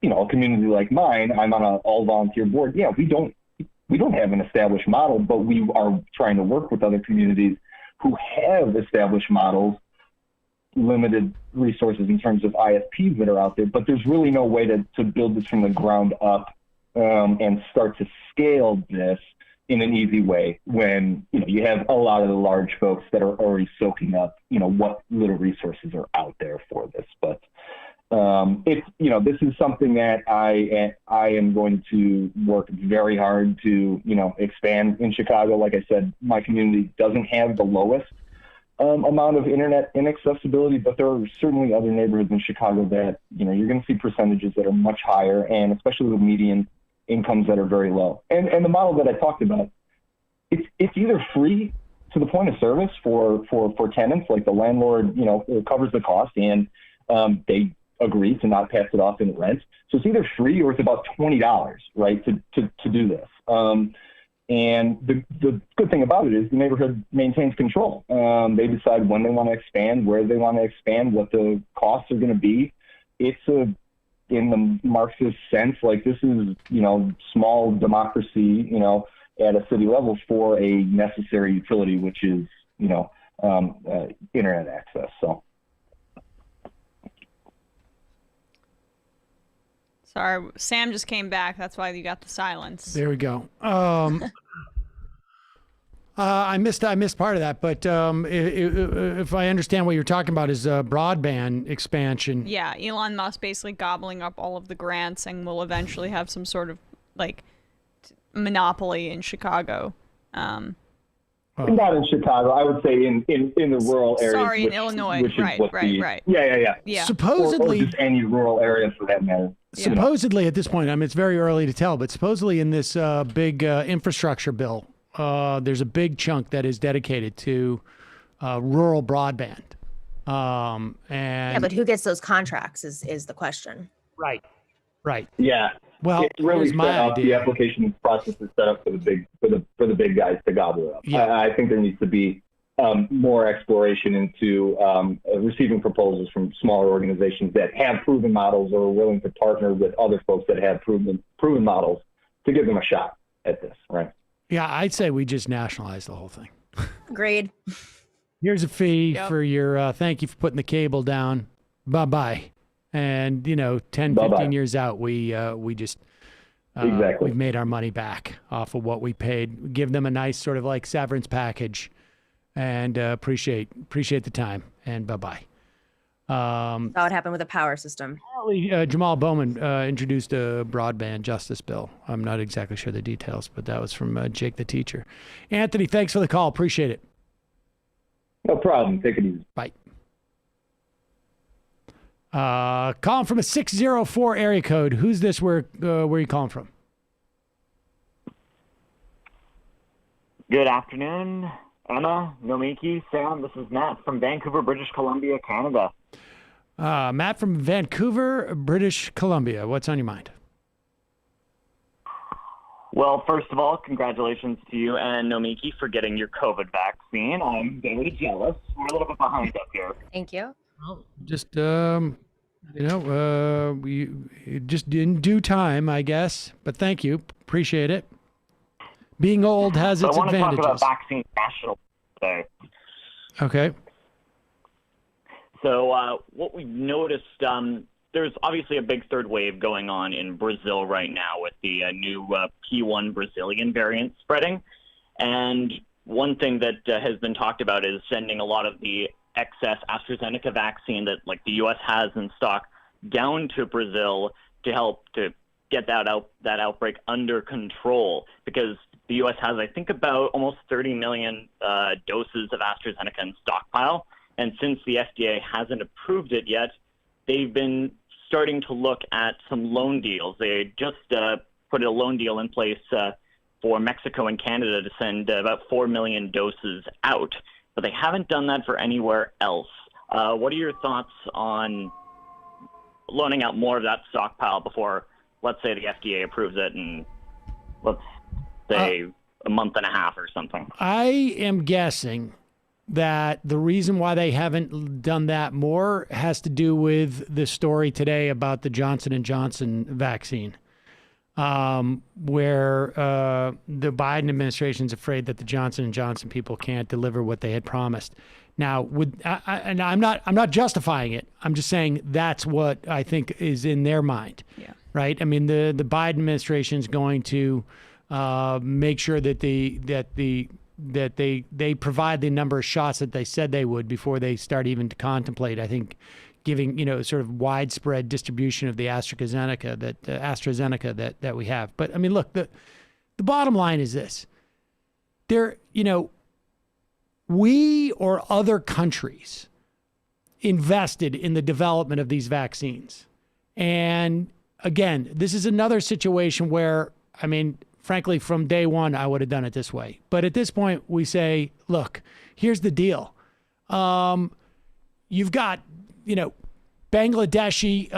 a community like mine, I'm on an all-volunteer board. Yeah, we don't have an established model, but we are trying to work with other communities who have established models, limited resources in terms of ISPs that are out there, but there's really no way to build this from the ground up and start to scale this in an easy way when you have a lot of the large folks that are already soaking up what little resources are out there for this. But it's this is something that I am going to work very hard to expand in Chicago. Like I said, my community doesn't have the lowest amount of internet inaccessibility, but there are certainly other neighborhoods in Chicago that you're going to see percentages that are much higher, and especially with median incomes that are very low. And the model that I talked about, it's either free to the point of service for tenants, like the landlord covers the cost, and they agree to not pass it off in rent. So it's either free or it's about $20, right, to do this. And the good thing about it is the neighborhood maintains control. They decide when they want to expand, where they want to expand, what the costs are going to be. It's in the Marxist sense, like this is, small democracy, at a city level for a necessary utility, which is, internet access. So. Sorry, Sam just came back. That's why you got the silence. There we go. I missed part of that, but if I understand what you're talking about is broadband expansion. Yeah, Elon Musk basically gobbling up all of the grants, and will eventually have some sort of monopoly in Chicago. Not in Chicago. I would say in the rural areas. Sorry, in Illinois. Right. Yeah. Supposedly, or just any rural area for that matter. Supposedly, at this point, it's very early to tell, but supposedly in this big infrastructure bill, there's a big chunk that is dedicated to rural broadband. But who gets those contracts is the question. Right. Yeah. Well, it's really my set up. idea. The application process is set up for the big guys to gobble it up. Yeah. I think there needs to be more exploration into receiving proposals from smaller organizations that have proven models or are willing to partner with other folks that have proven models to give them a shot at this, right? Yeah, I'd say we just nationalize the whole thing. Agreed. Here's a fee for your thank you for putting the cable down. Bye-bye. And, 10, 15 years out, we just Exactly. we've made our money back off of what we paid. Give them a nice sort of like severance package and appreciate the time. And bye-bye. Saw what happened with the power system. Jamal Bowman introduced a broadband justice bill. I'm not exactly sure the details, but that was from Jake the teacher. Anthony, thanks for the call. Appreciate it. No problem. Take it easy. Bye. Calling from a 604 area code. Who's this? Where are you calling from? Good afternoon, Emma, Nomiki, Sam. This is Matt from Vancouver, British Columbia, Canada. Matt from Vancouver, British Columbia. What's on your mind? Well, first of all, congratulations to you and Nomiki for getting your COVID vaccine. I'm very jealous. We're a little bit behind up here. Thank you. Just, we just in due time, I guess. But thank you. Appreciate it. Being old has its I want advantages. to talk about vaccine national today. Okay. So what we've noticed, there's obviously a big third wave going on in Brazil right now with the new P1 Brazilian variant spreading. And one thing that has been talked about is sending a lot of the excess AstraZeneca vaccine that like the U.S. has in stock down to Brazil to help to get that outbreak under control, because the U.S. has, I think, about almost 30 million doses of AstraZeneca in stockpile. And since the FDA hasn't approved it yet, they've been starting to look at some loan deals. They just put a loan deal in place for Mexico and Canada to send about 4 million doses out. But they haven't done that for anywhere else. What are your thoughts on loaning out more of that stockpile before, let's say, the FDA approves it in, let's say, a month and a half or something? I am guessing that the reason why they haven't done that more has to do with the story today about the Johnson & Johnson vaccine, where the Biden administration is afraid that the Johnson & Johnson people can't deliver what they had promised. Now, and I'm not justifying it. I'm just saying that's what I think is in their mind. Yeah. Right. I mean, the Biden administration is going to make sure that they provide the number of shots that they said they would before they start even to contemplate, I think, giving, sort of widespread distribution of the AstraZeneca that we have. But I mean, look, the bottom line is this. We or other countries invested in the development of these vaccines. And again, this is another situation where, I mean, frankly, from day one, I would have done it this way. But at this point, we say, look, here's the deal. You've got, Bangladeshi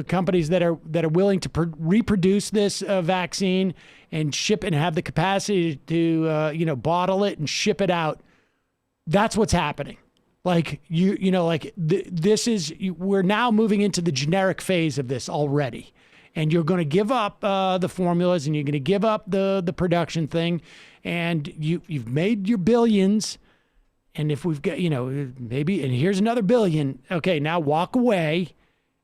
companies that are willing to reproduce this vaccine and ship and have the capacity to, bottle it and ship it out. That's what's happening. Like, this is, we're now moving into the generic phase of this already. And you're going to give up the formulas, and you're going to give up the production thing, and you've made your billions. And if we've got, maybe, and here's another billion. Okay, now walk away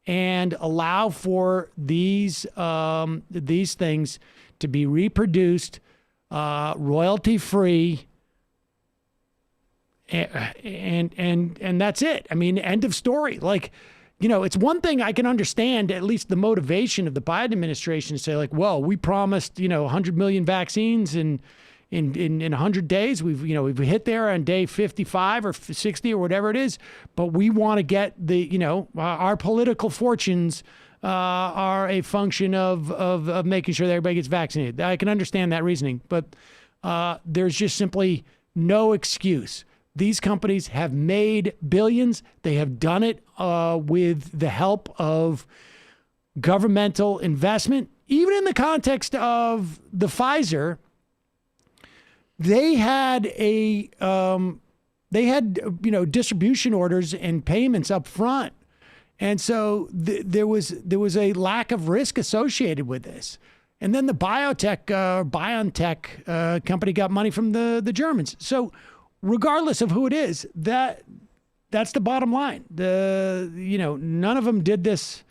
and allow for these things to be reproduced, royalty free, and that's it. I mean, end of story. Like, it's one thing I can understand, at least the motivation of the Biden administration to say, like, well, we promised, 100 million vaccines in 100 days. We've hit there on day 55 or 60 or whatever it is, but we want to get our political fortunes are a function of making sure that everybody gets vaccinated. I can understand that reasoning, but there's just simply no excuse. These companies have made billions. They have done it with the help of governmental investment. Even in the context of the Pfizer, they had distribution orders and payments up front, and so there was a lack of risk associated with this. And then the BioNTech company got money from the Germans. So regardless of who it is, that's the bottom line. None of them did this.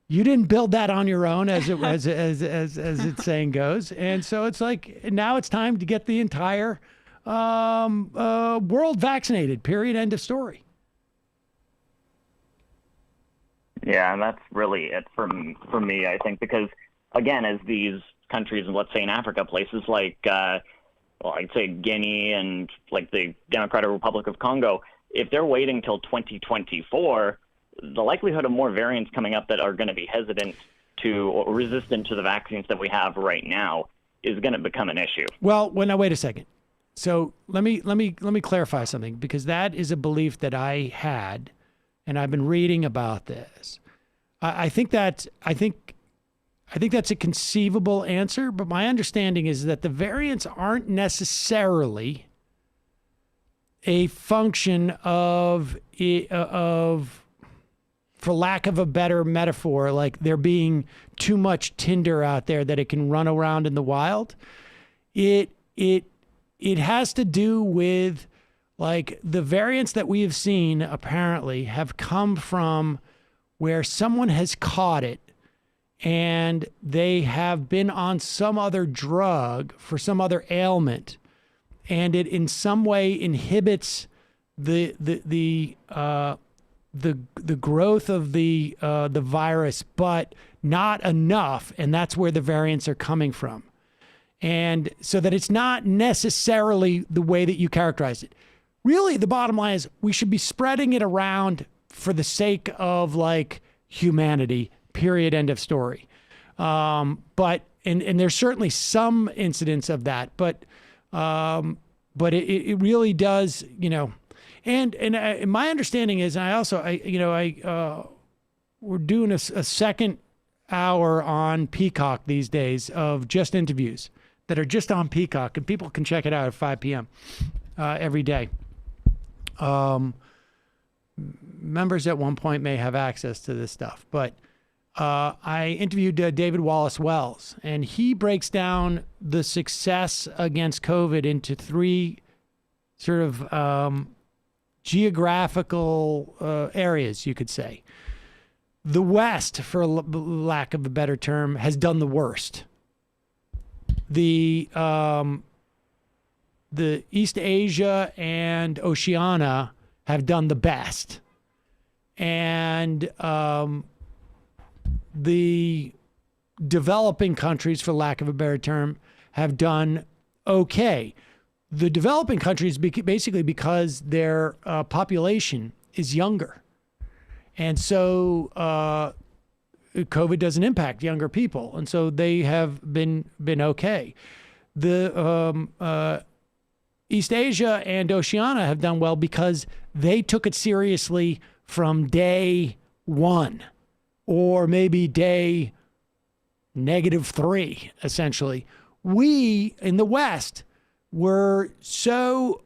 You didn't build that on your own, as its saying goes. And so it's like, now it's time to get the entire world vaccinated, period, end of story. Yeah, and that's really it for me, I think, because, again, as these countries, let's say in Africa, places like, I'd say Guinea and like the Democratic Republic of Congo, if they're waiting till 2024, the likelihood of more variants coming up that are going to be hesitant to or resistant to the vaccines that we have right now is going to become an issue. Well, now wait a second. So let me clarify something, because that is a belief that I had, and I've been reading about this. I think that's a conceivable answer, but my understanding is that the variants aren't necessarily a function of, for lack of a better metaphor, like there being too much Tinder out there that it can run around in the wild. It has to do with, like, the variants that we have seen apparently have come from where someone has caught it and they have been on some other drug for some other ailment, and it in some way inhibits the growth of the virus, but not enough, and that's where the variants are coming from. And so that it's not necessarily the way that you characterize it. Really, the bottom line is we should be spreading it around for the sake of, like, humanity, period, end of story. But there's certainly some incidents of that, but it really does, and my understanding is, and we're doing a second hour on Peacock these days of just interviews that are just on Peacock, and people can check it out at 5 p.m. Every day. Members at one point may have access to this stuff, but I interviewed David Wallace Wells, and he breaks down the success against COVID into three sort of geographical areas, you could say. The West, for lack of a better term, has done the worst. The East Asia and Oceania have done the best. And the developing countries, for lack of a better term, have done okay. The developing countries, basically because their population is younger. And so COVID doesn't impact younger people. And so they have been okay. The East Asia and Oceania have done well because they took it seriously from day one, or maybe day -3, essentially. We in the West were so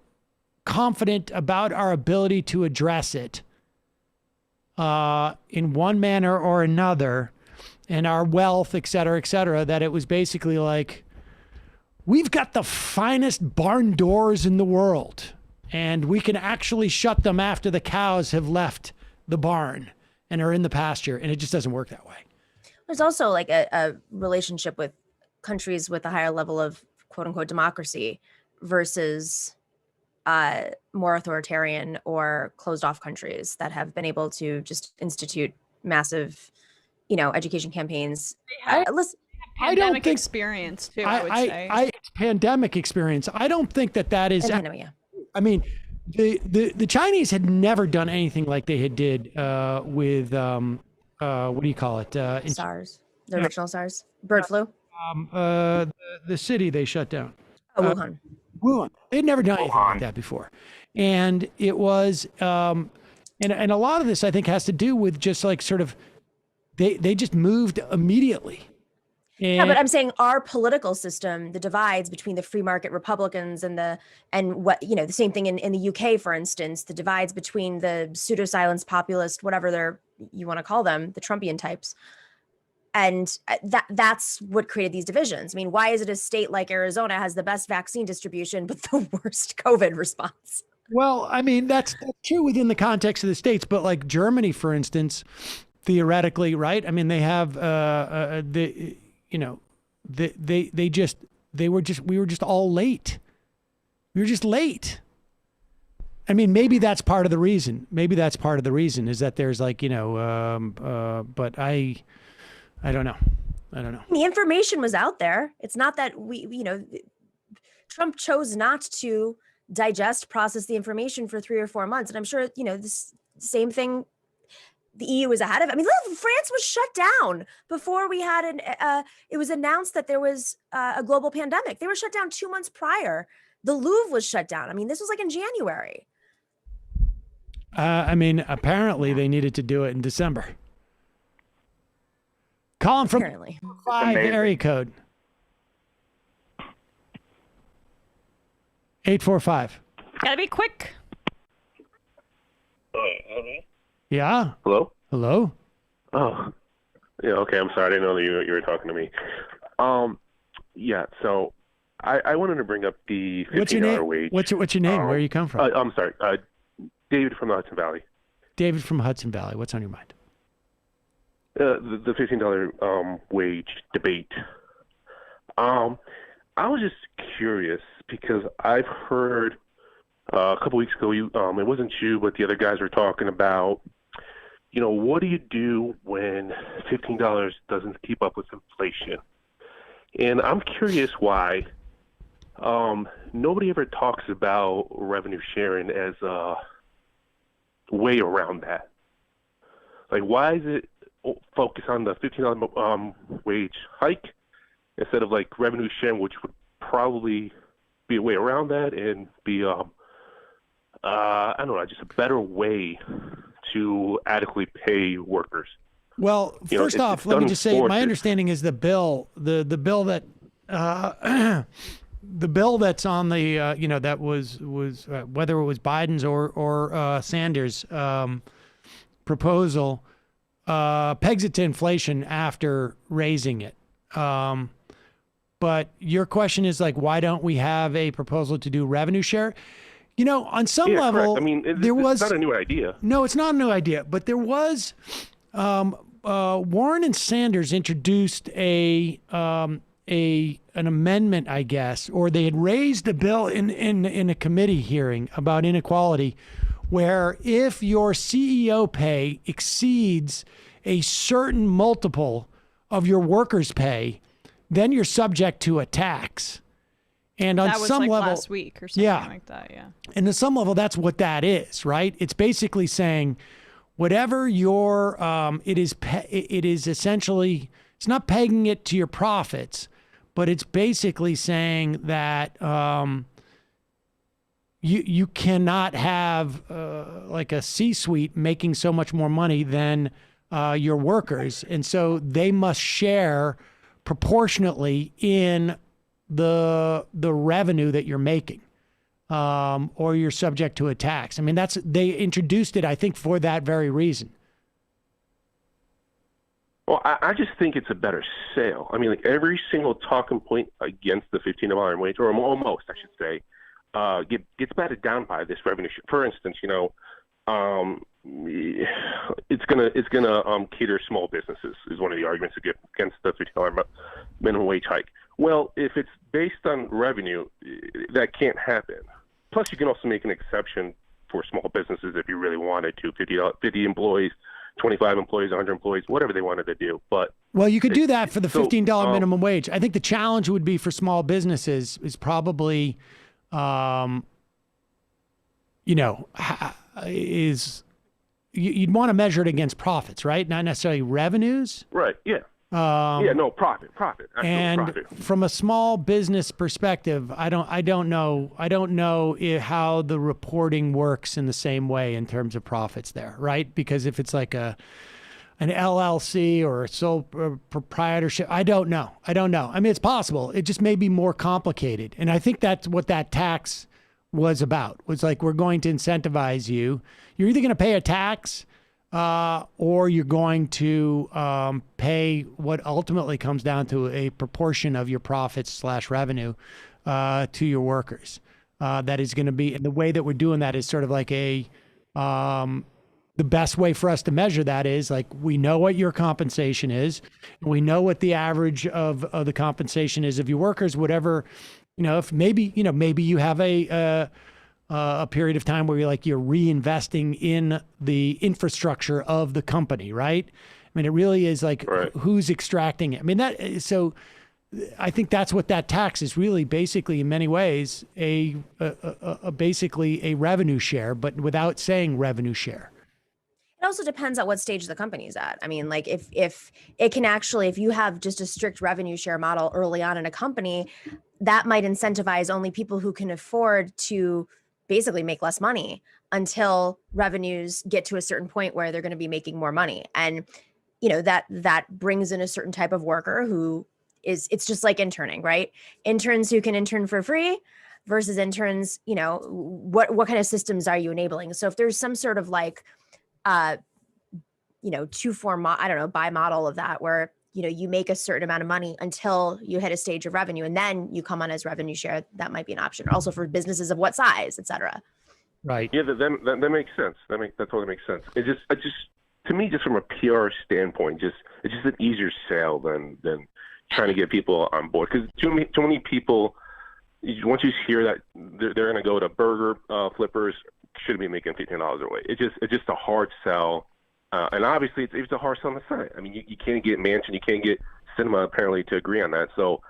confident about our ability to address it in one manner or another, and our wealth, et cetera, that it was basically like, we've got the finest barn doors in the world, and we can actually shut them after the cows have left the barn and are in the pasture, and it just doesn't work that way. There's also like a relationship with countries with a higher level of quote unquote democracy versus more authoritarian or closed off countries that have been able to just institute massive, education campaigns. Listen, pandemic experience too, I would say. It's pandemic experience. I don't think that is. Pandemic, yeah. I mean, the Chinese had never done anything like they had did with what do you call it? SARS, the original SARS, bird flu. The city they shut down. Oh, Wuhan. Wuhan. They'd never done anything like that before, and it was, and a lot of this I think has to do with just like sort of, they just moved immediately. Yeah, but I'm saying our political system, the divides between the free market Republicans and the same thing in the UK, for instance, the divides between the pseudo-silence populist, whatever you want to call them, the Trumpian types, And that's what created these divisions. I mean, why is it a state like Arizona has the best vaccine distribution, but the worst COVID response? Well, I mean, that's true within the context of the states, but like Germany, for instance, theoretically, right? I mean, they have, we were just all late. We were just late. I mean, maybe that's part of the reason. Maybe that's part of the reason is that there's like, but I don't know. I don't know. The information was out there. It's not that Trump chose not to process the information for 3 or 4 months. And I'm sure, this same thing the EU was ahead of. I mean, look, France was shut down before we had it was announced that there was a global pandemic. They were shut down 2 months prior. The Louvre was shut down. I mean, this was like in January. I mean, apparently they needed to do it in December. Calling from 5 area code. 845. Gotta be quick. Yeah. Hello? Hello? Oh. Yeah, okay, I'm sorry. I didn't know that you were talking to me. Yeah, so I wanted to bring up the $15 wage. What's your name? Where you come from? I'm sorry. David from the Hudson Valley. David from Hudson Valley. What's on your mind? The $15 wage debate. I was just curious because I've heard a couple weeks ago, it wasn't you, but the other guys were talking about, what do you do when $15 doesn't keep up with inflation? And I'm curious why nobody ever talks about revenue sharing as a way around that. Like, why is it focus on the $15 wage hike instead of like revenue sharing, which would probably be a way around that and be I don't know, just a better way to adequately pay workers. Well, first off, let me just say my understanding is the bill that the bill that's on the that was whether it was Biden's or Sanders' proposal pegs it to inflation after raising it. But your question is like, why don't we have a proposal to do revenue share? On some level, correct. I mean, it's not a new idea. No, it's not a new idea, but there was Warren and Sanders introduced an amendment, I guess, or they had raised a bill in a committee hearing about inequality, where if your CEO pay exceeds a certain multiple of your workers' pay, then you're subject to a tax. And on that was some like level, last week or something like that, yeah. And on some level, that's what that is, right? It's basically saying whatever your it is essentially, it's not pegging it to your profits, but it's basically saying that you cannot have like a C-suite making so much more money than your workers, and so they must share proportionately in the revenue that you're making, or you're subject to a tax. I mean, they introduced it, I think, for that very reason. Well, I just think it's a better sale. I mean, like every single talking point against the $15 wage, or almost, I should say, gets batted down by this revenue. For instance, it's gonna cater small businesses is one of the arguments against the $15 minimum wage hike. Well, if it's based on revenue, that can't happen. Plus, you can also make an exception for small businesses if you really wanted to. 50 employees, 25 employees, 100 employees, whatever they wanted to do. But you could do that for the $15 minimum wage. I think the challenge would be for small businesses is probably, you'd want to measure it against profits, right? Not necessarily revenues. Right. Yeah. Profit. And profit. From a small business perspective, I don't know how the reporting works in the same way in terms of profits there, right? Because if it's like an LLC or a sole proprietorship, I don't know. I mean, it's possible. It just may be more complicated. And I think that's what that tax was about. Was like, we're going to incentivize you. You're either going to pay a tax or you're going to pay what ultimately comes down to a proportion of your profits / revenue to your workers. That is going to be, and the way that we're doing that is sort of like the best way for us to measure that is like, we know what your compensation is, and we know what the average of the compensation is of your workers, whatever, if maybe you have a period of time where you're reinvesting in the infrastructure of the company, right? I mean, it really is like, who's extracting it? I mean, so I think that's what that tax is really basically in many ways, basically a revenue share, but without saying revenue share. It also depends on what stage the company's at. I mean, like if it can actually, if you have just a strict revenue share model early on in a company, that might incentivize only people who can afford to basically make less money until revenues get to a certain point where they're going to be making more money. And, that brings in a certain type of worker who it's just like interning, right? Interns who can intern for free versus interns, what kind of systems are you enabling? So if there's some sort of like, two-form, buy model of that where, you make a certain amount of money until you hit a stage of revenue and then you come on as revenue share, that might be an option. Also for businesses of what size, et cetera. Right. Yeah, that makes sense. That totally makes sense. It just to me, just from a PR standpoint, it's just an easier sale than trying to get people on board. Because too many people, once you hear that they're going to go to burger flippers, shouldn't be making $15 away. It's just a hard sell, and obviously it's a hard sell on the side. I mean, you can't get Mansion, you can't get Cinema apparently to agree on that. So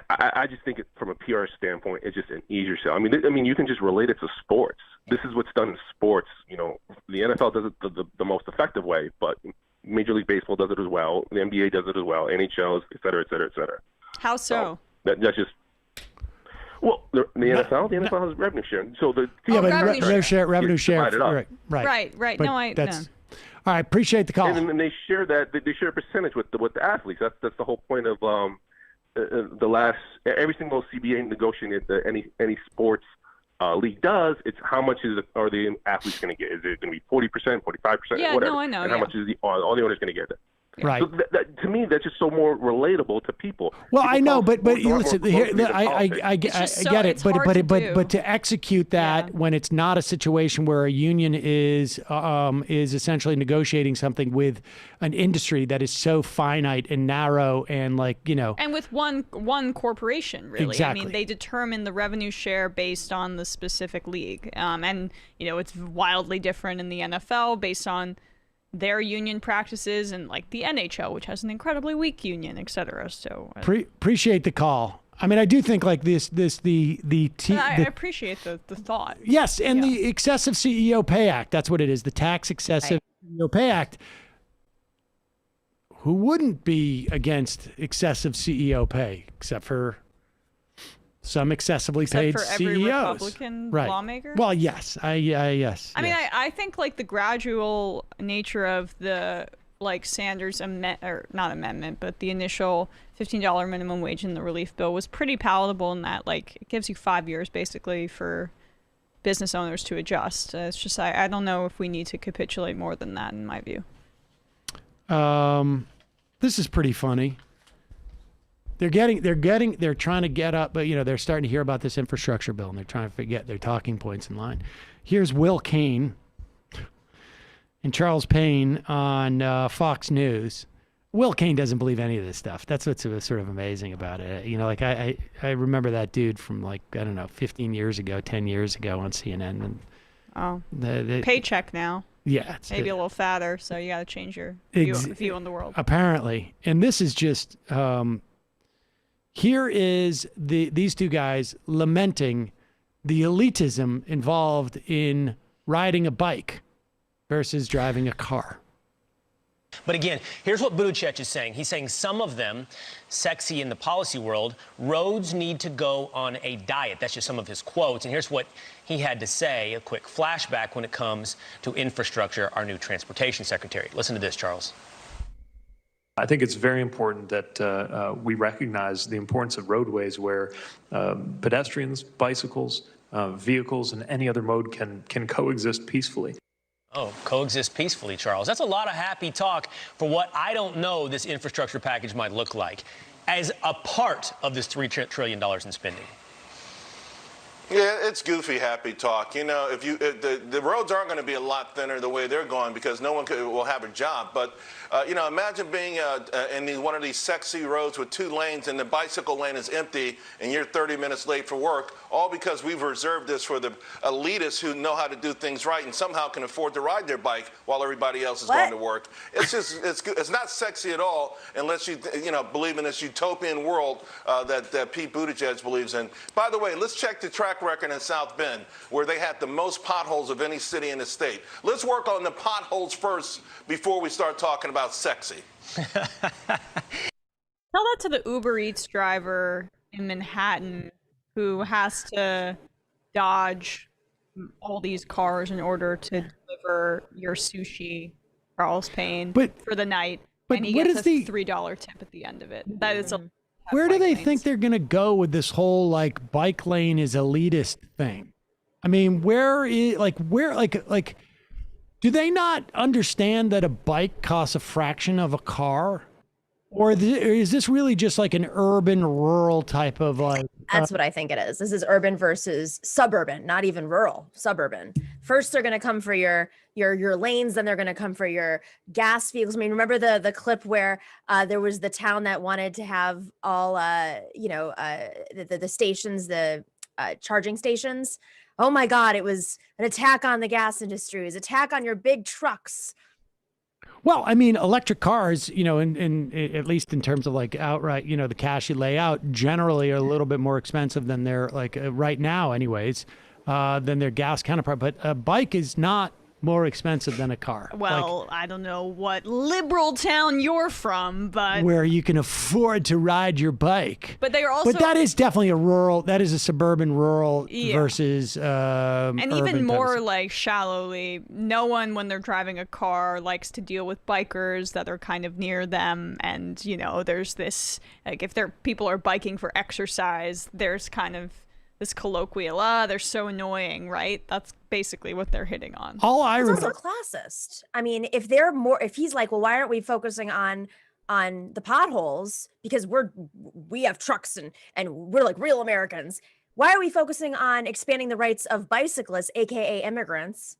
I just think from a PR standpoint, it's just an easier sell. I mean, you can just relate it to sports. This is what's done in sports. The NFL does it the most effective way, but Major League Baseball does it as well. The NBA does it as well. NHL, et cetera, et cetera, et cetera. How so? That's just. Well, the NFL has revenue share. So revenue share, right. Right. But No, all right. Appreciate the call. And they share that. They share a percentage with the athletes. That's the whole point of every single CBA negotiating that any sports league does. It's how much are the athletes going to get? Is it going to be 40%, 45%, yeah, whatever? No, I know. And how much is all the owners going to get? Right. So to me, that's just so more relatable to people. Well, I know, but sports listen, I get it, but to execute that when it's not a situation where a union is essentially negotiating something with an industry that is so finite and narrow and and with one corporation, really. Exactly. I mean, they determine the revenue share based on the specific league, and it's wildly different in the NFL based on their union practices and like the NHL, which has an incredibly weak union, et cetera. So appreciate the call. I mean, I do think like I appreciate the thought. Yes, and the Excessive CEO Pay Act. That's what it is. The Tax Excessive CEO Pay Act. Who wouldn't be against excessive CEO pay, except for some excessively paid for every CEOs? Republican right. lawmaker? Well, yes. Yes. I mean, I think like the gradual nature of the Sanders not amendment, but the initial $15 minimum wage in the relief bill was pretty palatable in that it gives you 5 years basically for business owners to adjust. It's just I don't know if we need to capitulate more than that in my view. This is pretty funny. They're trying to get up, but they're starting to hear about this infrastructure bill and they're trying to forget their talking points in line. Here's Will Cain and Charles Payne on Fox News. Will Cain doesn't believe any of this stuff. That's what's sort of amazing about it. I remember that dude from 15 years ago, 10 years ago on CNN. And the paycheck now. Yeah. Maybe a little fatter, so you got to change your view on the world. Apparently. And this is just, here is these two guys lamenting the elitism involved in riding a bike versus driving a car. But again, here's what Buttigieg is saying. He's saying some of them, sexy in the policy world, roads need to go on a diet. That's just some of his quotes. And here's what he had to say, a quick flashback when it comes to infrastructure, our new transportation secretary. Listen to this, Charles. I think it's very important that we recognize the importance of roadways where pedestrians, bicycles, vehicles, and any other mode can coexist peacefully. Oh, coexist peacefully, Charles. That's a lot of happy talk for what I don't know this infrastructure package might look like as a part of this $3 trillion in spending. Yeah, it's goofy, happy talk. You know, if the roads aren't going to be a lot thinner the way they're going because no one will have a job. But you know, imagine being in one of these sexy roads with 2 lanes and the bicycle lane is empty and you're 30 minutes late for work, all because we've reserved this for the elitists who know how to do things right and somehow can afford to ride their bike while everybody else is going to work. It's just it's not sexy at all unless you believe in this utopian world that Pete Buttigieg believes in. By the way, let's check the track record in South Bend, where they had the most potholes of any city in the state. Let's work on the potholes first before we start talking about sexy. Tell that to the Uber Eats driver in Manhattan who has to dodge all these cars in order to deliver your sushi, Charles Payne, for the night. And he gets a $3 tip at the end of it. That is a Where do they think they're going to go with this whole like bike lane is elitist thing? I mean, do they not understand that a bike costs a fraction of a car? Or is this really just like an urban rural type of like? That's what I think it is. This is urban versus suburban, not even rural, suburban. First, they're going to come for your lanes, then they're going to come for your gas vehicles. I mean, remember the clip where there was the town that wanted to have all, the stations, the charging stations. Oh my God, it was an attack on the gas industry. It was an attack on your big trucks. Well, I mean, electric cars, in at least in terms of like outright, the cash you lay out, generally are a little bit more expensive than they're like right now, anyways, than their gas counterpart. But a bike is not more expensive than a car. Well, I don't know what liberal town you're from, but where you can afford to ride your bike. But they are also. But that is definitely that is a suburban rural versus and even more like shallowly, no one when they're driving a car likes to deal with bikers that are kind of near them, and there's this like if people are biking for exercise, there's kind of this colloquial, they're so annoying, right? That's basically what they're hitting on. It's also classist. I mean, if he's like, well, why aren't we focusing on the potholes? Because we have trucks and we're like real Americans. Why are we focusing on expanding the rights of bicyclists, AKA immigrants,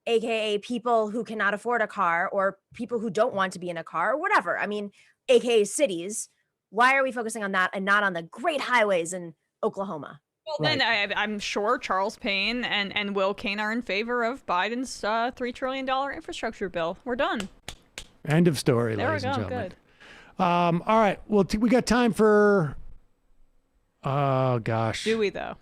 AKA people who cannot afford a car or people who don't want to be in a car or whatever? I mean, AKA cities. Why are we focusing on that and not on the great highways in Oklahoma? Well, then I'm sure Charles Payne and Will Cain are in favor of Biden's $3 trillion infrastructure bill. We're done. End of story, there ladies we go. and gentlemen. Good. All right. Well, we got time for. Oh gosh. Do we though?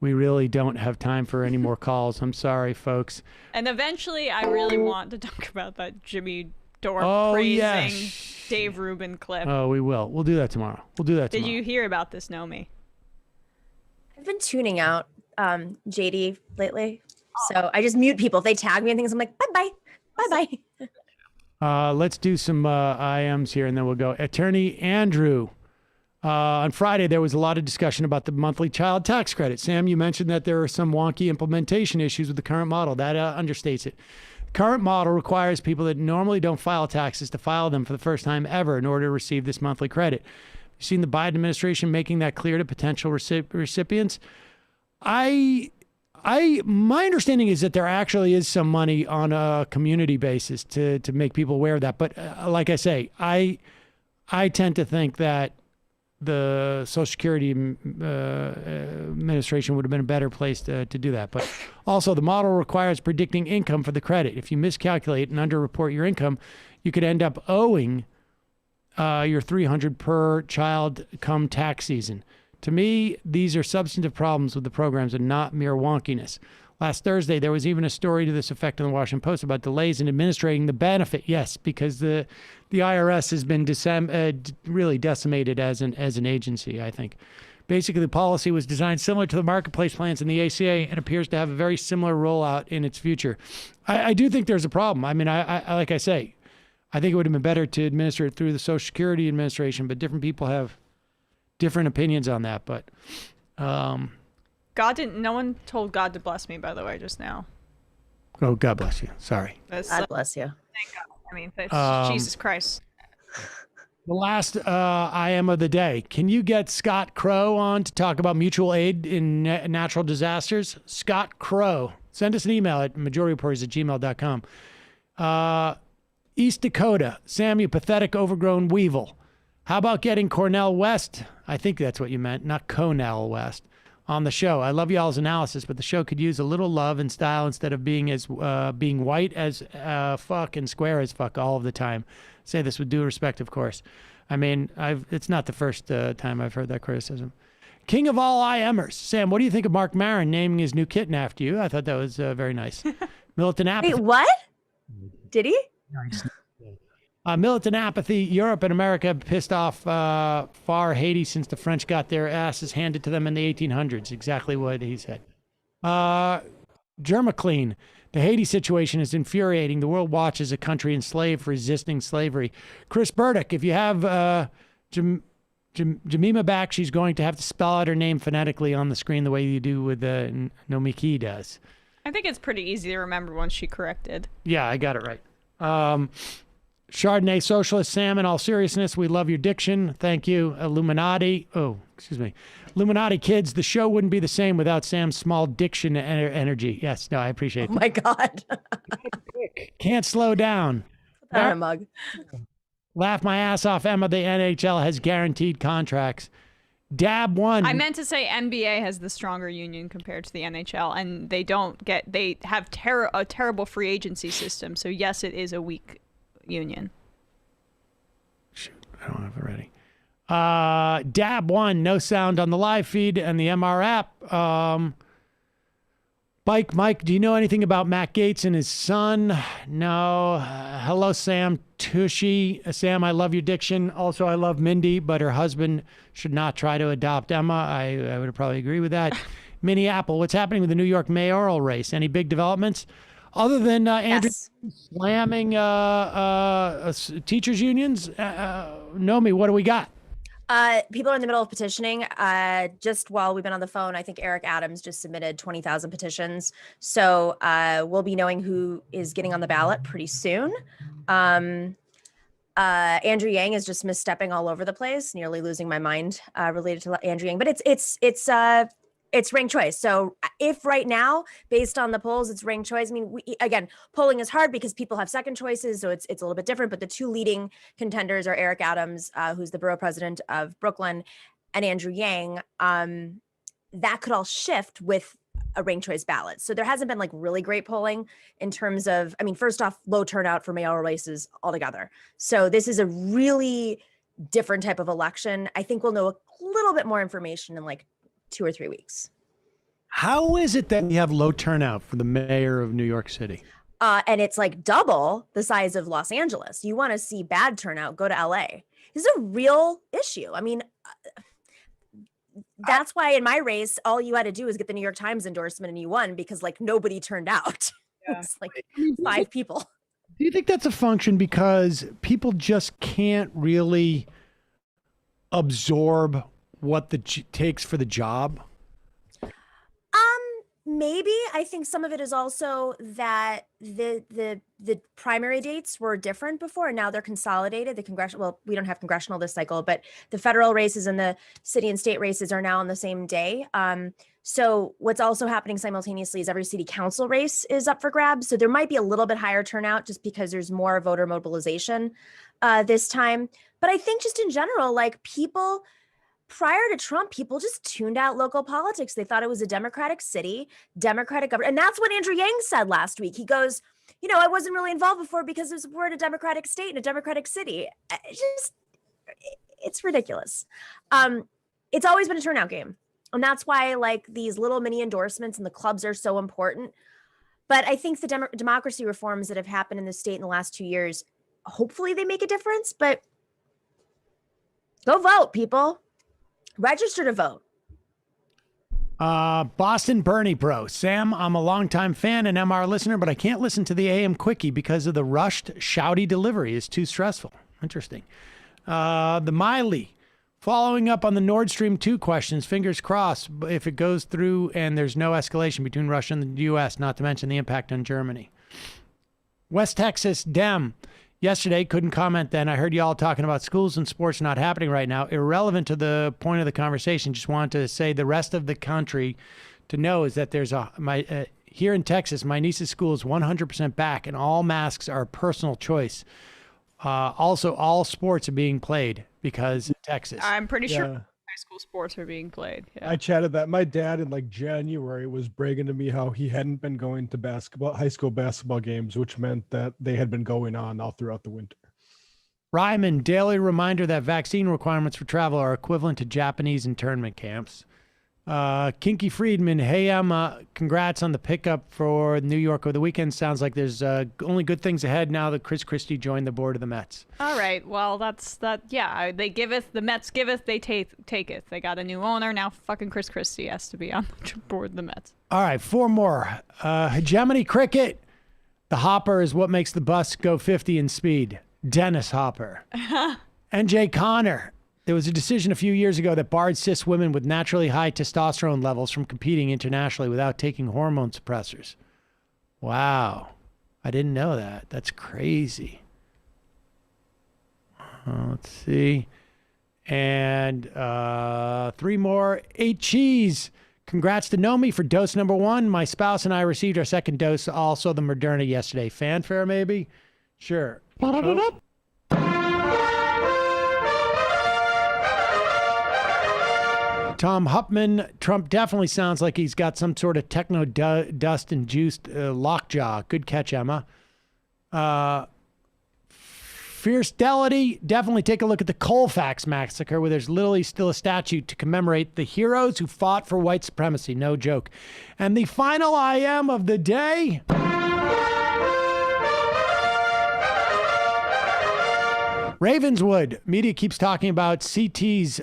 We really don't have time for any more calls. I'm sorry, folks. And eventually, I really want to talk about that Jimmy Dore praising Dave Rubin clip. Oh, we will. We'll do that tomorrow. Did you hear about this, Nomi? I've been tuning out JD lately. So I just mute people. If they tag me and things, I'm like, bye-bye. Bye-bye. Let's do some IMs here, and then we'll go. Attorney Andrew, on Friday, there was a lot of discussion about the monthly child tax credit. Sam, you mentioned that there are some wonky implementation issues with the current model. That understates it. Current model requires people that normally don't file taxes to file them for the first time ever in order to receive this monthly credit. You've seen the Biden administration making that clear to potential recipients. My understanding is that there actually is some money on a community basis to make people aware of that. But like I say, I tend to think that the Social Security Administration would have been a better place to do that. But also, the model requires predicting income for the credit. If you miscalculate and underreport your income, you could end up owing your $300 per child come tax season. To me, these are substantive problems with the programs and not mere wonkiness. Last Thursday, there was even a story to this effect in the Washington Post about delays in administrating the benefit. Yes, because the IRS has been really decimated as an agency, I think. Basically, the policy was designed similar to the marketplace plans in the ACA and appears to have a very similar rollout in its future. I do think there's a problem. I mean, I like I say, I think it would have been better to administer it through the Social Security Administration, but different people have different opinions on that. But no one told God to bless me, by the way, just now. Oh, God bless you. Sorry. God bless you. Thank God. I mean, that's Jesus Christ. The last I am of the day. Can you get Scott Crow on to talk about mutual aid in natural disasters? Scott Crow. Send us an email at majorityreporters@gmail.com. East Dakota. Sam, you pathetic, overgrown weevil. How about getting Cornell West? I think that's what you meant, not Cornell West, on the show. I love y'all's analysis, but the show could use a little love and style instead of being white as fuck and square as fuck all of the time. Say this with due respect, of course. I mean, it's not the first time I've heard that criticism. King of all IMers. Sam, what do you think of Mark Maron naming his new kitten after you? I thought that was very nice. Militant apathy. Wait, what? Did he? Militant apathy. Europe and America pissed off far Haiti since the French got their asses handed to them in the 1800s. Exactly what he said. Germaclean. The Haiti situation is infuriating. The world watches a country enslaved for resisting slavery. Chris Burdick, if you have Jemima back, she's going to have to spell out her name phonetically on the screen the way you do with Nomiki does. I think it's pretty easy to remember once she corrected. Yeah, I got it right. Chardonnay Socialist. Sam, in all seriousness, we love your diction. Thank you. Illuminati. Oh, excuse me. Illuminati kids, the show wouldn't be the same without Sam's small diction energy. Yes, no, I appreciate it. Oh my God. Can't slow down. Put that on a mug. Laugh my ass off, Emma. The NHL has guaranteed contracts. Dab one. I meant to say NBA has the stronger union compared to the NHL, and they have a terrible free agency system. So yes, it is a weak union. Shoot, I don't have it ready. Dab one, no sound on the live feed and the MR app. Mike, do you know anything about Matt Gaetz and his son? No. Hello, Sam Tushy. Sam, I love your diction. Also, I love Mindy, but her husband should not try to adopt Emma. I would probably agree with that. Minnie Apple, what's happening with the New York mayoral race? Any big developments? Other than Andrew slamming teachers' unions? Nomi, what do we got? People are in the middle of petitioning. Just while we've been on the phone, I think Eric Adams just submitted 20,000 petitions. So we'll be knowing who is getting on the ballot pretty soon. Andrew Yang is just misstepping all over the place, nearly losing my mind related to Andrew Yang. But it's ranked choice. So if right now, based on the polls, it's ranked choice. I mean, again, polling is hard because people have second choices, so it's a little bit different. But the two leading contenders are Eric Adams, who's the borough president of Brooklyn, and Andrew Yang. That could all shift with a ranked choice ballot. So there hasn't been like really great polling in terms of, I mean, first off, low turnout for mayoral races altogether. So this is a really different type of election. I think we'll know a little bit more information in like 2 or 3 weeks. How is it that we have low turnout for the mayor of New York City? And it's like double the size of Los Angeles. You want to see bad turnout, go to LA. This is a real issue. I mean, that's why in my race, all you had to do was get the New York Times endorsement and you won because like nobody turned out. Yeah. It's like 5 people. Do you think that's a function because people just can't really absorb what takes for the job? Maybe. I think some of it is also that the primary dates were different before and now they're consolidated. The congressional, well, we don't have congressional this cycle, but the federal races and the city and state races are now on the same day. So what's also happening simultaneously is every city council race is up for grabs. So there might be a little bit higher turnout just because there's more voter mobilization this time. But I think just in general, like people, prior to Trump, people just tuned out local politics. They thought it was a Democratic city, Democratic government. And that's what Andrew Yang said last week. He goes, you know, I wasn't really involved before because we're in a Democratic state and a Democratic city. It's ridiculous. It's always been a turnout game. And that's why like these little mini endorsements and the clubs are so important. But I think the democracy reforms that have happened in the state in the last 2 years, hopefully they make a difference, but go vote, people. Register to vote. Boston Bernie Bro. Sam, I'm a longtime fan and MR listener, but I can't listen to the AM Quickie because of the rushed, shouty delivery. It's too stressful. Interesting. The Miley. Following up on the Nord Stream 2 questions, fingers crossed if it goes through and there's no escalation between Russia and the U.S., not to mention the impact on Germany. West Texas Dem. Yesterday, couldn't comment then. I heard you all talking about schools and sports not happening right now. Irrelevant to the point of the conversation. Just wanted to say the rest of the country to know is that there's here in Texas, my niece's school is 100% back, and all masks are personal choice. Also, all sports are being played because in Texas. I'm pretty sure high school sports are being played. Yeah. I chatted that. My dad in like January was bragging to me how he hadn't been going to high school basketball games, which meant that they had been going on all throughout the winter. Ryman, daily reminder that vaccine requirements for travel are equivalent to Japanese internment camps. Kinky Friedman, hey, congrats on the pickup for New York over the weekend. Sounds like there's only good things ahead now that Chris Christie joined the board of the Mets. All right. Well, that's that. Yeah, they giveth, the Mets giveth, they taketh. They got a new owner. Now fucking Chris Christie has to be on the board of the Mets. All right, 4 more. Hegemony Cricket. The hopper is what makes the bus go 50 in speed. Dennis Hopper. NJ Connor. There was a decision a few years ago that barred cis women with naturally high testosterone levels from competing internationally without taking hormone suppressors. Wow. I didn't know that. That's crazy. Let's see. And 3 more. 8 Cheese. Congrats to Nomi for dose number 1. My spouse and I received our second dose, also the Moderna yesterday. Fanfare, maybe? Sure. Tom Huppman, Trump definitely sounds like he's got some sort of techno dust induced lockjaw. Good catch, Emma. Fierce Delity, definitely take a look at the Colfax massacre where there's literally still a statue to commemorate the heroes who fought for white supremacy. No joke. And the final IM of the day. Ravenswood, media keeps talking about CT's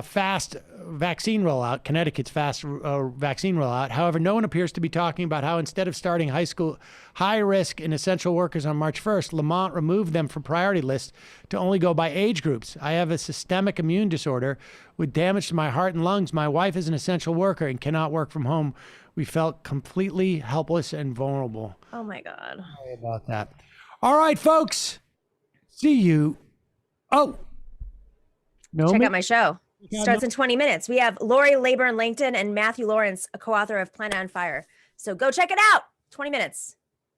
fast vaccine rollout, Connecticut's fast vaccine rollout. However, no one appears to be talking about how instead of starting high risk and essential workers on March 1st, Lamont removed them from priority lists to only go by age groups. I have a systemic immune disorder with damage to my heart and lungs. My wife is an essential worker and cannot work from home. We felt completely helpless and vulnerable. Oh my God. Sorry about that. All right, folks. See you. Oh. No. Check out my show. Starts in 20 minutes. We have Lori Layburn Langton and Matthew Lawrence, a co-author of Planet on Fire. So go check it out. 20 minutes.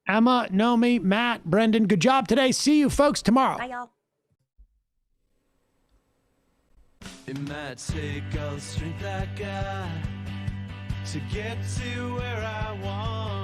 Emma, Nomi, Matt, Brendan, good job today. See you folks tomorrow. Bye, y'all. It might take all the strength I got to get to where I want.